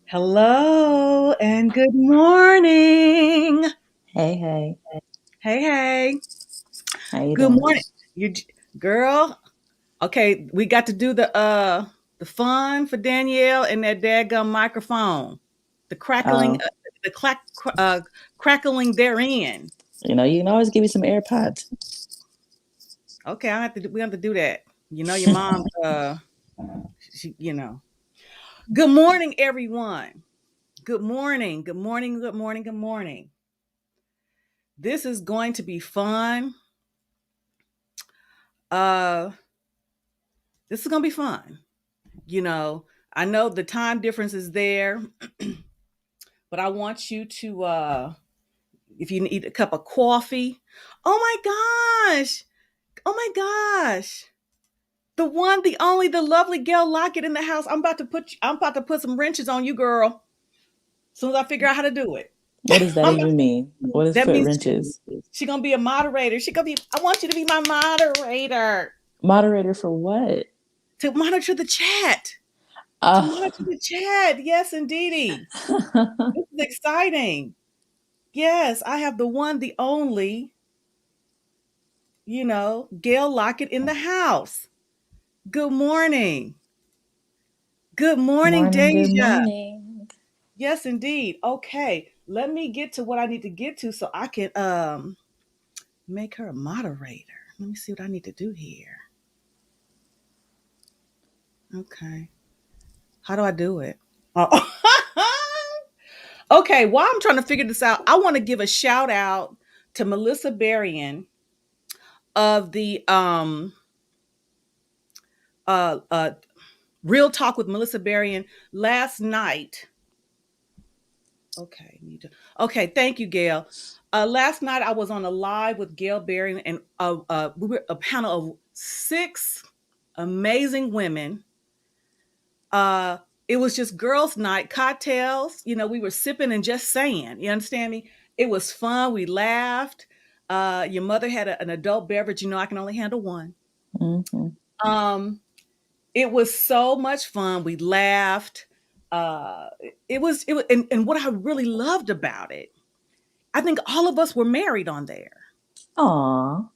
Hello and good morning. Hey. Hey. How you Good doing? morning. You girl. Okay, we got to do the fun for Danielle and that daggum microphone. The crackling, Oh, the crackling therein. You can always give me some AirPods. Okay, we have to do that. Your mom, she. Good morning, everyone. Good morning. Good morning. Good morning. Good morning. This is going to be fun. Uh, this is gonna be fun. I know the time difference is there, but I want you to, if you need a cup of coffee. Oh my gosh! Oh my gosh! The one, the only, the lovely Gail Lockett in the house. I'm about to put some wrenches on you, girl. As soon as I figure out how to do it. What does that even mean? What is That foot means wrenches? she gonna be a moderator. I want you to be my moderator. Moderator for what? To monitor the chat. To Uh, monitor the chat. Yes, indeedy. This is exciting. Yes, I have the one, the only, Gail Lockett in the house. Good morning. Good morning, morning, good Deja. morning. Yes, indeed. Okay, let me get to what I need to get to so I can make her a moderator. Let me see what I need to do here. Okay. How do I do it? Oh. Okay, while I'm trying to figure this out, I want to give a shout out to Melissa Berrien of the uh uh Real Talk with Melissa Berrien last night. Okay, thank you, Gail. Last night I was on a live with Gail Berrien, and we were a panel of 6 amazing women. It was just girls' night, cocktails. We were sipping and just saying. You understand me? It was fun. We laughed. Your mother had an adult beverage. I can only handle one. Mm-hmm. It was so much fun. We laughed. Uh, it was, and what I really loved about it, I think all of us were married on there. Aw.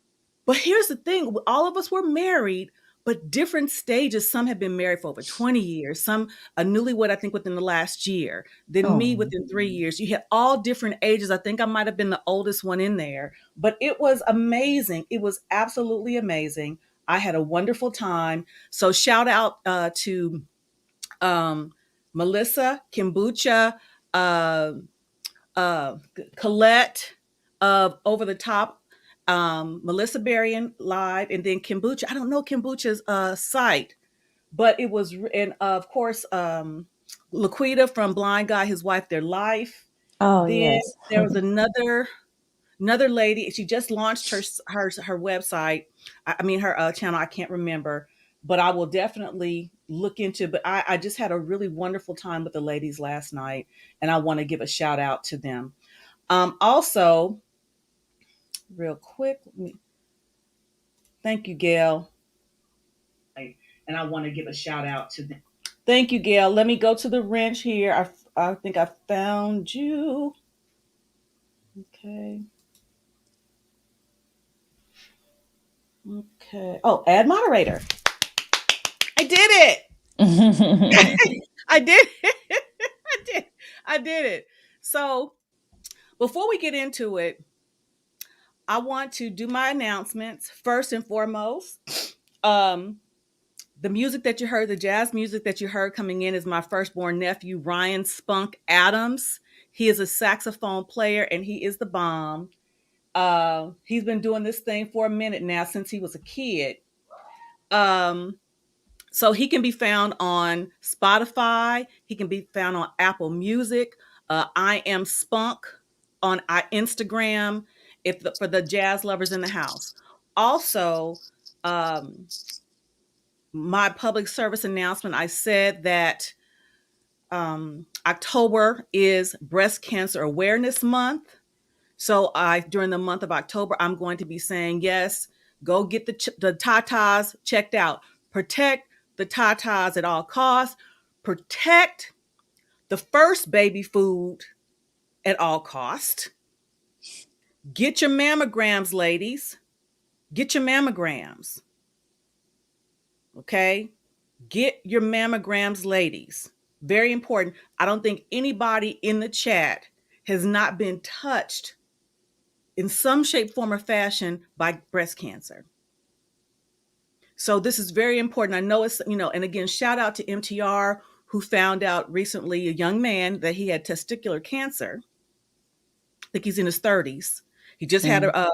But here's the thing, all of us were married, but different stages. Some have been married for over 20 years, some a newlywed, I think, within the last year, then me Oh. within 3 years. You had all different ages. I think I might have been the oldest one in there, but it was amazing. It was absolutely amazing. I had a wonderful time. So shout out to Melissa, Kombucha, uh, uh, Colette of Over the Top, Melissa Berrien live, and then Kombucha. I don't know Kombucha's site, but it was, and of course, Laquita from Blind Guy, his wife, their life. Oh, Then yes. there was another lady. She just launched her website. I mean her channel. I can't remember, but I will definitely look into. But I just had a really wonderful time with the ladies last night, and I want to give a shout out to them. Also, real quick, thank you, Gail. And I want to give a shout out to them. Thank you, Gail. Let me go to the wrench here. I think I found you. Okay. Okay. Oh, add moderator. I did it. I did it. I did. I did it. So before we get into it, I want to do my announcements first and foremost. Um, the music that you heard, the jazz music that you heard coming in, is my firstborn nephew, Rhyan Spunk Adams. He is a saxophone player and he is the bomb. He's been doing this thing for a minute now, since he was a kid. Um, so he can be found on Spotify. He can be found on Apple Music. I am Spunk on Instagram, for the jazz lovers in the house. Also, um, my public service announcement, I said that October is Breast Cancer Awareness Month. So during the month of October, I'm going to be saying, yes, go get the tatas checked out. Protect the tatas at all costs. Protect the first baby food at all costs. Get your mammograms, ladies. Get your mammograms. Okay? Get your mammograms, ladies. Very important. I don't think anybody in the chat has not been touched in some shape, form, or fashion by breast cancer. So this is very important. I know it's, and again, shout out to MTR, who found out recently, a young man, that he had testicular cancer. I think he's in his 30s. He just had a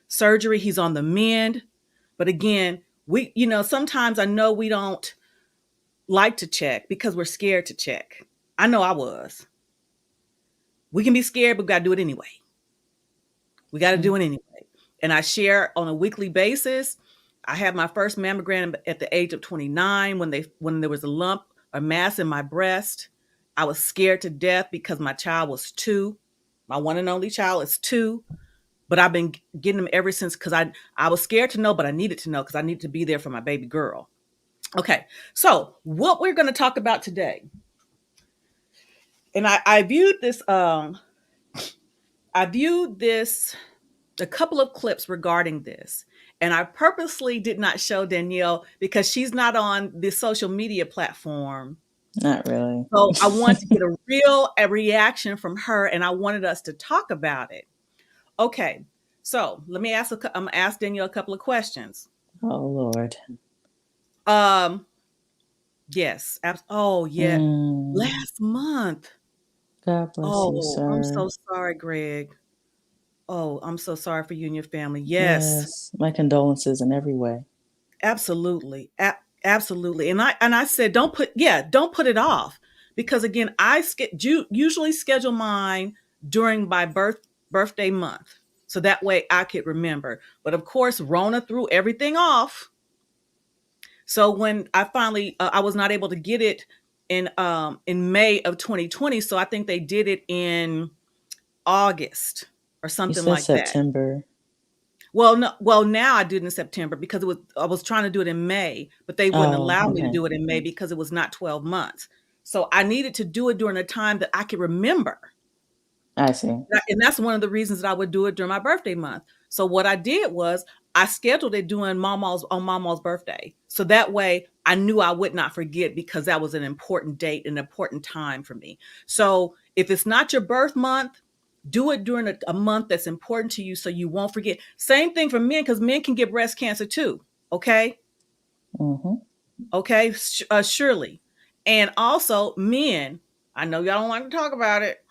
surgery. He's on the mend. But again, sometimes I know we don't like to check because we're scared to check. I know I was. We can be scared, but we got to do it anyway. We got to do it anyway. And I share on a weekly basis. I had my first mammogram at the age of 29 when there was a lump, a mass in my breast. I was scared to death because my child was 2. My one and only child is 2. But I've been getting them ever since because I was scared to know, but I needed to know because I needed to be there for my baby girl. Okay, so what we're going to talk about today, and I viewed this, a couple of clips regarding this, and I purposely did not show Danielle because she's not on the social media platform. Not really. So I wanted to get a reaction from her, and I wanted us to talk about it. Okay, so I'm gonna ask Danielle a couple of questions. Oh Lord. Yes. Oh yeah. Last month. God bless you, sir. I'm so sorry, Greg. Oh, I'm so sorry for you and your family. Yes. My condolences in every way. Absolutely. Absolutely. And I said, don't put it off, because again, I usually schedule mine during my birthday month. So that way I could remember. But of course, Rona threw everything off. So when I finally, I was not able to get it in May of 2020. So I think they did it in August or something like September. That. Well, no. Well, now I did it in September because I was trying to do it in May, but they wouldn't allow me to do it in May because it was not 12 months. So I needed to do it during a time that I could remember. I see. And that's one of the reasons that I would do it during my birthday month. So what I did was I scheduled it on Mama's birthday. So that way I knew I would not forget, because that was an important date, an important time for me. So if it's not your birth month, do it during a month that's important to you so you won't forget. Same thing for men, because men can get breast cancer too. Okay. Mm-hmm. Okay. Surely. And also men, I know y'all don't like to talk about it.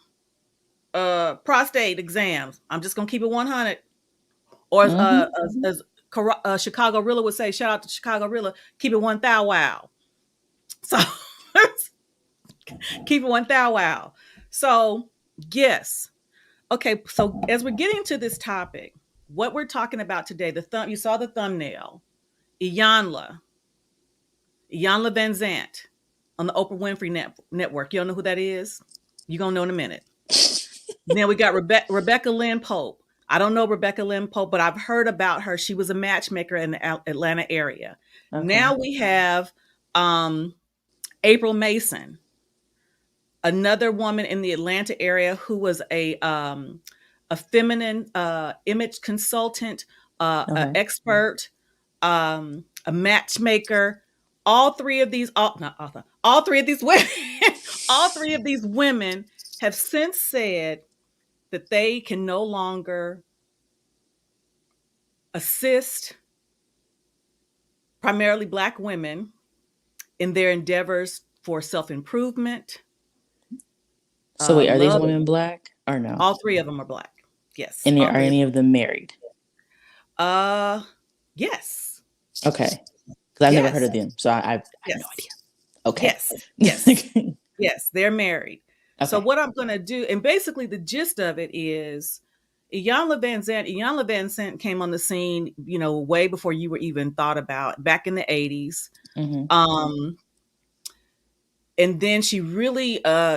Prostate exams. I'm just gonna keep it 100. Or as Chicago Rilla would say, shout out to Chicago Rilla, keep it 1,000 wow. So keep it 1,000 wow. So yes. Okay, so as we're getting to this topic, what we're talking about today, you saw the thumbnail, Iyanla Van Zant on the Oprah Winfrey Network. You don't know who that is? You're going to know in a minute. Then we got Rebecca Lynn Pope. I don't know Rebecca Lynn Pope, but I've heard about her. She was a matchmaker in the Atlanta area. Okay. Now we have April Mason, another woman in the Atlanta area who was a feminine image consultant, an expert, a matchmaker. All three of these women, all three of these women have since said that they can no longer assist primarily Black women in their endeavors for self-improvement. So wait, are these women Black or no? All three of them are Black. Yes. And are any of them married? Yes. Okay. Because I've never heard of them, so I have no idea. Okay. Yes. Yes, they're married. Okay. So what I'm going to do, and basically the gist of it is, Iyanla Van Zant came on the scene, way before you were even thought about, back in the 80s. Mm-hmm. And then she really,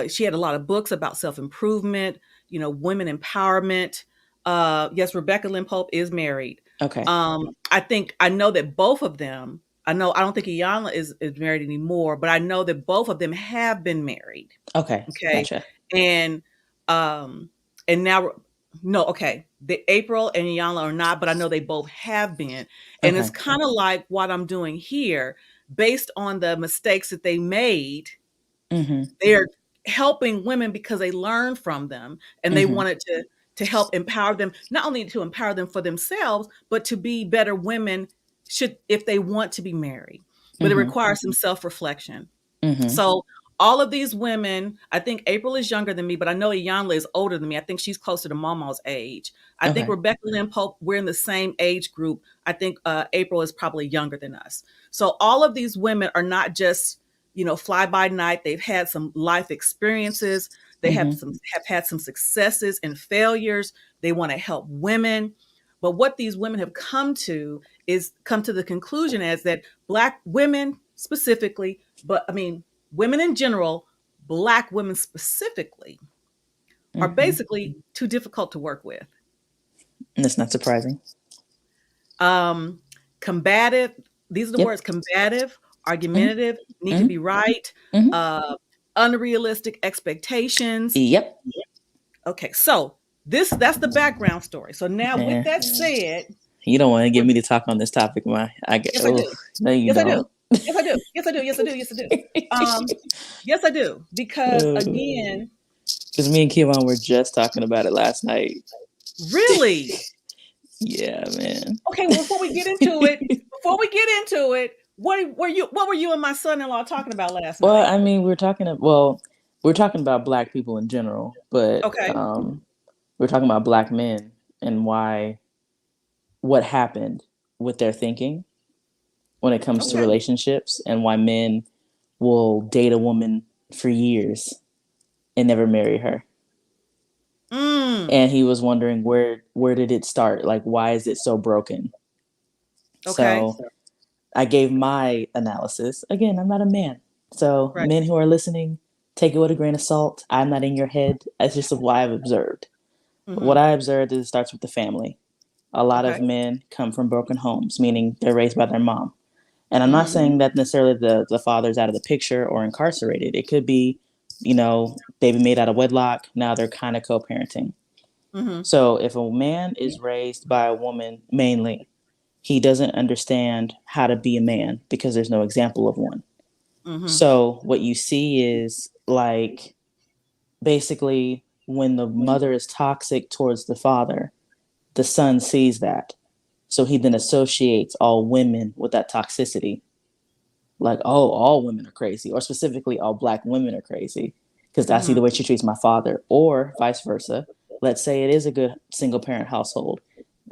she had a lot of books about self-improvement, women empowerment. Yes, Rebecca Lynn Pope is married. Okay. I know that both of them, I don't think Iyanla is married anymore, but I know that both of them have been married. Okay. Gotcha. And now, no, okay. The April and Iyanla are not, but I know they both have been. And it's kind of like what I'm doing here, based on the mistakes that they made. Mm-hmm. helping women because they learned from them and they wanted to help empower them, not only to empower them for themselves, but to be better women should if they want to be married. But it requires some self-reflection. So all of these women, I think April is younger than me, but I know Iyanla is older than me. I think she's closer to Mama's age. I think Okay. Rebecca Lynn Pope, we're in the same age group. I think April is probably younger than us. So all of these women are not just, fly by night. They've had some life experiences. They have had some successes and failures. They want to help women. But what these women have come to the conclusion as that Black women specifically, but I mean, women in general, Black women specifically, are basically too difficult to work with. And that's not surprising. Combative, these are the Yep. words: combative, hmm argumentative, need to hmm be right, hmm uh, unrealistic expectations. Yep. Okay, so that's the background story. So now, with Man, that said, you don't want to get me to talk on this topic, my. I get. yes, I Oh, do. no, you Yes, I do. don't. Yes, I do. Yes, I do. Yes, I do. Yes, I do. Yes, I do. Because again, Because me and Kevon were just talking about it last night. really, Yeah, man. okay. Well, before we get into it, what were you and my son-in-law talking about last Well, night? I mean, we're talking about Black people in general, but Okay. we're talking about Black men and what happened with their thinking when it comes to Okay. relationships, and why men will date a woman for years and never marry her. Mm. And he was wondering where did it start? Like, why is it so broken? Okay. So I gave my analysis. Again, I'm not a man. So Right. men who are listening, take it with a grain of salt. I'm not in your head. It's just what I've observed. What Mm-hmm. I observed is it starts with the family. A lot of Okay. men come from broken homes, meaning they're raised by their mom. And I'm not Mm-hmm. saying that necessarily the father's out of the picture or incarcerated. It could be, baby made out of wedlock. Now they're kind of co-parenting. Mm-hmm. So if a man is raised by a woman mainly, he doesn't understand how to be a man because there's no example of one. Mm-hmm. So what you see is like basically when the mother is toxic towards the father, the son sees that. So he then associates all women with that toxicity. Like, oh, all women are crazy, or specifically all Black women are crazy because I see Mm-hmm. the way she treats my father, or vice versa. Let's say it is a good single parent household.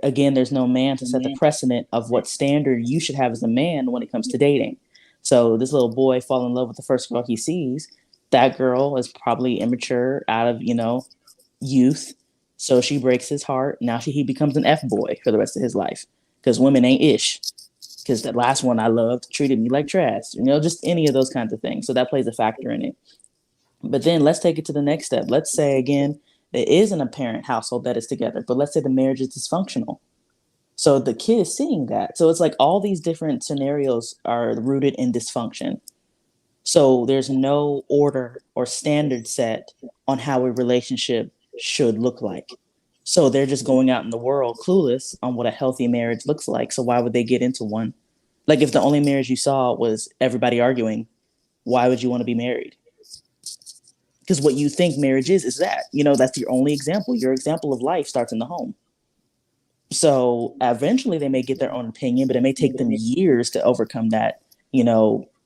Again, there's no man to set the precedent of what standard you should have as a man when it comes to dating. So this little boy fall in love with the first girl he sees. That girl is probably immature out of, youth. So she breaks his heart. Now he becomes an F boy for the rest of his life because women ain't ish. Because the last one I loved treated me like trash, just any of those kinds of things. So that plays a factor in it. But then let's take it to the next step. Let's say, again, there is an apparent household that is together, but let's say the marriage is dysfunctional. So the kid is seeing that. So it's like all these different scenarios are rooted in dysfunction. So there's no order or standard set on how a relationship should look like. So they're just going out in the world clueless on what a healthy marriage looks like. So why would they get into one? Like if the only marriage you saw was everybody arguing, why would you want to be married? Because what you think marriage is that, that's your only example. Your example of life starts in the home. So eventually they may get their own opinion, but it may take them years to overcome that,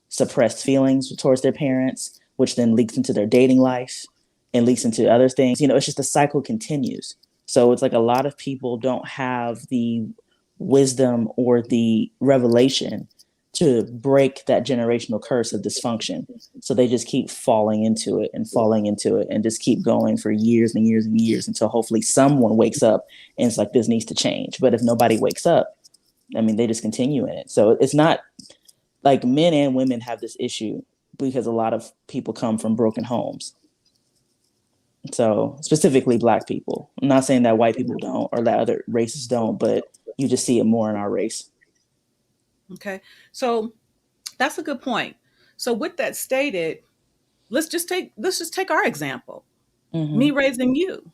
suppressed feelings towards their parents, which then leaks into their dating life and leaks into other things. It's just the cycle continues. So it's like a lot of people don't have the wisdom or the revelation to break that generational curse of dysfunction. So they just keep falling into it and falling into it and just keep going for years and years and years until hopefully someone wakes up and it's like, this needs to change. But if nobody wakes up, I mean, they just continue in it. So it's not like men and women have this issue because a lot of people come from broken homes. So specifically Black people. I'm not saying that white people don't or that other races don't, but you just see it more in our race. Okay. So that's a good point. So with that stated, let's just take our example. Me Mm-hmm. raising you.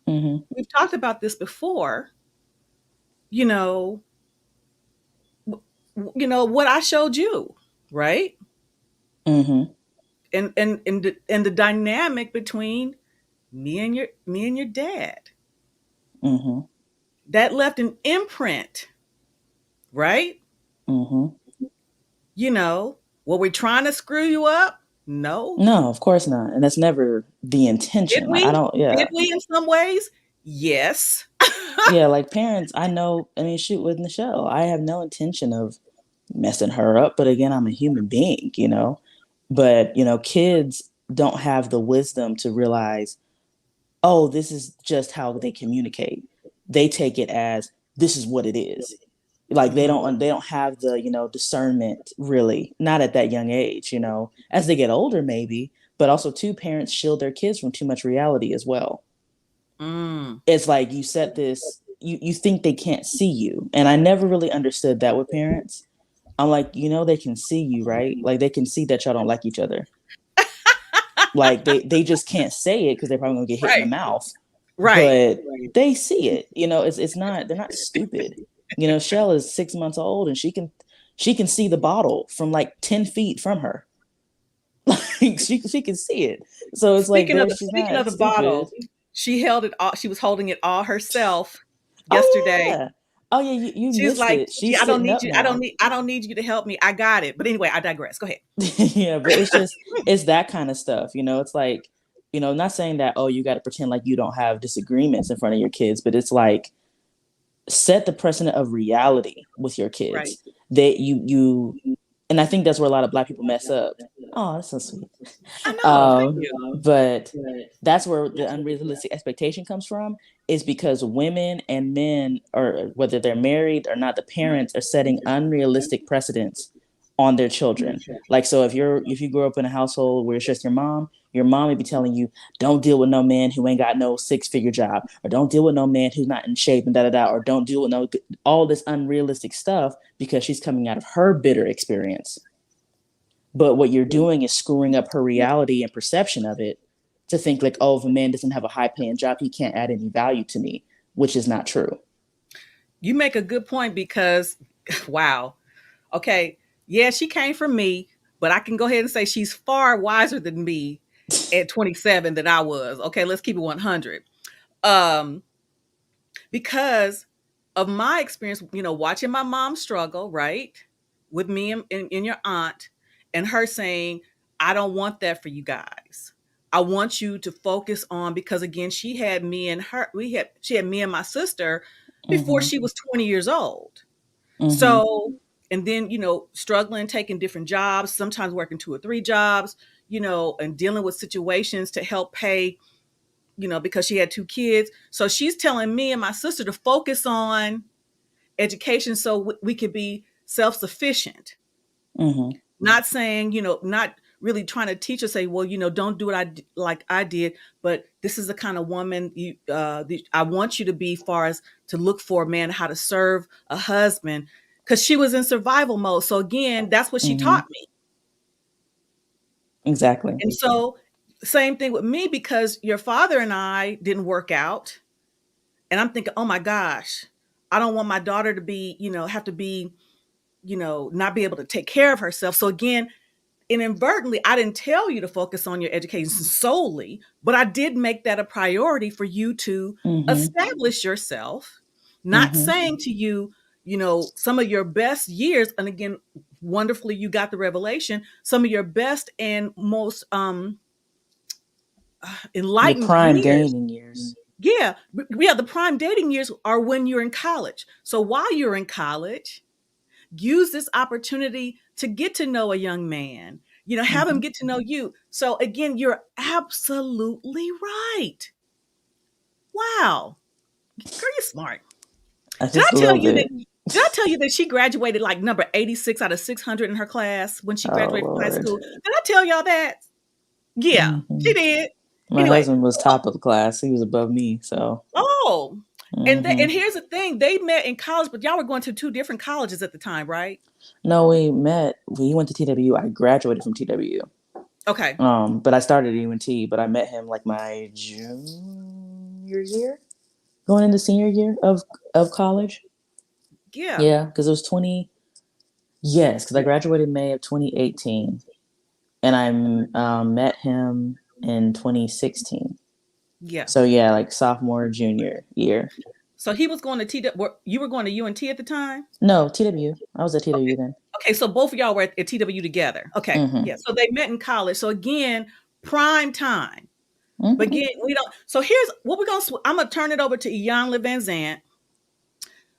Mm-hmm. We've talked about this before. You know, what I showed you, right? Mm-hmm. and the dynamic between me and your dad Mm-hmm. that left an imprint, right? Mm-hmm. You know, were we trying to screw you up? No. No, of course not. And that's never the Did intention. Like I we? don't, yeah. Did we in some ways? Yes. Yeah, like parents, I know, I mean, shoot, with Michelle, I have no intention of messing her up, but again, I'm a human being, you know. But, you know, kids don't have the wisdom to realize, oh, this is just how they communicate. They take it as this is what it is. Like Hmm. they don't have the, you know, discernment really, not at that young age, you know. As they get older maybe, but also too parents shield their kids from too much reality as well. Mm. It's like you set this you think they can't see you. And I never really understood that with parents. I'm like, you know, they can see you, right? Like they can see that y'all don't like each other. Like they just can't say it because they're probably gonna get hit in the Right. mouth. Right. But they see it. You know, it's not they're not stupid. You know, Shell is 6 months old and she can see the bottle from like 10 feet from her. Like she can see it. So it's like there she's Speaking of not the stupid. bottle, she held it all. She was holding it all herself Oh yesterday. yeah. Oh yeah, you She's missed like, it. "Gee, She's I don't sitting need up you. now. I don't need you to help me. I got it." But anyway, I digress. Go ahead. Yeah, but it's just it's that kind of stuff, you know. It's like, you know, not saying that, oh, you got to pretend like you don't have disagreements in front of your kids, but it's like set the precedent of reality with your Right. kids. That you and I think that's where a lot of black people mess up. Oh, that's so sweet. I know. Thank you. But that's where the unrealistic expectation comes from, is because women and men, or whether they're married or not, the parents are setting unrealistic precedents on their children. Like, so if you grow up in a household where it's just your mom may be telling you, don't deal with no man who ain't got no 6-figure job, or don't deal with no man who's not in shape and da da da, or don't deal with no all this unrealistic stuff because she's coming out of her bitter experience. But what you're doing is screwing up her reality and perception of it, to think like, oh, if a man doesn't have a high paying job, he can't add any value to me, which is not true. You make a good point because, wow. Okay. Yeah, she came from me, but I can go ahead and say she's far wiser than me at 27 than I was. Okay, let's keep it 100. Um, because of my experience, watching my mom struggle, right, with me and your aunt, and her saying, I don't want that for you guys. I want you to focus on, because again, she had me and my sister before Mm-hmm. she was 20 years old. Mm-hmm. So, and then, struggling, taking different jobs, sometimes working 2 or 3 jobs, and dealing with situations to help pay, because she had 2 kids. So she's telling me and my sister to focus on education so we could be self-sufficient. Mm-hmm. Not saying, not really trying to teach us, say, well, don't do it like I did, but this is the kind of woman I want you to be, far as to look for a man, how to serve a husband, because she was in survival mode. So again, that's what she Mm-hmm. taught me. Exactly. And so same thing with me, because your father and I didn't work out. And I'm thinking, oh my gosh, I don't want my daughter to be, have to be, not be able to take care of herself. So again, inadvertently, I didn't tell you to focus on your education solely, but I did make that a priority for you to Mm-hmm. establish yourself, not Mm-hmm. saying to you, some of your best years, and again, wonderfully, you got the revelation, some of your best and most Your enlightened prime years. dating years. Yeah, yeah, the prime dating years are when you're in college. So while you're in college, use this opportunity to get to know a young man, have him Mm-hmm. get to know you. So again, you're absolutely right. Wow. Girl, you're smart. Did I Just a tell little you that? bit. Did I tell you that she graduated like number 86 out of 600 in her class when she Oh graduated from high Lord. school? Did I tell y'all that? Yeah, Mm-hmm. she did. My Anyway, husband was top of the class. He was above me. So. oh, and Mm-hmm. here's the thing: they met in college, but y'all were going to 2 different colleges at the time, right? No, we met. We went to TWU. I graduated from TWU. Okay. But I started at UNT. But I met him like my junior year, going into senior year of college. Yeah. Yeah, because it was 20. Yes, because I graduated May of 2018. and I met him in 2016. Yeah. So yeah, like sophomore, junior year. So he was going to you were going to UNT at the time? No, TW. I was at Okay. TW then. Okay, so both of y'all were at TW together. Okay. Mm-hmm. Yeah. So they met in college. So again, prime time. But Mm-hmm. again, we don't. So here's what we're going to I'm going to turn it over to Iyanla Van Zant.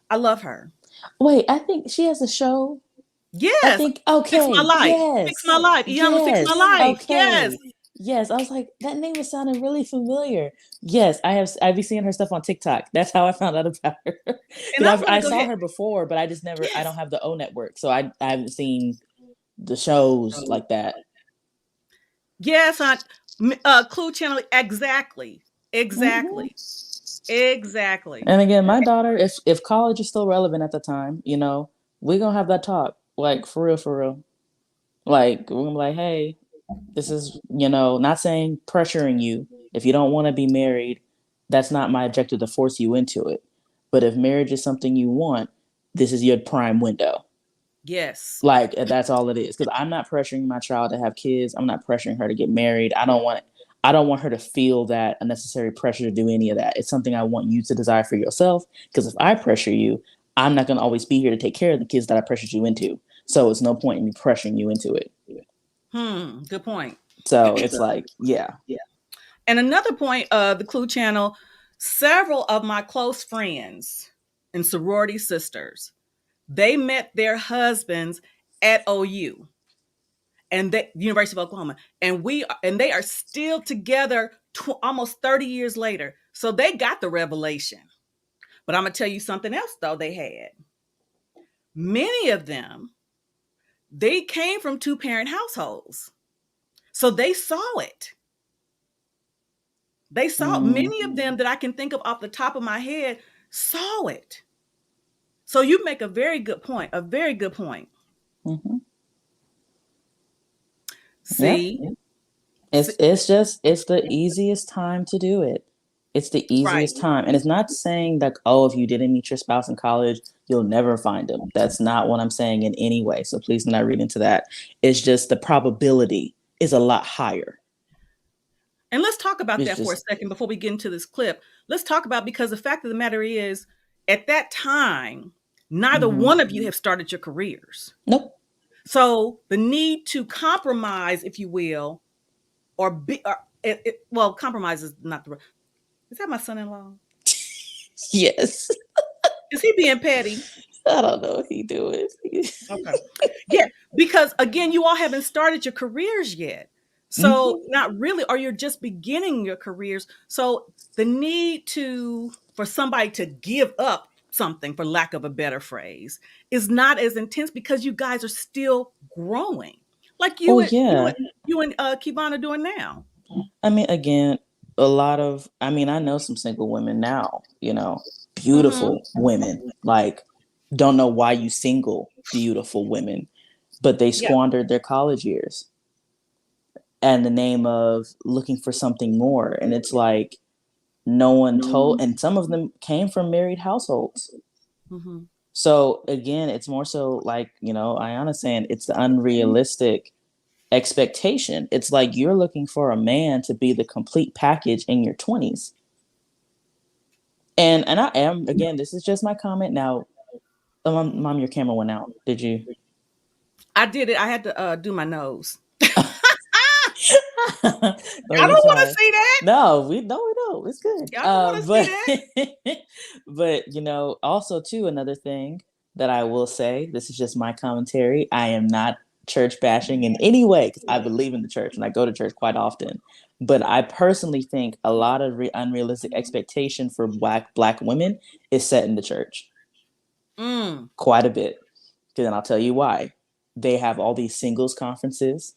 I love her. Wait, I think she has a show. I Yes. think Fix my okay, life. Fix my yes, life. Iyanla Fix My yes, Life. Yes. okay, yes. I was like, that name is sounding really familiar. Yes, I've been seeing her stuff on TikTok. That's how I found out about her. And I'm Because going to I go saw ahead. her before, but I just never. I don't Yes. have the O network, so I haven't seen the shows like that. Yes, on Clue Channel. Exactly. Hmm. Exactly. Exactly. And again, my daughter, if college is still relevant at the time, we're gonna have that talk, like for real, for real. Like we're gonna be like, hey, this is, not saying pressuring you. If you don't want to be married, that's not my objective to force you into it. But if marriage is something you want, this is your prime window. Yes. Like that's all it is. Because I'm not pressuring my child to have kids. I'm not pressuring her to get married. I don't want her to feel that unnecessary pressure to do any of that. It's something I want you to desire for yourself. Because if I pressure you, I'm not gonna always be here to take care of the kids that I pressured you into. So it's no point in me pressuring you into it. Good point. So it's like, yeah. And another point of the Clue Channel, several of my close friends and sorority sisters, they met their husbands at OU and the University of Oklahoma, and they are still together almost 30 years later. So they got the revelation. But I'm gonna tell you something else though. They had many of them. They came from two-parent households, so they saw it. They saw Mm, many of them that I can think of off the top of my head saw it. So you make a very good point. A very good point. hmm. Yep. See, see It's the easiest time to do it. It's the right. easiest time. And it's not saying that, oh, if you didn't meet your spouse in college, you'll never find him. That's not what I'm saying in any way. So please do not read into that. It's just the probability is a lot higher. And let's talk about It's that for a just second before we get into this clip. Let's talk about because the fact of the matter is, at that time, neither mm-hmm. one of you have started your careers. Nope. So the need to compromise, if you will, well, compromise is not the. Is that my son-in-law? Yes. Is he being petty? I don't know what he doing. Okay. Yeah, because again, you all haven't started your careers yet. So Mm-hmm. not really, or you're just beginning your careers. So the need for somebody to give up something, for lack of a better phrase, is not as intense because you guys are still growing. Like Oh you and you yeah. and you and Kivana are doing now. I mean, again, I mean, I know some single women now, Mm-hmm. beautiful women, like, don't know why you single, beautiful women, but they Yeah. squandered their college years in the name of looking for something more. And it's like, no one told, and some of them came from married households. Mm-hmm. So again, it's more so like, Ayanna saying it's the unrealistic expectation. It's like you're looking for a man to be the complete package in your 20s. And I am, again, this is just my comment now. Mom, your camera went out. Did you? I did it. I had to do my nose. No, I you don't want to fine. see that. No, we know it's good. Y'all don't want to see But that. but also too, another thing that I will say, this is just my commentary. I am not church bashing in any way because I believe in the church and I go to church quite often. But I personally think a lot of unrealistic expectation for black women is set in the church Mm. quite a bit. Then I'll tell you why. They have all these singles conferences,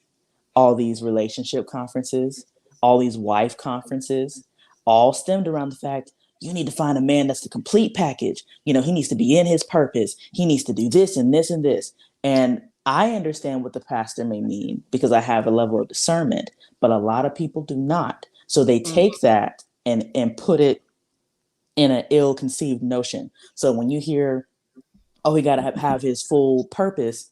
all these relationship conferences, all these wife conferences, all stemmed around the fact you need to find a man that's the complete package. He needs to be in his purpose. He needs to do this and this and this. And I understand what the pastor may mean because I have a level of discernment, but a lot of people do not. So they Mm. take that and put it in an ill-conceived notion. So when you hear, oh, he got to have his full purpose,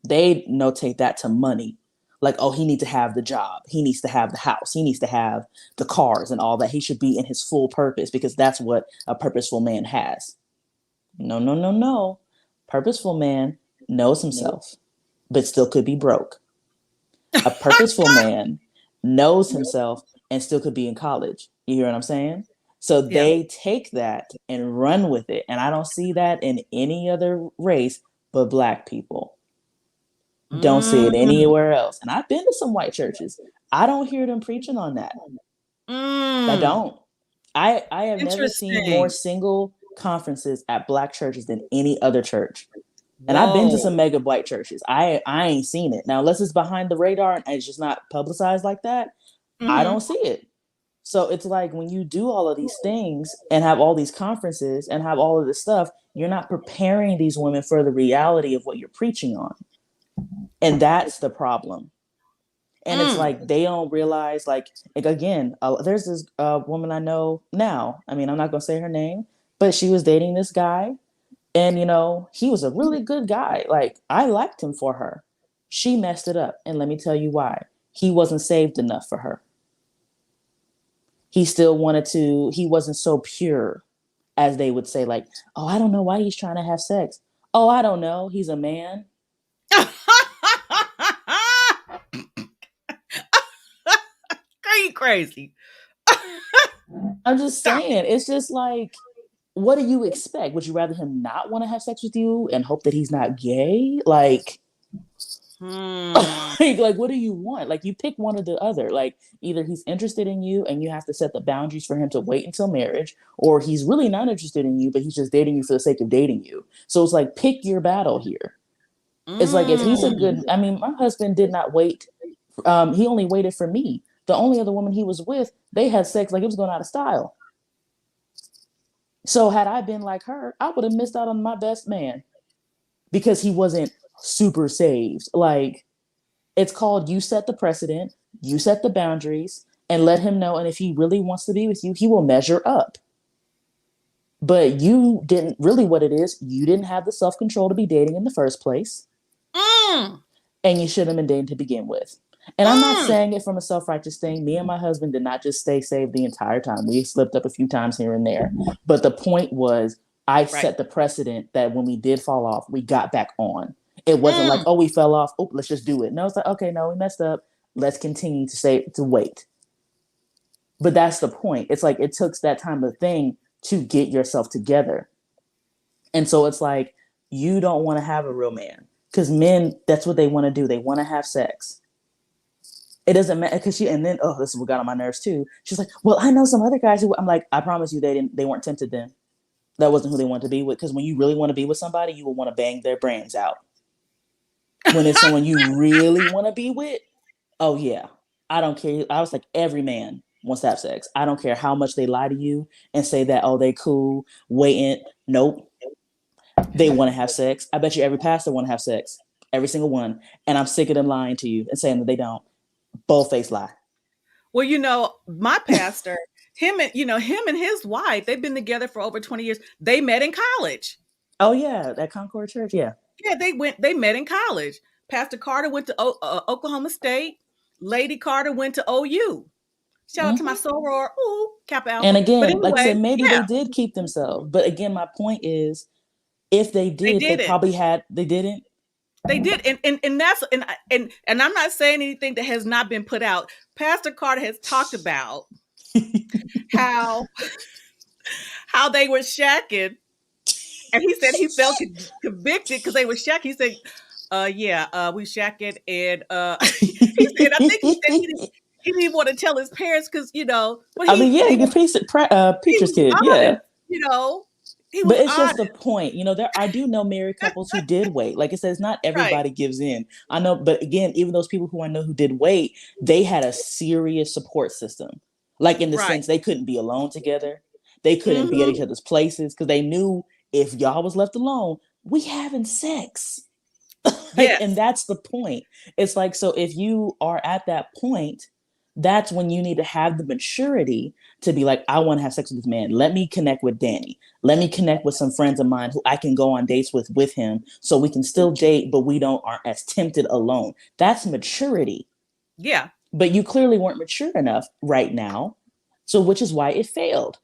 they notate that to money. Like, oh, he needs to have the job. He needs to have the house. He needs to have the cars and all that. He should be in his full purpose because that's what a purposeful man has. No, no, no, no. Purposeful man knows himself, but still could be broke. A purposeful man knows himself and still could be in college. You hear what I'm saying? So Yeah. they take that and run with it. And I don't see that in any other race but Black people. Don't see it Mm. anywhere else. And I've been to some white churches. I don't hear them preaching on that. I Mm. don't. I have never seen more Interesting. single conferences at Black churches than any other church. And I've been to Whoa. some mega white churches. I ain't seen it. Now, unless it's behind the radar and it's just not publicized like that, I Mm-hmm. don't see it. So it's like when you do all of these things and have all these conferences and have all of this stuff, you're not preparing these women for the reality of what you're preaching on. And that's the problem. And it's Mm. like they don't realize, like again, there's this woman I know now. I mean, I'm not gonna say her name, but she was dating this guy, and he was a really good guy. Like I liked him for her. She messed it up, and let me tell you why. He wasn't saved enough for her. He still wanted to. He wasn't so pure, as they would say. Like, oh, I don't know why he's trying to have sex. Oh, I don't know. He's a man. Are you crazy? I'm just Stop it. saying. It's just like, what do you expect? Would you rather him not want to have sex with you and hope that he's not gay? Like, Hmm. like what do you want? Like, you pick one or the other. Like, either he's interested in you and you have to set the boundaries for him to wait until marriage, or he's really not interested in you, but he's just dating you for the sake of dating you. So it's like, pick your battle here. It's like, if he's a Mm. good, I mean, my husband did not wait. He only waited for me. The only other woman he was with, they had sex like it was going out of style. So had I been like her, I would have missed out on my best man because he wasn't super saved. Like, it's called, you set the precedent, you set the boundaries, and let him know. And if he really wants to be with you, he will measure up. But you didn't really, what it is, you didn't have the self control to be dating in the first place. Mm. And you shouldn't have been dating to begin with. And I'm not Mm. saying it from a self righteous thing. Me and my husband did not just stay saved the entire time. We slipped up a few times here and there. But the point was, I Right. set the precedent that when we did fall off, we got back on. It wasn't like, Mm. oh, we fell off. Oh, let's just do it. No, it's like, okay, no, we messed up. Let's continue to wait. But that's the point. It's like it took that time of thing to get yourself together. And so it's like, you don't want to have a real man because men, that's what they want to do. They want to have sex. It doesn't matter because and then, oh, this is what got on my nerves too. She's like, well, I know some other guys who, I'm like, I promise you, they weren't tempted then. That wasn't who they wanted to be with. Because when you really want to be with somebody, you will want to bang their brains out. When it's someone you really want to be with, oh yeah, I don't care. I was like, every man wants to have sex. I don't care how much they lie to you and say that, oh, they cool, waiting. Nope, they want to have sex. I bet you every pastor want to have sex, every single one. And I'm sick of them lying to you and saying that they don't. Bold face lie. Well, my pastor, him and his wife, they've been together for over 20 years. They met in college. Oh yeah, that Concord Church, yeah. Yeah, they met in college. Pastor Carter went to Oklahoma State. Lady Carter went to OU. Shout out to my Mm-hmm. soror, ooh, Kappa And Alpha. But again, like I anyway, said, maybe yeah, they did keep themselves. But again, my point is, if they they did, they did it. probably had. They didn't. They did, and that's and I'm not saying anything that has not been put out. Pastor Carter has talked about how how they were shacking, and he said he felt convicted because they were shacking. He said, yeah, we shacking, and he said, I think he said he didn't want to tell his parents because but I mean, yeah, he he could he preacher's was kid, yeah. honest, you know, he But was it's just honest, the point, there. I do know married couples who did wait. Like I said, it's not right, everybody gives in. I know, but again, even those people who I know who did wait, they had a serious support system. Like in the right, sense they couldn't be alone together, they couldn't be at each mm-hmm, other's places because they knew if y'all was left alone, we having sex. Like, and yes, that's the point. It's like, so if you are at that point, that's when you need to have the maturity to be like, I want to have sex with this man. Let me connect with Danny. Let me connect with some friends of mine who I can go on dates with him so we can still date, but we don't aren't as tempted alone. That's maturity. Yeah. But you clearly weren't mature enough right now. So, which is why it failed.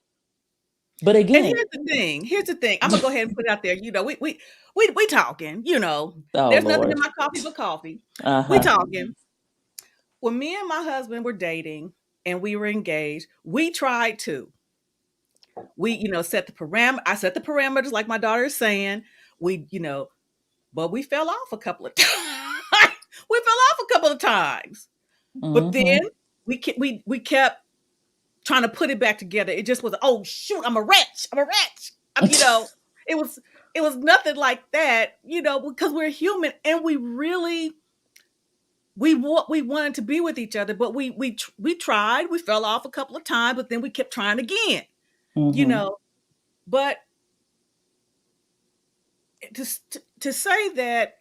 But And again, here's the thing. Here's the thing. I'm gonna go ahead and put it out there. We talking. oh There's nothing in Lord. my coffee but coffee. We Uh-huh. talking. When me and my husband were dating and we were engaged, we tried to. Set the parameter. I set the parameters, like my daughter is saying. We, but we fell off a couple of times. We fell off a couple of times. But then Mm-hmm. we kept trying to put it back together. It just was, oh shoot, I'm a wretch. I'm a wretch. It was it was nothing like that, because we're human and we really we wanted to be with each other, but we tried. We fell off a couple of times, but then we kept trying again. You Mm-hmm. know, but to to say that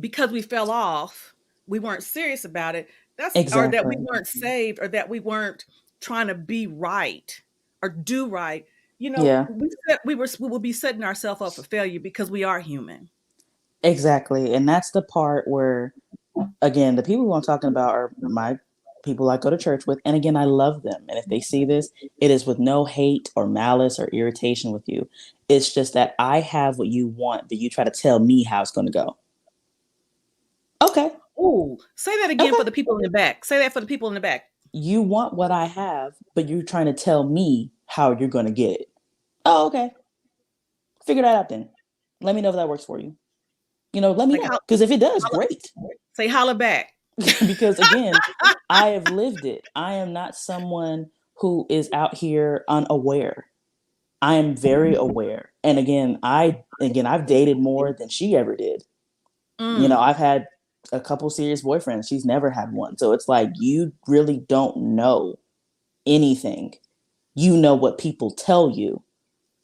because we fell off, we weren't serious about it. That's Or that we Exactly. weren't saved, or that we weren't trying to be right or do right. Yeah. We will be setting ourselves up for failure because we are human. Exactly. And that's the part where, again, the people who I'm talking about are my people I go to church with. And again, I love them. And if they see this, it is with no hate or malice or irritation with you. It's just that I have what you want, but you try to tell me how it's going to go. Okay. Ooh, say that again Okay. for the people in the back. Say that for the people in the back. You want what I have, but you're trying to tell me how you're going to get it. Oh, okay. Figure that out then. Let me know if that works for you. Let me Like, know. Because if it does, holla, great. say holla back. Because again, I have lived it. I am not someone who is out here unaware. I am very aware. And I've dated more than she ever did. Mm. I've had a couple serious boyfriends. She's never had one. So it's like you really don't know anything. You know what people tell you,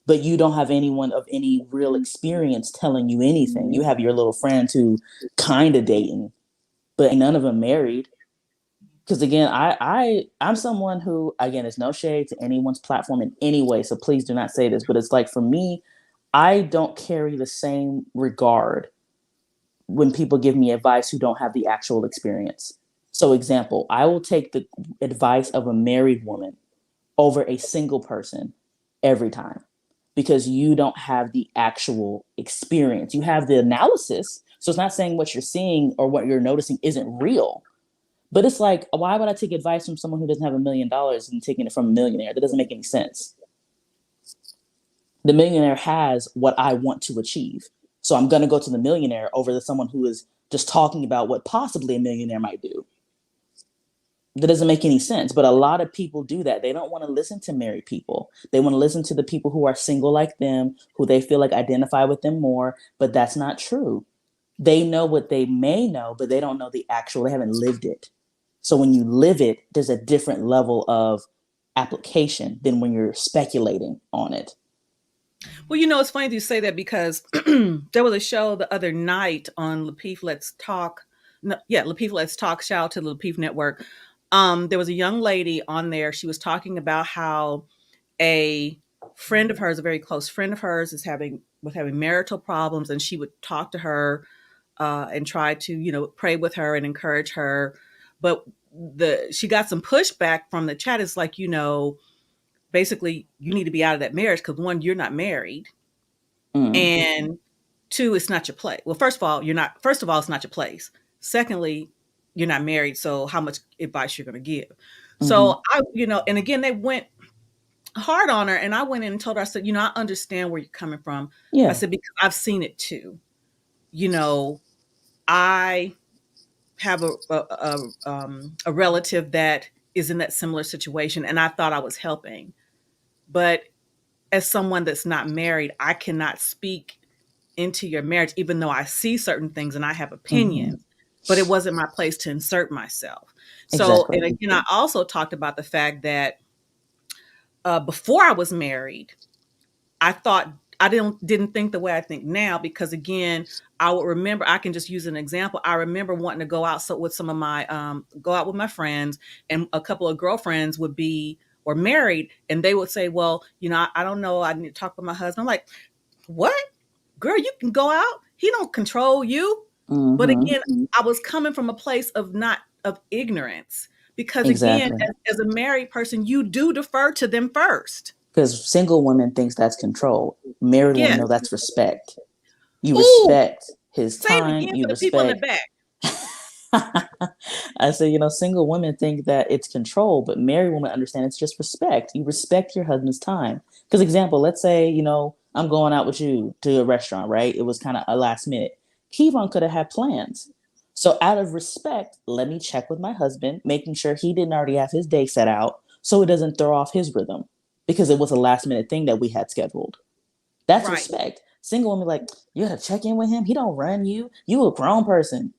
but you don't have anyone of any real experience telling you anything. You have your little friends who kind of dating, but ain't none of them married. Because again, I'm someone who, again, is no shade to anyone's platform in any way, so please do not say this, but it's like for me, I don't carry the same regard when people give me advice who don't have the actual experience. So example, I will take the advice of a married woman over a single person every time, because you don't have the actual experience. You have the analysis, so it's not saying what you're seeing or what you're noticing isn't real. But it's like, why would I take advice from someone who doesn't have $1 million and taking it from a millionaire? That doesn't make any sense. The millionaire has what I want to achieve. So I'm going to go to the millionaire over someone who is just talking about what possibly a millionaire might do. That doesn't make any sense. But a lot of people do that. They don't want to listen to married people. They want to listen to the people who are single like them, who they feel like identify with them more. But that's not true. They know what they may know, but they don't know the actual, they haven't lived it. So when you live it, there's a different level of application than when you're speculating on it. Well, it's funny you say that because there was a show the other night on Lapeef Let's Talk. No, yeah, Lapeef Let's Talk. Shout out to the Lapeef Network. There was a young lady on there. She was talking about how a friend of hers, a very close friend of hers, was having marital problems, and she would talk to her and try to, pray with her and encourage her. But she got some pushback from the chat. It's like, basically you need to be out of that marriage because, one, you're not married, Mm. and two, it's not your place. Well, first of all, it's not your place. Secondly, you're not married, so how much advice you're going to give? Mm-hmm. So and again, they went hard on her, and I went in and told her, I said, I understand where you're coming from. I Yeah. said, because I've seen it too. I have a relative that is in that similar situation, and I thought I was helping. But as someone that's not married, I cannot speak into your marriage, even though I see certain things and I have Mm-hmm. opinions. But it wasn't my place to insert myself. So, Exactly. and again, I also talked about the fact that before I was married, I thought I didn't think the way I think now, because again, I would remember, I can just use an example. I remember wanting to go out with some of my go out with my friends, and a couple of girlfriends would be or married, and they would say, well, I don't know, I need to talk with my husband. I'm like, what? Girl, you can go out. He don't control you. But Mm-hmm. again, I was coming from a place of not of ignorance. Because again, Exactly. as a married person, you do defer to them first. Because single women thinks that's control. Married women Yes. know that's respect. You Ooh, respect his say it time. again You for the people in the respect. back. I say, single women think that it's control, but married women understand it's just respect. You respect your husband's time. Because, example, let's say, I'm going out with you to a restaurant, right? It was kind of a last minute. Kevon could have had plans. So, out of respect, let me check with my husband, making sure he didn't already have his day set out so it doesn't throw off his rhythm because it was a last minute thing that we had scheduled. That's Right. respect. Single women like, you gotta check in with him. He don't run you. You a grown person.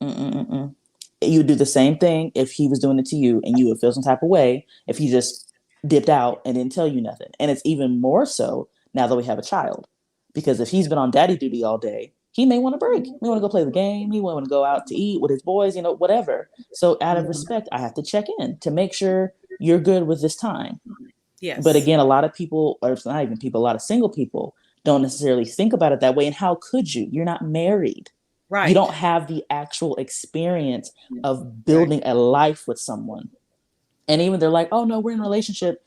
Mm-mm-mm. You would do the same thing if he was doing it to you, and you would feel some type of way if he just dipped out and didn't tell you nothing. And it's even more so now that we have a child, because if he's been on daddy duty all day, he may want to break. He may want to go play the game. He may want to go out to eat with his boys, whatever. So out of Mhm. respect, I have to check in to make sure you're good with this time. But Yes. again, a lot of people, or it's not even people, a lot of single people don't necessarily think about it that way. And how could you? You're not married. You Right. don't have the actual experience of Right. building a life with someone. And even they're like, oh no, we're in a relationship.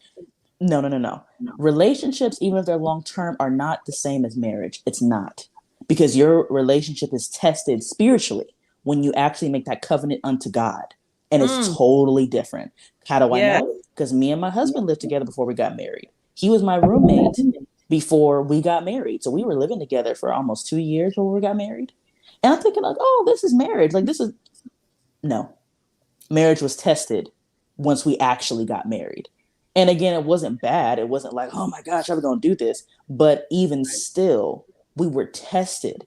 No, no, no, no. Relationships, even if they're long term, are not the same as marriage. It's not. Because your relationship is tested spiritually when you actually make that covenant unto God. And it's Mm. totally different. How do I Yes. know? Because me and my husband lived together before we got married. He was my roommate before we got married. So we were living together for almost 2 years before we got married. And I'm thinking, like, oh, this is marriage. Like, this is no. Marriage was tested once we actually got married. And again, it wasn't bad. It wasn't like, oh my gosh, how are we going to do this? But even still, we were tested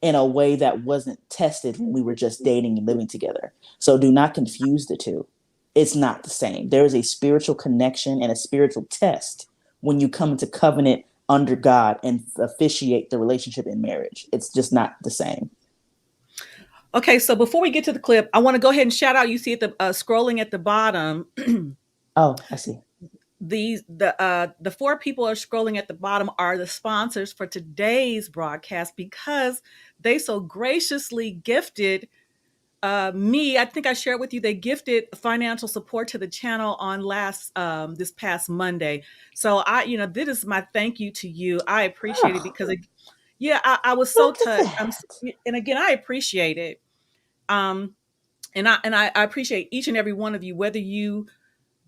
in a way that wasn't tested when we were just dating and living together. So do not confuse the two. It's not the same. There is a spiritual connection and a spiritual test when you come into covenant under God and officiate the relationship in marriage. It's just not the same. Okay, so before we get to the clip, I want to go ahead and shout out. You see at the scrolling at the bottom, Oh, I see. the four people are scrolling at the bottom are the sponsors for today's broadcast because they so graciously gifted me. I think I shared with you they gifted financial support to the channel on this past Monday. So this is my thank you to you. I appreciate it Oh, because yeah, I was so look at touched. that. And again, I appreciate it. Um, and I appreciate each and every one of you, whether you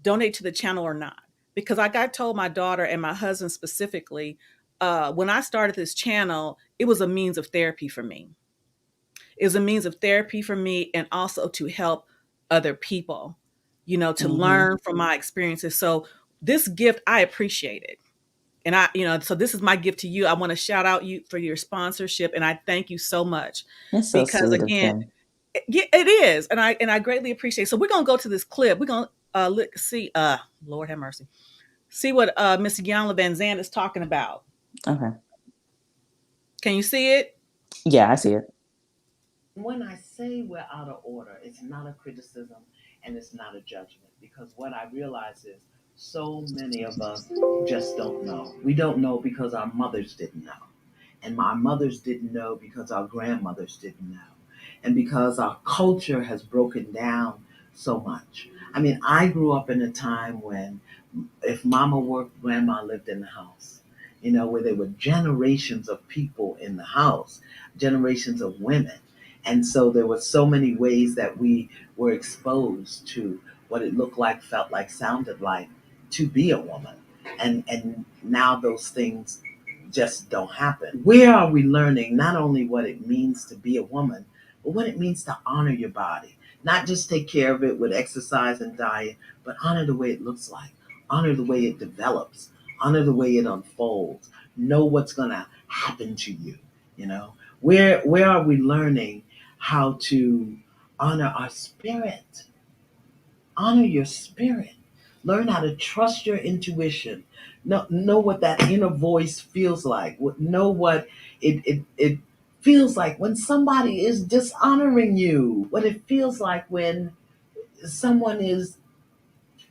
donate to the channel or not. Because like I told my daughter and my husband specifically, when I started this channel, it was a means of therapy for me. It was a means of therapy for me and also to help other people, to Mm-hmm. learn from my experiences. So this gift, I appreciate it. And so this is my gift to you. I want to shout out you for your sponsorship. And I thank you so much It's so because sweet of again, them. yeah, it is, and I greatly appreciate it. So we're gonna go to this clip. We're gonna see. Lord have mercy. See what Miss Iyanla Van Zandt is talking about. Okay. Can you see it? Yeah, I see it. When I say we're out of order, it's not a criticism and it's not a judgment because what I realize is so many of us just don't know. We don't know because our mothers didn't know. And my mothers didn't know because our grandmothers didn't know. And because our culture has broken down so much. I mean, I grew up in a time when if mama worked, grandma lived in the house. Where there were generations of people in the house, generations of women. And so there were so many ways that we were exposed to what it looked like, felt like, sounded like to be a woman. And now those things just don't happen. Where are we learning not only what it means to be a woman, but what it means to honor your body? Not just take care of it with exercise and diet, but honor the way it looks like, honor the way it develops, honor the way it unfolds, know what's going to happen to you. You know, where are we learning how to honor our spirit? Honor your spirit. Learn how to trust your intuition. Know what that inner voice feels like. Know what it feels like when somebody is dishonoring you. What it feels like when someone is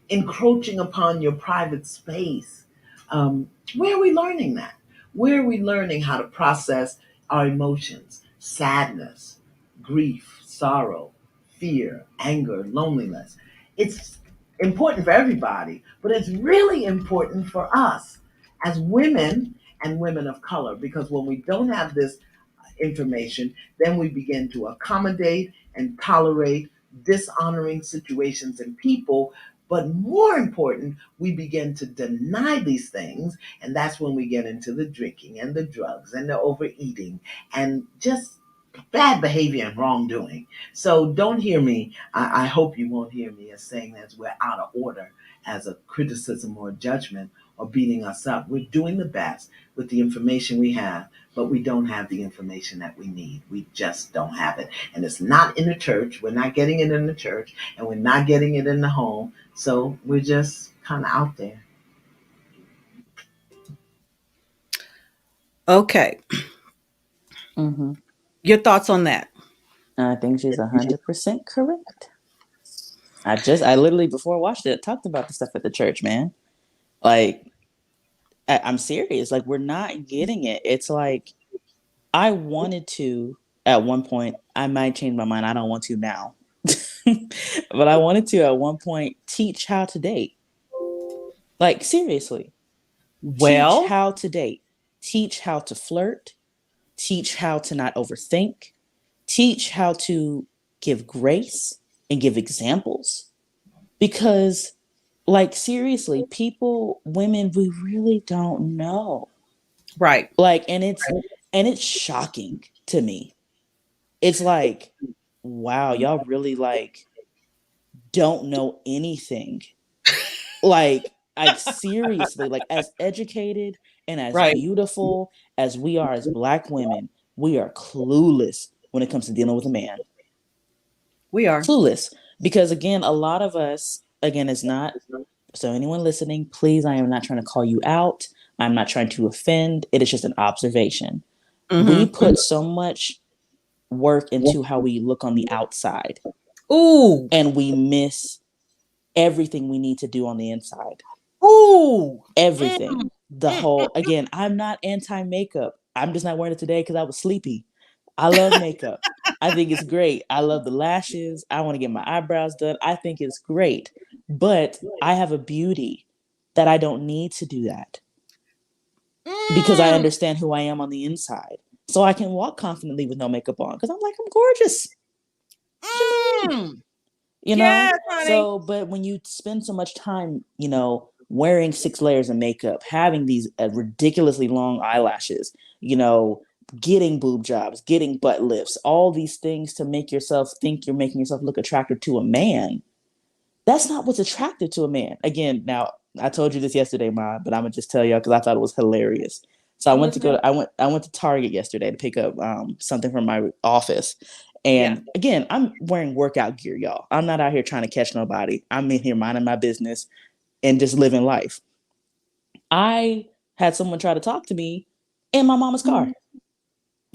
encroaching upon your private space. Where are we learning that? Where are we learning how to process our emotions, sadness, grief, sorrow, fear, anger, loneliness. It's important for everybody, but it's really important for us as women and women of color, because when we don't have this information, then we begin to accommodate and tolerate dishonoring situations and people. But more important, we begin to deny these things, and that's when we get into the drinking and the drugs and the overeating and just bad behavior and wrongdoing. So don't hear me. I hope you won't hear me as saying that we're out of order as a criticism or a judgment or beating us up. We're doing the best with the information we have, but we don't have the information that we need. We just don't have it. And it's not in the church. We're not getting it in the church, and we're not getting it in the home. So we're just kind of out there. Okay. Mm-hmm. Your thoughts on that? I think she's 100% correct. I literally, before I watched it, talked about the stuff at the church, man. Like, I'm serious. Like, we're not getting it. It's like, I wanted to, at one point, I might change my mind. I don't want to now. But I wanted to, at one point, teach how to date. Like, seriously, teach Well, how to date, teach how to flirt, teach how to not overthink, teach how to give grace and give examples. Because, like, seriously, people, women, we really don't know. right. Like, and it's shocking to me. It's like, wow, y'all really like don't know anything. Like seriously, like as educated and as Right. beautiful as we are as Black women, we are clueless when it comes to dealing with a man. We are. Clueless. Because again, a lot of us, again, it's not, so anyone listening, please, I am not trying to call you out. I'm not trying to offend. It is just an observation. We Mm-hmm. put so much work into how we look on the outside, Ooh. and we miss everything we need to do on the inside. Ooh. Mm, Everything. The mm, whole, again, I'm not anti makeup. I'm just not wearing it today because I was sleepy. I love makeup. I think it's great. I love the lashes. I want to get my eyebrows done. I think it's great. But I have a beauty that I don't need to do that because I mm, understand who I am on the inside. So I can walk confidently with no makeup on because I'm like, I'm gorgeous. What you mean? mm. You Yes, know? honey. So, but when you spend so much time, wearing 6 layers of makeup, having these ridiculously long eyelashes, getting boob jobs, getting butt lifts, all these things to make yourself think you're making yourself look attractive to a man, that's not what's attractive to a man. Again, now I told you this yesterday, Ma, but I'm gonna just tell y'all because I thought it was hilarious. So I'm listening. I went to Target yesterday to pick up something from my office. Yeah. And again, I'm wearing workout gear, y'all. I'm not out here trying to catch nobody. I'm in here minding my business and just living life. I had someone try to talk to me in my mama's car.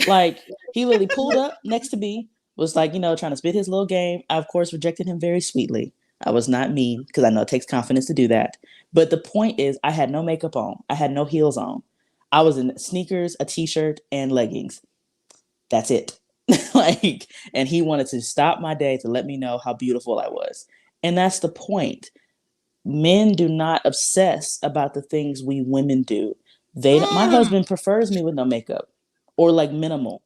Like, he literally pulled up next to me, was like, trying to spit his little game. I, of course, rejected him very sweetly. I was not mean because I know it takes confidence to do that. But the point is, I had no makeup on, I had no heels on. I was in sneakers, a t shirt, and leggings. That's it. Like, and he wanted to stop my day to let me know how beautiful I was. And that's the point. Men do not obsess about the things we women do. My Mm. husband prefers me with no makeup or like minimal.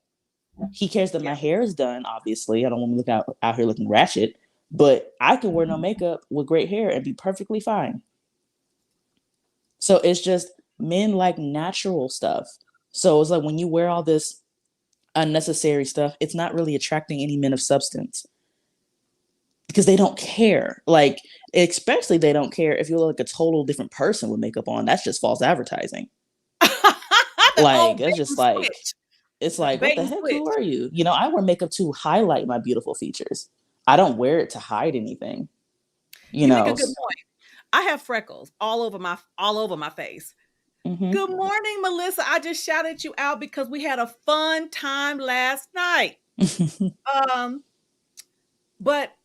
He cares that my hair is done, obviously. I don't want to look out here looking ratchet, but I can wear no makeup with great hair and be perfectly fine. So it's just men like natural stuff. So it's like when you wear all this unnecessary stuff, it's not really attracting any men of substance because they don't care. Like, especially they don't care if you look like a total different person with makeup on. That's just false advertising. The Like, old it's bait just and like, switch. it's The like, what bait the and heck? switch. Who are you? I wear makeup to highlight my beautiful features. I don't wear it to hide anything, you You make a know. good point. I have freckles all over my face. Mm-hmm. Good morning, Melissa. I just shouted you out because we had a fun time last night. Um, but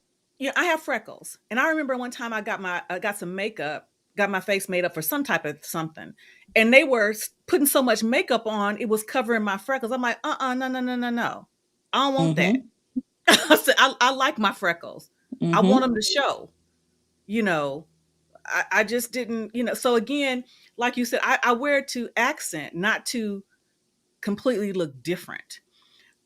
I have freckles, and I remember one time I got some makeup, got my face made up for some type of something, and they were putting so much makeup on it was covering my freckles. I'm like, no, no, no, no, no, no, I don't want that. Mm-hmm. I said, I like my freckles. I want Mm-hmm. them to show, you know. I just didn't, So again, like you said, I wear it to accent, not to completely look different.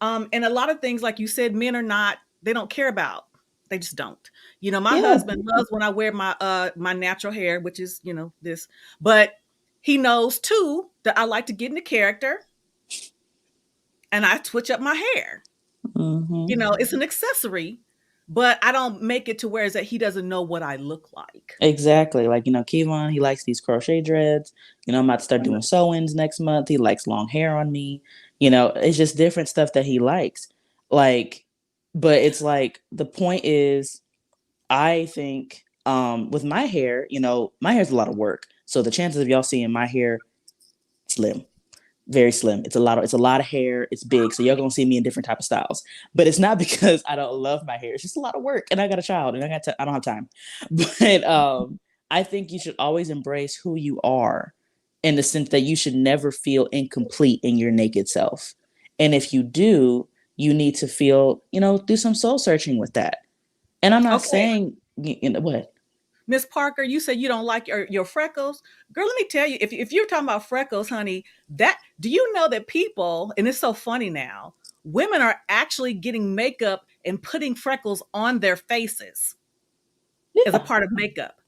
And a lot of things, like you said, men are not, they don't care about. They just don't. My Yeah. husband loves when I wear my natural hair, which is, this, but he knows too that I like to get into character and I twitch up my hair. Mm-hmm. It's an accessory, but I don't make it to where is that he doesn't know what I look like. Exactly. Like, Kevon, he likes these crochet dreads. I'm about to start doing sew-ins next month. He likes long hair on me. It's just different stuff that he likes. Like, but it's like the point is, I think with my hair, my hair's a lot of work. So the chances of y'all seeing my hair slim, very slim. It's a lot of hair. It's big. So you're gonna see me in different type of styles. But it's not because I don't love my hair. It's just a lot of work. And I got a child and I don't have time. But I think you should always embrace who you are in the sense that you should never feel incomplete in your naked self. And if you do, you need to feel, do some soul searching with that. And I'm not Okay, saying what. Miss Parker, you said you don't like your freckles. Girl, let me tell you, if you're talking about freckles, honey, do you know that people, and it's so funny now, women are actually getting makeup and putting freckles on their faces as a Yeah. part of makeup.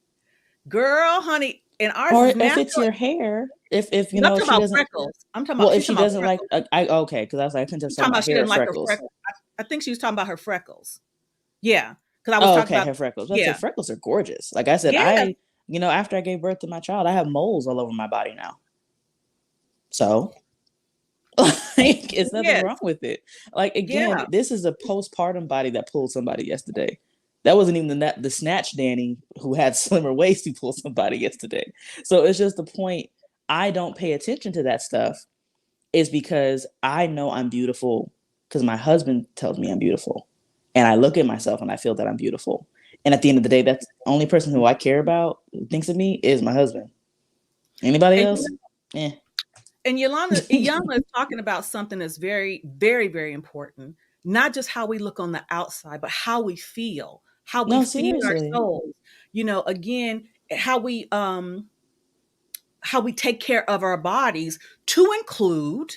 Girl, honey, and ours Or is if natural. it's your hair, if I'm talking she about doesn't. freckles. Well, if She's she talking about doesn't like, freckles. I okay, because I was like, I couldn't She's talk talking about about she hair or didn't like her freckles. freckles. I think she was talking about her freckles. Yeah, because I was Oh, talking okay, about, hair freckles. I'd say yeah, freckles are gorgeous. Like I said, yeah, after I gave birth to my child, I have moles all over my body now. So, like, it's nothing yes, wrong with it. Like again, yeah. this is a postpartum body that pulled somebody yesterday. That wasn't even the snatch Danny who had slimmer waist who pulled somebody yesterday. So it's just the point. I don't pay attention to that stuff is because I know I'm beautiful because my husband tells me I'm beautiful. And I look at myself and I feel that I'm beautiful. And at the end of the day, that's the only person who I care about who thinks of me is my husband. Anybody And else? Eh. and Iyanla is talking about something that's very, very, very important. Not just how we look on the outside, but how we feel, how we No, feed our seriously. souls. Again, how we take care of our bodies to include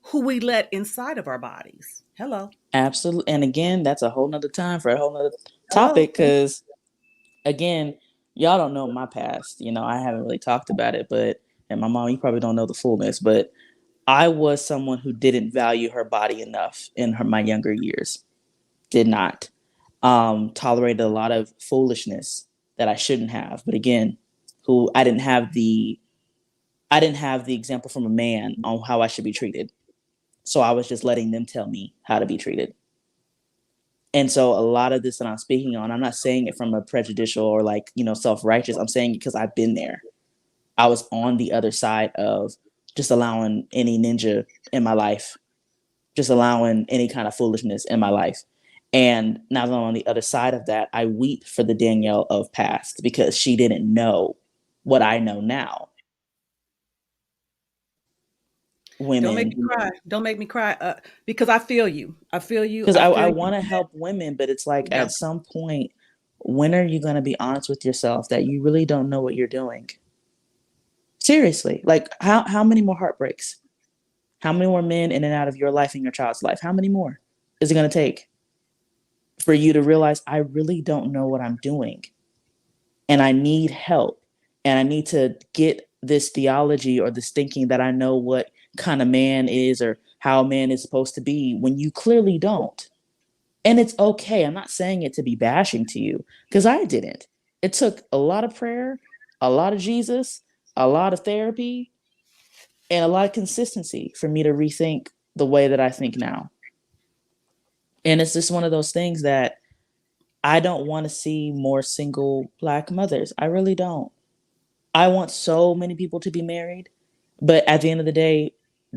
who we let inside of our bodies. Hello. Absolutely. And again, that's a whole nother time for a whole nother Hello. topic because again, y'all don't know my past. I haven't really talked about it, but and my mom, you probably don't know the fullness, but I was someone who didn't value her body enough in my younger years. Did not. Tolerated a lot of foolishness that I shouldn't have. But again, who I didn't have the example from a man on how I should be treated. So I was just letting them tell me how to be treated. And so a lot of this that I'm speaking on, I'm not saying it from a prejudicial or like, self-righteous. I'm saying it because I've been there. I was on the other side of just allowing any ninja in my life, just allowing any kind of foolishness in my life. And now that I'm on the other side of that, I weep for the Danielle of past because she didn't know what I know now. Don't make me Women, cry. Don't make me cry. Because I feel you. I feel you. because I I feel you. want to help women, but it's like Yeah. at some point, when are you going to be honest with yourself that you really don't know what you're doing? Seriously, like how many more heartbreaks? How many more men in and out of your life and your child's life? How many more is it going to take for you to realize I really don't know what I'm doing and I need help and I need to get this theology or this thinking that I know what kind of man is or how a man is supposed to be when you clearly don't. And it's okay. I'm not saying it to be bashing to you because I didn't. It took a lot of prayer, a lot of Jesus, a lot of therapy, and a lot of consistency for me to rethink the way that I think now. And it's just one of those things that I don't want to see more single Black mothers. I really don't. I want so many people to be married, but at the end of the day,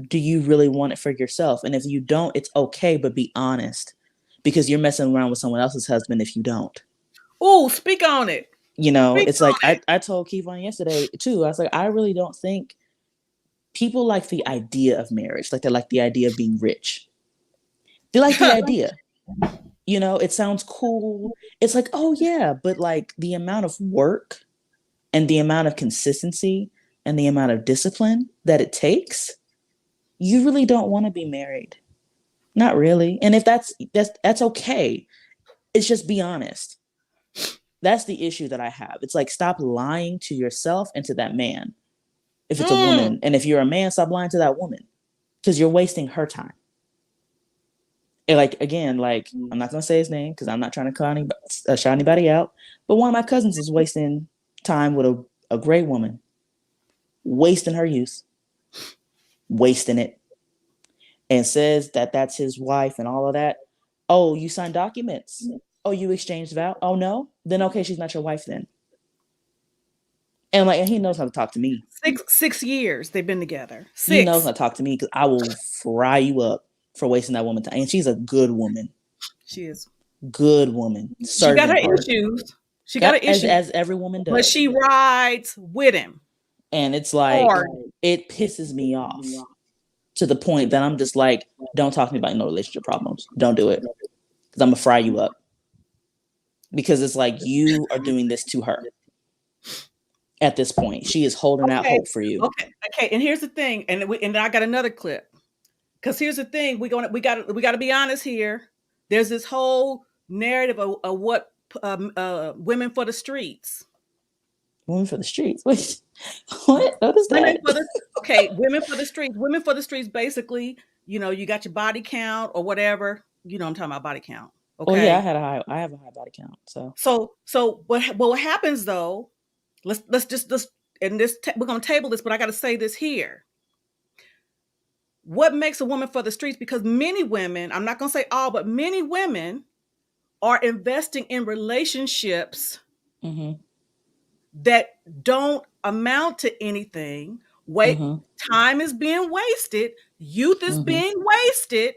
do you really want it for yourself? And if you don't, it's okay, but be honest because you're messing around with someone else's husband if you don't. Oh, speak on it. Speak It's like on I told Kevon yesterday too. I was like, I really don't think people like the idea of marriage, like they like the idea of being rich. They like the it. idea. You know, it sounds cool. It's like, oh yeah, but like the amount of work and the amount of consistency and the amount of discipline that it takes, you really don't want to be married. Not really. And if that's okay. It's just be honest. That's the issue that I have. It's like stop lying to yourself and to that man. If it's a woman, and if you're a man, stop lying to that woman because you're wasting her time. And like again, like I'm not gonna say his name because I'm not trying to call anybody, shout anybody out. But one of my cousins is wasting time with a great woman, wasting her youth, wasting it, and says that that's his wife and all of that. Oh, you signed documents. Oh, you exchanged vows. Oh no, then okay, she's not your wife then. And he knows how to talk to me. 6 years they've been together. He knows 6. how to talk to me because I will fry you up for wasting that woman time. And she's a good woman. She is. Good woman. She got her Servant heart. issues. She got her issues. As every woman does. But she rides with him. And it's like, hard. It pisses me off to the point that I'm just like, don't talk to me about no relationship problems. Don't do it. Because I'm going to fry you up. Because it's like you are doing this to her. At this point, she is holding out hope for you. Okay. And here's the thing, and I got another clip. Because here's the thing, we got to be honest here. There's this whole narrative of what women for the streets. Women for the streets. Wait, what? What is that? Women for the streets. Women for the streets. Basically, you got your body count or whatever. You know, I'm talking about body count. Okay. Oh yeah, I have a high body count. So what happens though? Let's just we're gonna table this, but I got to say this here. What makes a woman for the streets? Because many women, I'm not gonna say all, but many women are investing in relationships that don't amount to anything. Time is being wasted. Youth is being wasted.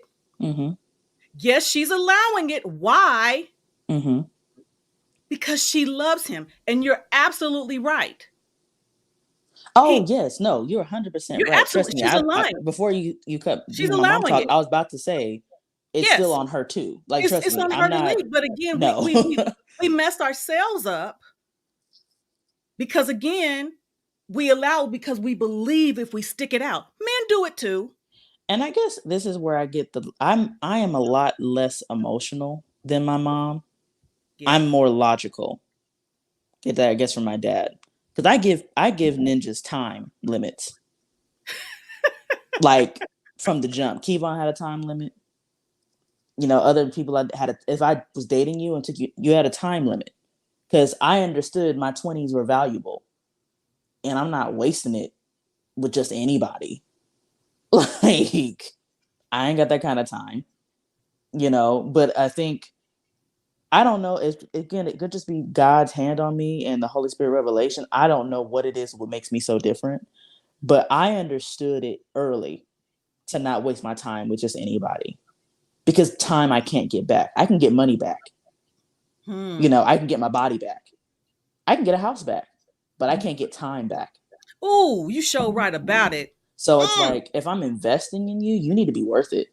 Yes, she's allowing it. Why? Because she loves him. And you're absolutely right. Oh, yes. No, you're 100% right. Trust me. Before you cut, she's allowing mom talk, it. I was about to say, it's still on her too. Like, trust me. It's on her to leave. But again, no. we messed ourselves up because, again, we allow because we believe if we stick it out. Men do it too. And I guess this is where I get I am a lot less emotional than my mom. Yeah. I'm more logical. Get that, I guess, from my dad. Because I give ninjas time limits. Like from the jump. Kevon had a time limit. Other people if I was dating you and took you had a time limit. Because I understood my 20s were valuable. And I'm not wasting it with just anybody. Like, I ain't got that kind of time. But I think, I don't know. Again, it could just be God's hand on me and the Holy Spirit revelation. I don't know what it is, what makes me so different. But I understood it early to not waste my time with just anybody. Because time I can't get back. I can get money back. I can get my body back. I can get a house back. But I can't get time back. Ooh, you show right about it. So it's like, if I'm investing in you, you need to be worth it.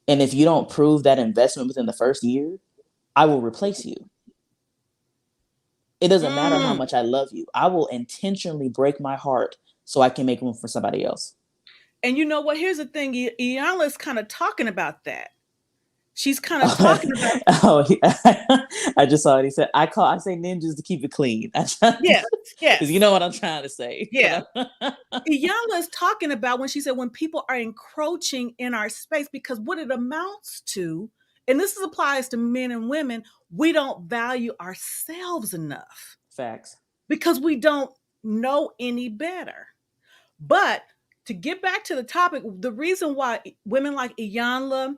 And if you don't prove that investment within the first year, I will replace you. It doesn't matter how much I love you. I will intentionally break my heart so I can make room for somebody else. And you know what? Here's the thing. Iyanla is kind of talking about that. She's kind of talking about. Oh, yeah. I just saw it. He said, I say ninjas to keep it clean. Yes. Because you know what I'm trying to say. Yeah. Iyanla is talking about when she said when people are encroaching in our space, because what it amounts to, and this applies to men and women, we don't value ourselves enough. Facts. Because we don't know any better. But to get back to the topic, the reason why women like Iyanla,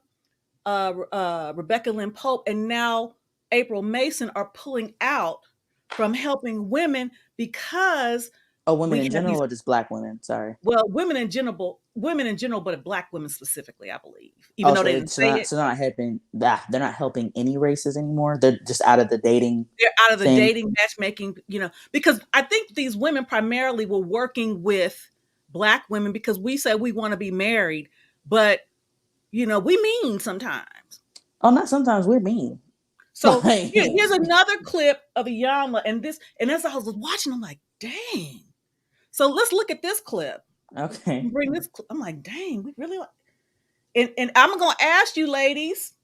Rebecca Lynn Pope, and now April Mason are pulling out from helping women because women in general or just Black women? Sorry. Well, women in general, but Black women specifically, I believe. Even though they didn't say it. So they're not helping any races anymore. They're just out of the dating. They're out of the dating, matchmaking, because I think these women primarily were working with Black women because we say we want to be married, but we mean sometimes. Oh, not sometimes, we're mean. So Like, here's another clip of Iyanla, and as I was watching, I'm like, dang. So let's look at this clip. okay. Bring this. I'm like, dang, we really. And I'm gonna ask you, ladies,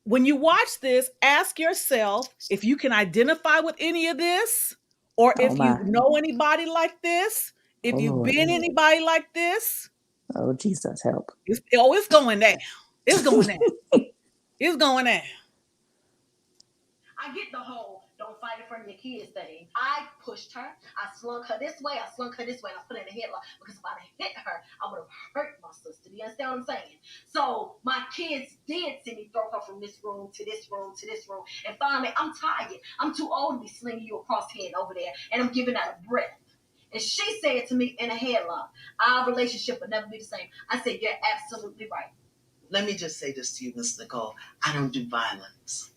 when you watch this, ask yourself if you can identify with any of this, or Oh if you my. know anybody like this, if Oh you've Lord. been anybody like this. Oh Jesus, help. It's going down. It's going down. It's going down. I get the whole don't fight in front of your kids thing. I pushed her. I slunk her this way. I slunk her this way. And I put her in a headlock because if I'd have hit her, I would have hurt my sister. Do you understand what I'm saying? So my kids did see me throw her from this room to this room to this room. And finally, I'm tired. I'm too old to be slinging you across the head over there. And I'm giving out a breath. And she said to me in a headlock, our relationship will never be the same. I said, you're absolutely right. Let me just say this to you, Miss Nicole. I don't do violence.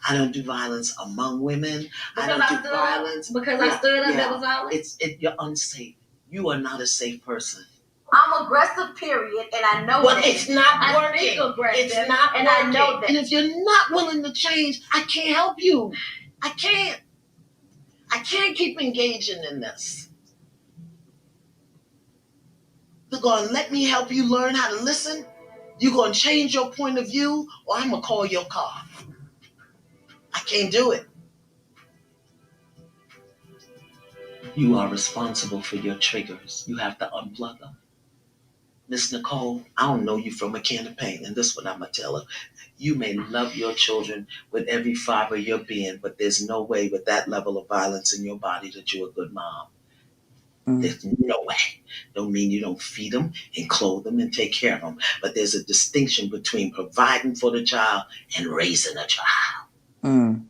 I don't do violence among women. Because I don't do violence. Because I stood up, that was violence? You're unsafe. You are not a safe person. I'm aggressive, period, and I know but that. It's not I working. Speak aggressive, it's not and working. I know that. And if you're not willing to change, I can't help you. I can't keep engaging in this. You're going to let me help you learn how to listen? You're going to change your point of view, or I'm going to call your car. I can't do it. You are responsible for your triggers. You have to unplug them. Miss Nicole, I don't know you from a can of paint, and this is what I'm going to tell her. You may love your children with every fiber of your being, but there's no way with that level of violence in your body that you're a good mom. There's no way. Don't mean you don't feed them and clothe them and take care of them, but there's a distinction between providing for the child and raising a child. Mm.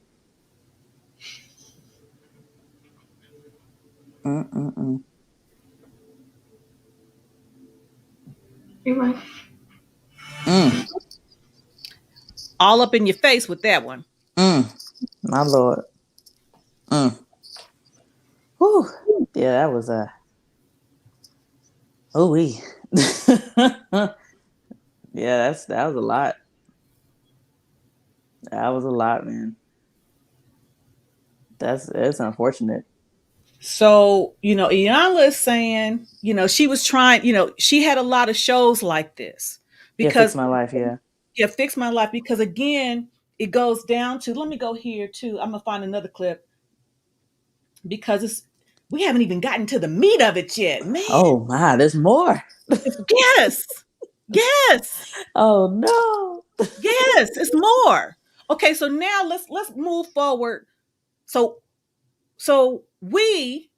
You're right. All up in your face with that one. My Lord. Whew. Yeah, that was a. Oh we. Yeah, that was a lot. That was a lot, man. It's unfortunate. So, Iyanla is saying, she was trying, she had a lot of shows like this Yeah, because Fix My Life, yeah. Yeah, Fix My Life. Because again, it goes down to, let me go here too. I'm gonna find another clip because we haven't even gotten to the meat of it yet, man. Oh my, there's more. Yes. Yes. Oh no. Yes, it's more. Okay, so now let's move forward. So we,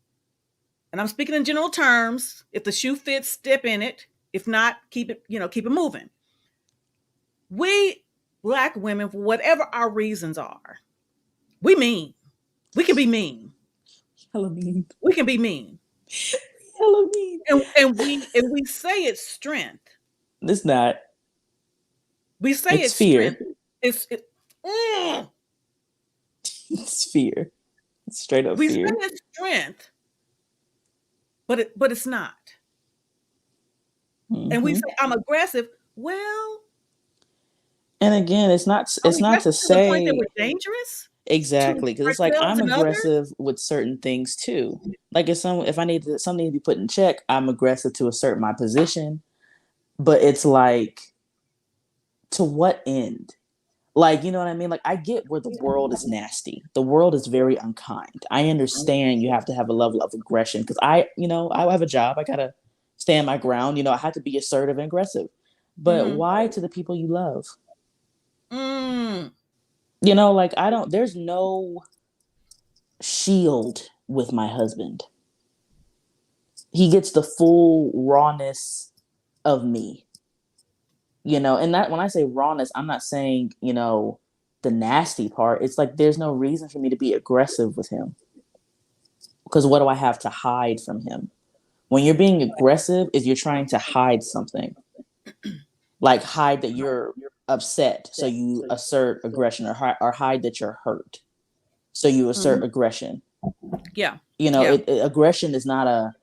and I'm speaking in general terms, if the shoe fits, step in it. If not, keep it moving. We Black women, for whatever our reasons are, we mean. We can be mean. Hella mean. We can be mean. Hella mean. And we say it's strength. It's not. We say it's fear. Strength. It's fear. It's straight up we fear. say it's strength, but it's not. Mm-hmm. And we say I'm aggressive. Well, and again, it's not to say the point that we're dangerous. Exactly, because it's like I'm aggressive with certain things too. Like if I need something to be put in check, I'm aggressive to assert my position. But it's like, to what end? Like, you know what I mean? Like, I get where the world is nasty. The world is very unkind. I understand you have to have a level of aggression because I have a job. I gotta stand my ground. I have to be assertive and aggressive. But why to the people you love? Like there's no shield with my husband. He gets the full rawness of me. And that when I say rawness, I'm not saying, the nasty part. It's like there's no reason for me to be aggressive with him. Because what do I have to hide from him? When you're being aggressive, is you're trying to hide something. Like hide that you're upset, so you assert aggression, or hide that you're hurt, so you assert aggression. Yeah. Aggression is not a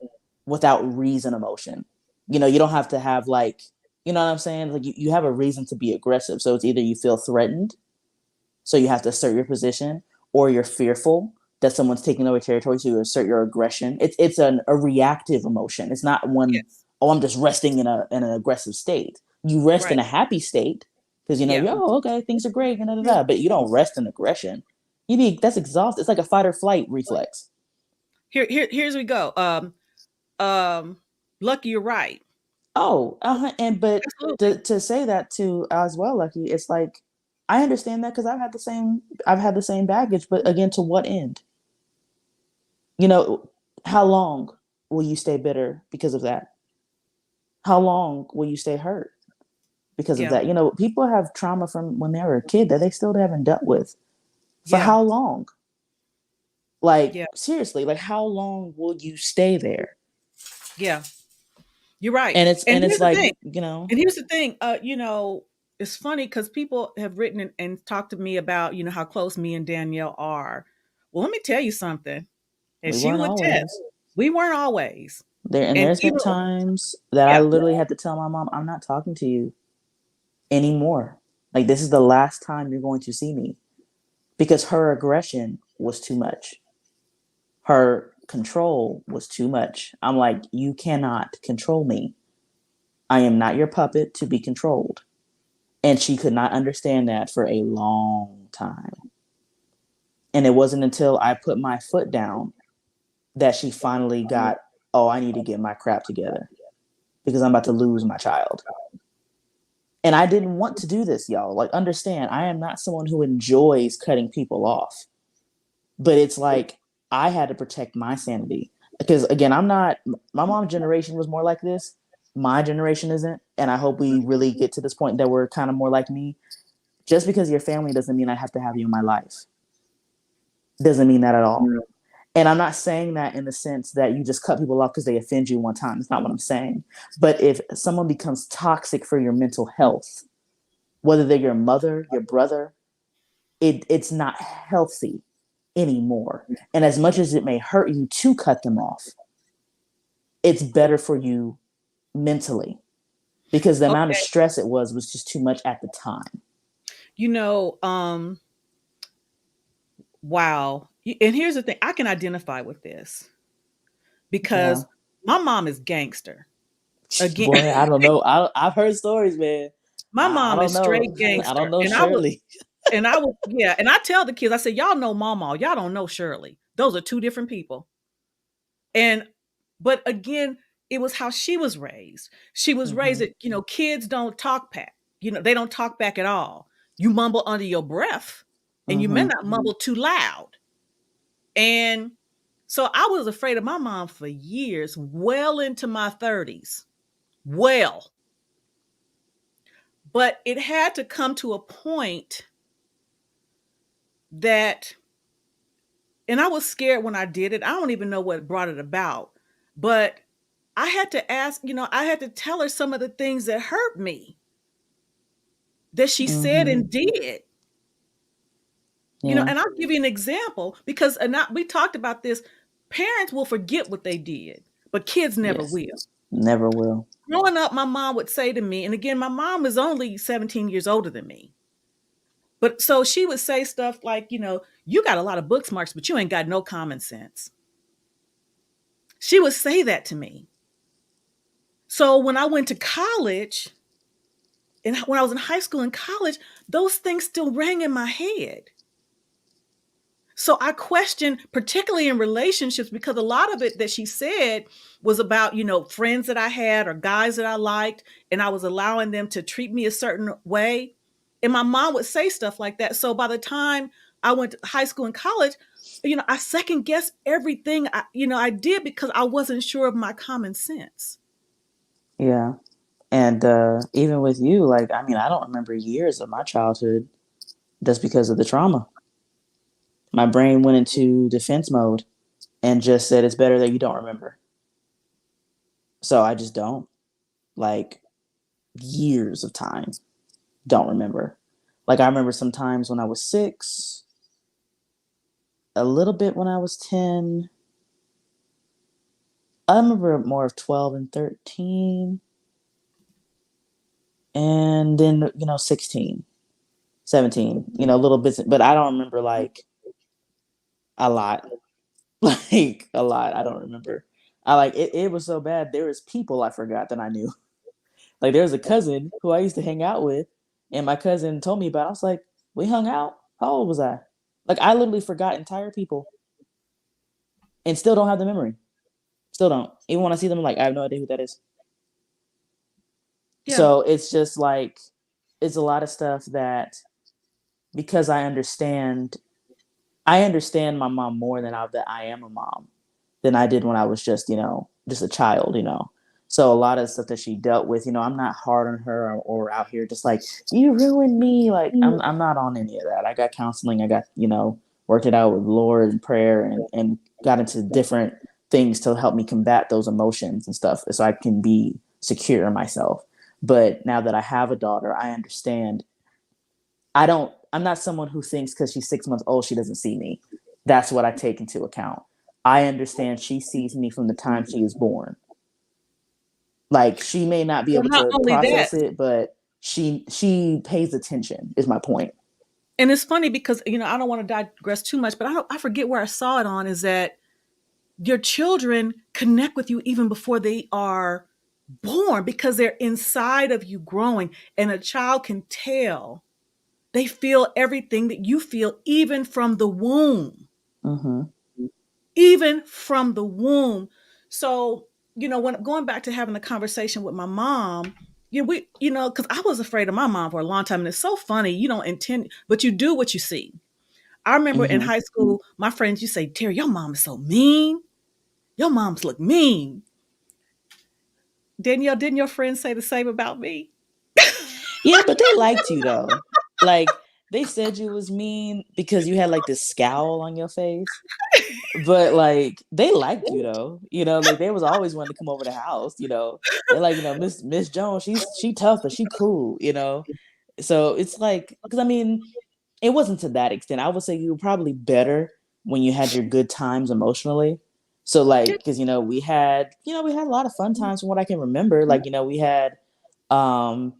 without reason emotion. You don't have to have like, You know what I'm saying? Like you have a reason to be aggressive. So it's either you feel threatened, so you have to assert your position, or you're fearful that someone's taking over territory, so you assert your aggression. It's a reactive emotion. It's not one, Yes. oh, I'm just resting in an aggressive state. You rest in Right. a happy state because Yeah. okay, things are great, but you don't rest in aggression. That's exhausting. It's like a fight or flight reflex. Here's we go. Lucky, you're right. Oh, and but Absolutely. to say that too as well, Lucky, it's like I understand that because I've had the same baggage, but again, to what end? You know, how long will you stay bitter because of that? How long will you stay hurt because of Yeah. that? People have trauma from when they were a kid that they still haven't dealt with. For Yeah. how long? Like Yeah. seriously, like how long will you stay there? Yeah. You're right. And it's And and it's here's the like, thing. And here's the thing. It's funny because people have written and talked to me about, how close me and Danielle are. Well, let me tell you something. And we she weren't would always test. We weren't always. And there's been even times that I yeah. literally had to tell my mom, I'm not talking to you anymore. Like this is the last time you're going to see me because her aggression was too much. Her control was too much. I'm like, you cannot control me. I am not your puppet to be controlled. And she could not understand that for a long time. And it wasn't until I put my foot down that she finally got, oh, I need to get my crap together because I'm about to lose my child. And I didn't want to do this, y'all. Like, understand, I am not someone who enjoys cutting people off. But it's like I had to protect my sanity because again, I'm not. My mom's generation was more like this. My generation isn't, and I hope we really get to this point that we're kind of more like me. Just because your family doesn't mean I have to have you in my life. Doesn't mean that at all. And I'm not saying that in the sense that you just cut people off because they offend you one time. That's not what I'm saying. But if someone becomes toxic for your mental health, whether they're your mother, your brother, it's not healthy anymore. And as much as it may hurt you to cut them off, it's better for you mentally because the amount of Okay. stress it was just too much at the time. You know, wow. And here's the thing, I can identify with this Yeah. because my mom is gangster. Again, Boy, I don't know. I've heard stories, man. my I mom don't is know. straight I don't gangster. know Shirley. And I tell the kids, I say, y'all know mama, y'all don't know Shirley. Those are two different people. And but again, it was how she was raised. She was raised Mm-hmm. that, kids don't talk back. They don't talk back at all. You mumble under your breath and you may Mm-hmm. not mumble too loud. And so I was afraid of my mom for years, well into my 30s. Well, but it had to come to a point that, and I was scared when I did it. I don't even know what brought it about, but I had to ask, I had to tell her some of the things that hurt me that she said Mm-hmm. and did. Yeah. And I'll give you an example because we talked about this. Parents will forget what they did, but kids never Yes. will. Never will. Growing up, my mom would say to me, and again, my mom is only 17 years older than me. But so she would say stuff like, you got a lot of book smarts, but you ain't got no common sense. She would say that to me. So when I went to college, and when I was in high school and college, those things still rang in my head. So I questioned, particularly in relationships, because a lot of it that she said was about, friends that I had or guys that I liked, and I was allowing them to treat me a certain way. And my mom would say stuff like that. So by the time I went to high school and college, I second guessed everything I did because I wasn't sure of my common sense. Yeah. And even with you, like, I mean, I don't remember years of my childhood just because of the trauma. My brain went into defense mode and just said it's better that you don't remember. So I just don't. Like years of time, don't remember. Like I remember sometimes when I was 6, a little bit when I was 10. I remember more of 12 and 13. and then 16, 17, a little bit, but I don't remember like a lot. Like a lot. I don't remember. I like it was so bad. There was people I forgot that I knew. Like there was a cousin who I used to hang out with, and my cousin told me about it. I was like, we hung out? How old was I? Like I literally forgot entire people and still don't have the memory. Still don't. Even when I see them, I'm like, I have no idea who that is. Yeah. So it's just like it's a lot of stuff that because I understand my mom more that I am a mom than I did when I was just a child. So a lot of stuff that she dealt with, I'm not hard on her or out here just like, you ruined me. Like I'm not on any of that. I got counseling. I got, worked it out with Lord and prayer and got into different things to help me combat those emotions and stuff so I can be secure in myself. But now that I have a daughter, I understand I'm not someone who thinks because she's 6 months old, she doesn't see me. That's what I take into account. I understand she sees me from the time she is born. Like she may not be Well, able not to only that, process it, but she pays attention is my point. and it's funny because I don't want to digress too much, but I forget where I saw it on is that your children connect with you even before they are born because they're inside of you growing, and a child can tell. They feel everything that you feel, even from the womb. Mm-hmm. Even from the womb. So, when going back to having a conversation with my mom, because I was afraid of my mom for a long time. And it's so funny, you don't intend, but you do what you see. I remember in Mm-hmm. high school, my friends, you say, Terry, your mom is so mean. Your moms look mean. Danielle, didn't your friends say the same about me? Yeah, but they liked you though. Like they said you was mean because you had like this scowl on your face. But like they liked you though, like they was always wanting to come over the house. They're like, Miss Jones, she tough, but she cool. So it's like, because I mean, it wasn't to that extent. I would say you were probably better when you had your good times emotionally. So like, because we had a lot of fun times from what I can remember. Like, we had um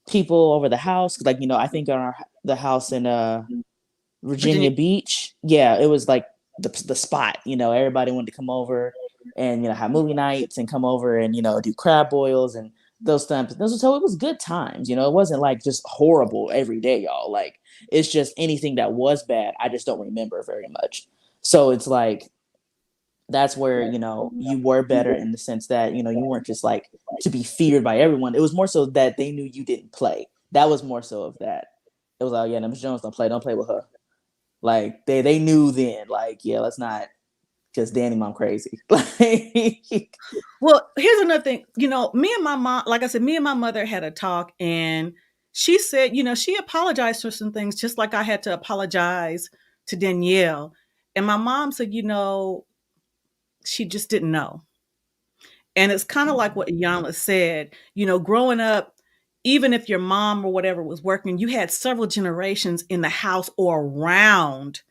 people over the house. Like, I think on the house in Virginia. Virginia Beach. Yeah, it was like the spot. Everybody wanted to come over and have movie nights and come over and do crab boils and those times. So it was good times. It wasn't like just horrible every day, y'all. Like it's just anything that was bad, I just don't remember very much. So it's like that's where you were better in the sense that you weren't just like to be feared by everyone. It was more so that they knew you didn't play. That was more so of that. It was like, yeah, no, Miss Jones don't play with her. Like they knew then, like, yeah, let's not because Danny mom crazy. Like Well, here's another thing. Me and my mom, like I said, me and my mother had a talk, and she said, she apologized for some things, just like I had to apologize to Danielle. And my mom said, she just didn't know. And it's kind of like what Iyanla said, growing up, even if your mom or whatever was working, you had several generations in the house or around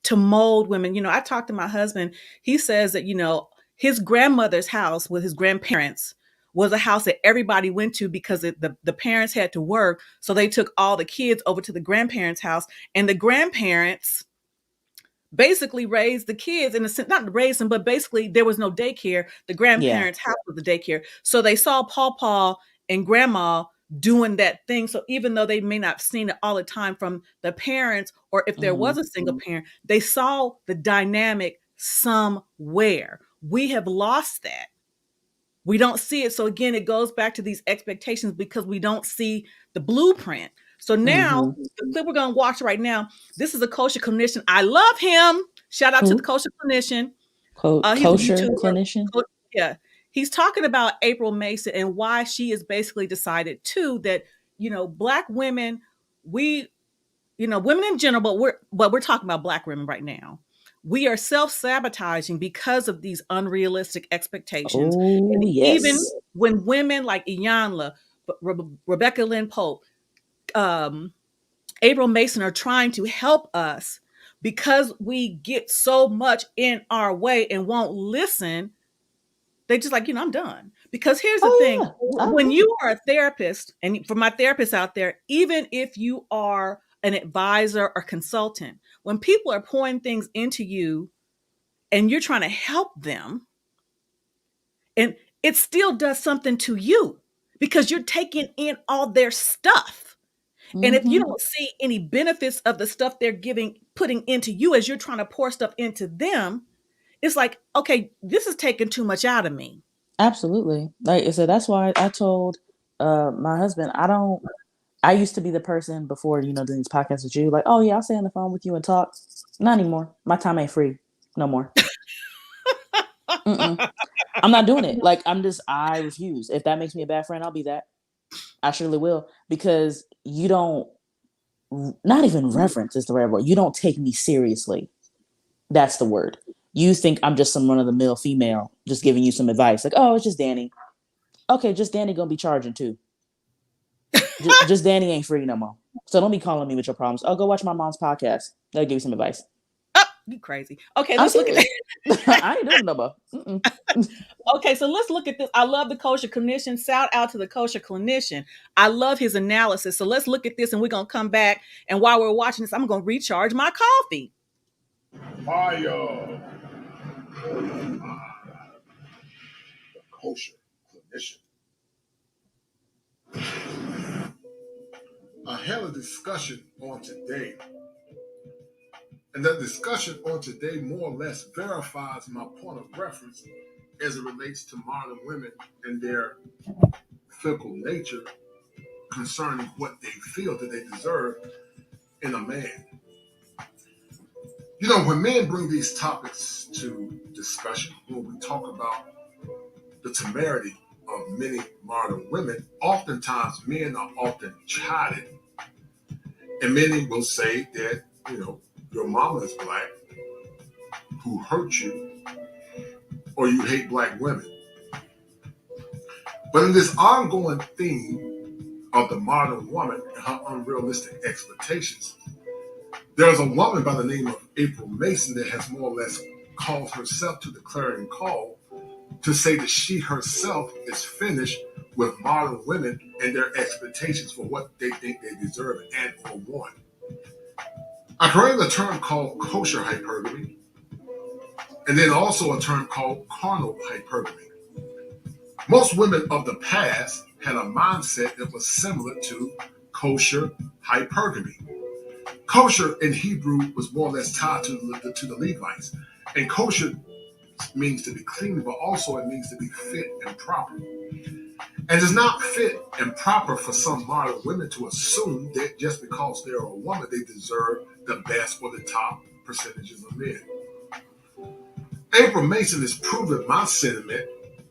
to mold women. I talked to my husband. He says that, his grandmother's house with his grandparents was a house that everybody went to because the parents had to work. So they took all the kids over to the grandparents' house, and the grandparents basically raised the kids in a sense, not raised them, but basically there was no daycare. The yeah. grandparents' house was the daycare. So they saw Paw and Grandma doing that thing. So even though they may not have seen it all the time from the parents, or if there Mm-hmm. was a single parent, they saw the dynamic somewhere. We have lost that. We don't see it. So again, it goes back to these expectations because we don't see the blueprint. So now, Mm-hmm. the clip we're going to watch right now, this is a kosher clinician. I love him. Shout out to the Who? kosher clinician. He's a Kosher YouTuber. clinician. Yeah. He's talking about April Mason and why she has basically decided too that, Black women, we, women in general, but we're talking about Black women right now. We are self-sabotaging because of these unrealistic expectations. Oh And even yes. when women like Iyanla, Rebecca Lynn Pope, um, April Mason are trying to help us, because we get so much in our way and won't listen, they just like, I'm done. Because here's the thing, Yeah. when you are a therapist, and for my therapists out there, even if you are an advisor or consultant, when people are pouring things into you and you're trying to help them, and it still does something to you because you're taking in all their stuff. And if you don't see any benefits of the stuff they're putting into you as you're trying to pour stuff into them, it's like, okay, this is taking too much out of me. Absolutely. Like I said, that's why I told my husband, I used to be the person before, doing these podcasts with you, like, oh yeah, I'll stay on the phone with you and talk. Not anymore. My time ain't free. No more. Mm-mm. I'm not doing it. Like, I refuse. If that makes me a bad friend, I'll be that. I surely will. Because you don't, not even reverence is the right word. You don't take me seriously. That's the word. You think I'm just some run of the mill female just giving you some advice. Like, oh, it's just Danny. Okay, just Danny gonna be charging too. Just Danny ain't free no more. So don't be calling me with your problems. Oh, go watch my mom's podcast. They'll give you some advice. Oh, you crazy. Okay, I'm let's look at serious. that. I ain't doing it no more. Mm-mm. Okay, so let's look at this. I love the Kosher Clinician. Shout out to the Kosher Clinician. I love his analysis. So let's look at this and we're going to come back. And while we're watching this, I'm going to recharge my coffee. The Kosher Clinician. I had a discussion on today, and that discussion on today more or less verifies my point of reference as it relates to modern women and their fickle nature concerning what they feel that they deserve in a man. When men bring these topics to discussion, when we talk about the temerity of many modern women, oftentimes men are often chided. And many will say that, your mama is black, who hurt you, or you hate black women. But in this ongoing theme of the modern woman and her unrealistic expectations, there's a woman by the name of April Mason that has more or less called herself to the clarion call to say that she herself is finished with modern women and their expectations for what they think they deserve and or want. I created a term called kosher hypergamy, and then also a term called carnal hypergamy. Most women of the past had a mindset that was similar to kosher hypergamy. Kosher in Hebrew was more or less tied to the Levites, and kosher means to be clean, but also it means to be fit and proper. And it's not fit and proper for some modern women to assume that just because they're a woman, they deserve the best or the top percentages of men. April Mason has proven my sentiment,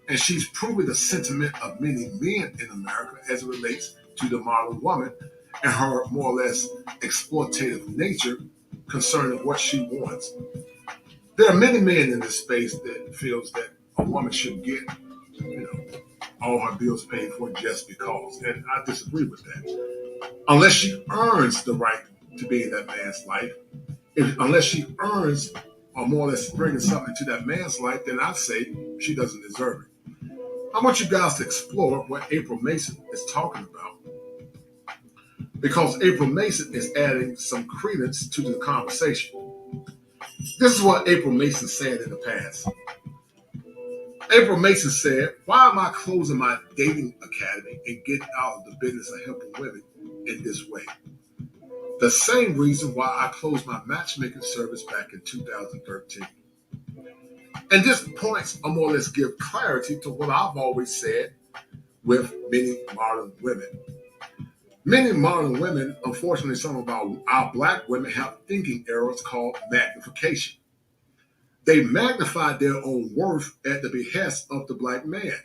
and she's proven the sentiment of many men in America as it relates to the modern woman and her more or less exploitative nature concerning what she wants. There are many men in this space that feels that a woman should get, all her bills paid for just because, and I disagree with that. Unless she earns the right to be in that man's life, unless she earns or more or less bringing something to that man's life, then I'd say she doesn't deserve it. I want you guys to explore what April Mason is talking about, because April Mason is adding some credence to the conversation. This is what April Mason said in the past. April Mason said, "Why am I closing my dating academy and getting out of the business of helping women in this way? The same reason why I closed my matchmaking service back in 2013. And this points or more or less give clarity to what I've always said with many modern women. Many modern women, unfortunately, some of our black women have thinking errors called magnification. They magnify their own worth at the behest of the black man.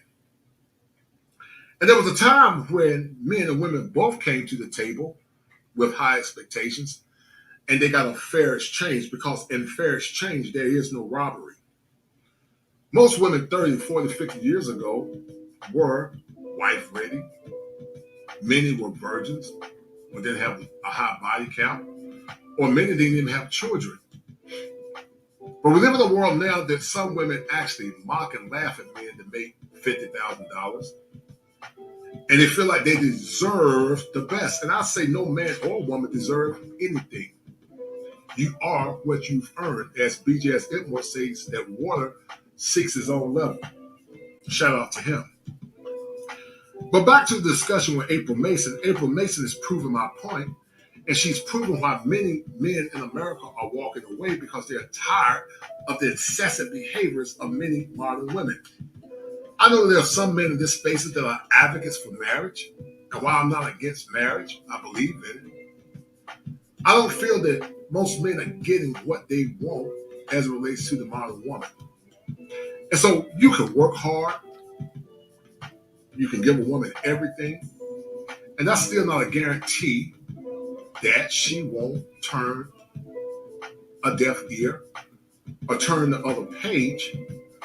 And there was a time when men and women both came to the table with high expectations, and they got a fair exchange, because in fair exchange, there is no robbery. Most women 30, 40, 50 years ago were wife ready. Many were virgins or didn't have a high body count, or many didn't even have children. But we live in a world now that some women actually mock and laugh at men that make $50,000. And they feel like they deserve the best. And I say no man or woman deserve anything. You are what you've earned. As BJ Edmore says, that water seeks its own level. Shout out to him. But back to the discussion with April Mason. April Mason is proving my point, and she's proven why many men in America are walking away because they're tired of the excessive behaviors of many modern women. I know there are some men in this space that are advocates for marriage, and while I'm not against marriage, I believe in it. I don't feel that most men are getting what they want as it relates to the modern woman. And so you can work hard, you can give a woman everything, and that's still not a guarantee that she won't turn a deaf ear or turn the other page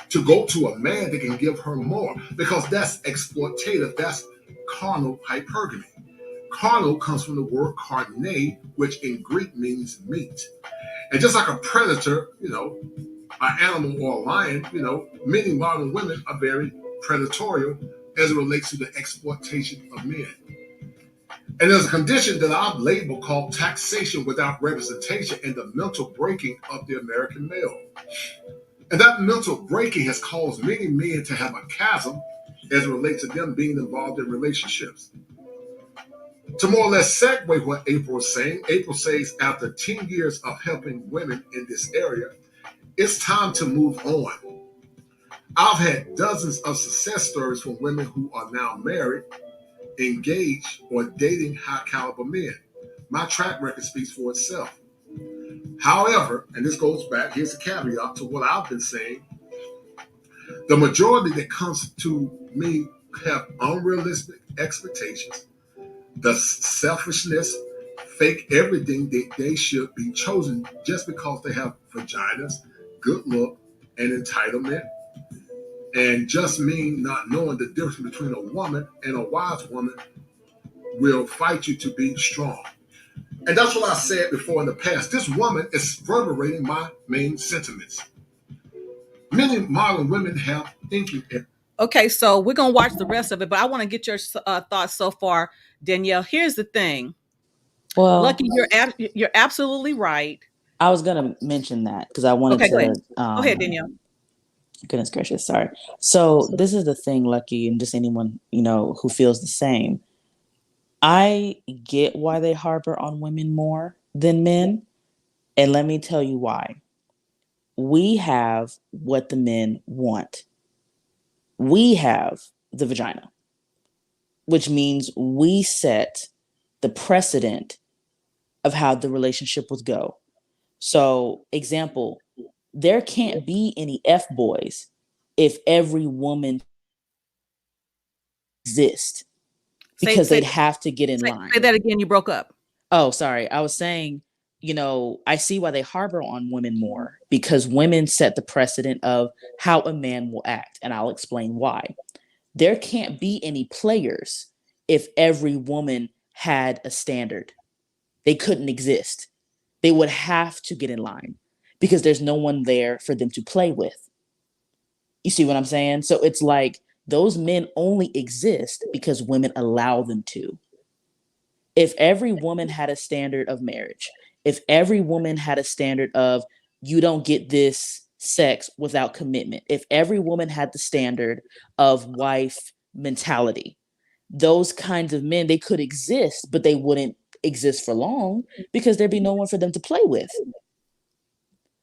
to go to a man that can give her more, because that's exploitative. That's carnal hypergamy. Carnal comes from the word carne, which in Greek means meat. And just like a predator, an animal or a lion, many modern women are very predatory as it relates to the exploitation of men. And there's a condition that I've labeled called taxation without representation and the mental breaking of the American male. And that mental breaking has caused many men to have a chasm as it relates to them being involved in relationships. To more or less segue what April is saying, April says after 10 years of helping women in this area, it's time to move on. I've had dozens of success stories from women who are now married, engaged, or dating high caliber men. My track record speaks for itself. However, and this goes back, here's a caveat to what I've been saying, the majority that comes to me have unrealistic expectations, the selfishness, fake everything that they should be chosen just because they have vaginas, good look, and entitlement, and just mean not knowing the difference between a woman and a wise woman will fight you to be strong. And that's what I said before in the past. This woman is reverberating my main sentiments. Many modern women have thinking. Okay, so we're gonna watch the rest of it, but I want to get your thoughts so far, Danielle. Here's the thing. Well, Lucky, you're absolutely right. I was going to mention that because I wanted Okay, go ahead. to. Go ahead, Danielle. Goodness gracious, sorry. So this is the thing, Lucky, and just anyone who feels the same. I get why they harbor on women more than men, and let me tell you why. We have what the men want. We have the vagina, which means we set the precedent of how the relationship would go. So, example, there can't be any F boys if every woman exists because they'd have to get in line. Say that again. You broke up. Oh, sorry. I was saying, I see why they harbor on women more because women set the precedent of how a man will act. And I'll explain why. There can't be any players if every woman had a standard. They couldn't exist. They would have to get in line because there's no one there for them to play with. You see what I'm saying? So it's like those men only exist because women allow them to. If every woman had a standard of marriage, if every woman had a standard of you don't get this sex without commitment, if every woman had the standard of wife mentality, those kinds of men, they could exist, but they wouldn't exist for long because there'd be no one for them to play with.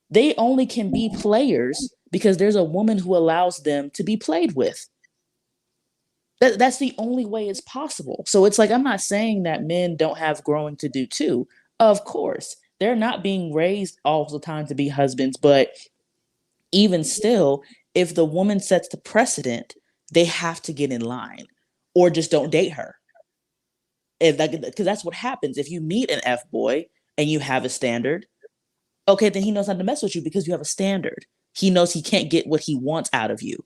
They only can be players because there's a woman who allows them to be played with. That's the only way it's possible. So it's like, I'm not saying that men don't have growing to do too. Of course, they're not being raised all the time to be husbands, but even still, if the woman sets the precedent, they have to get in line or just don't date her. Because that's what happens. If you meet an F boy and you have a standard, okay, then he knows how to mess with you because you have a standard. He knows he can't get what he wants out of you.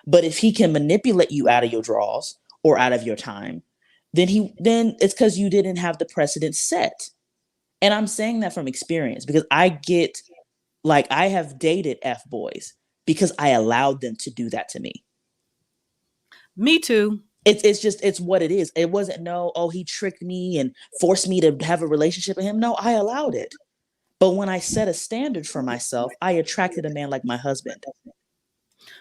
But if he can manipulate you out of your draws or out of your time, then it's because you didn't have the precedent set. And I'm saying that from experience because I have dated F boys because I allowed them to do that to me. Me too. It's what it is. It wasn't he tricked me and forced me to have a relationship with him. No, I allowed it. But when I set a standard for myself, I attracted a man like my husband.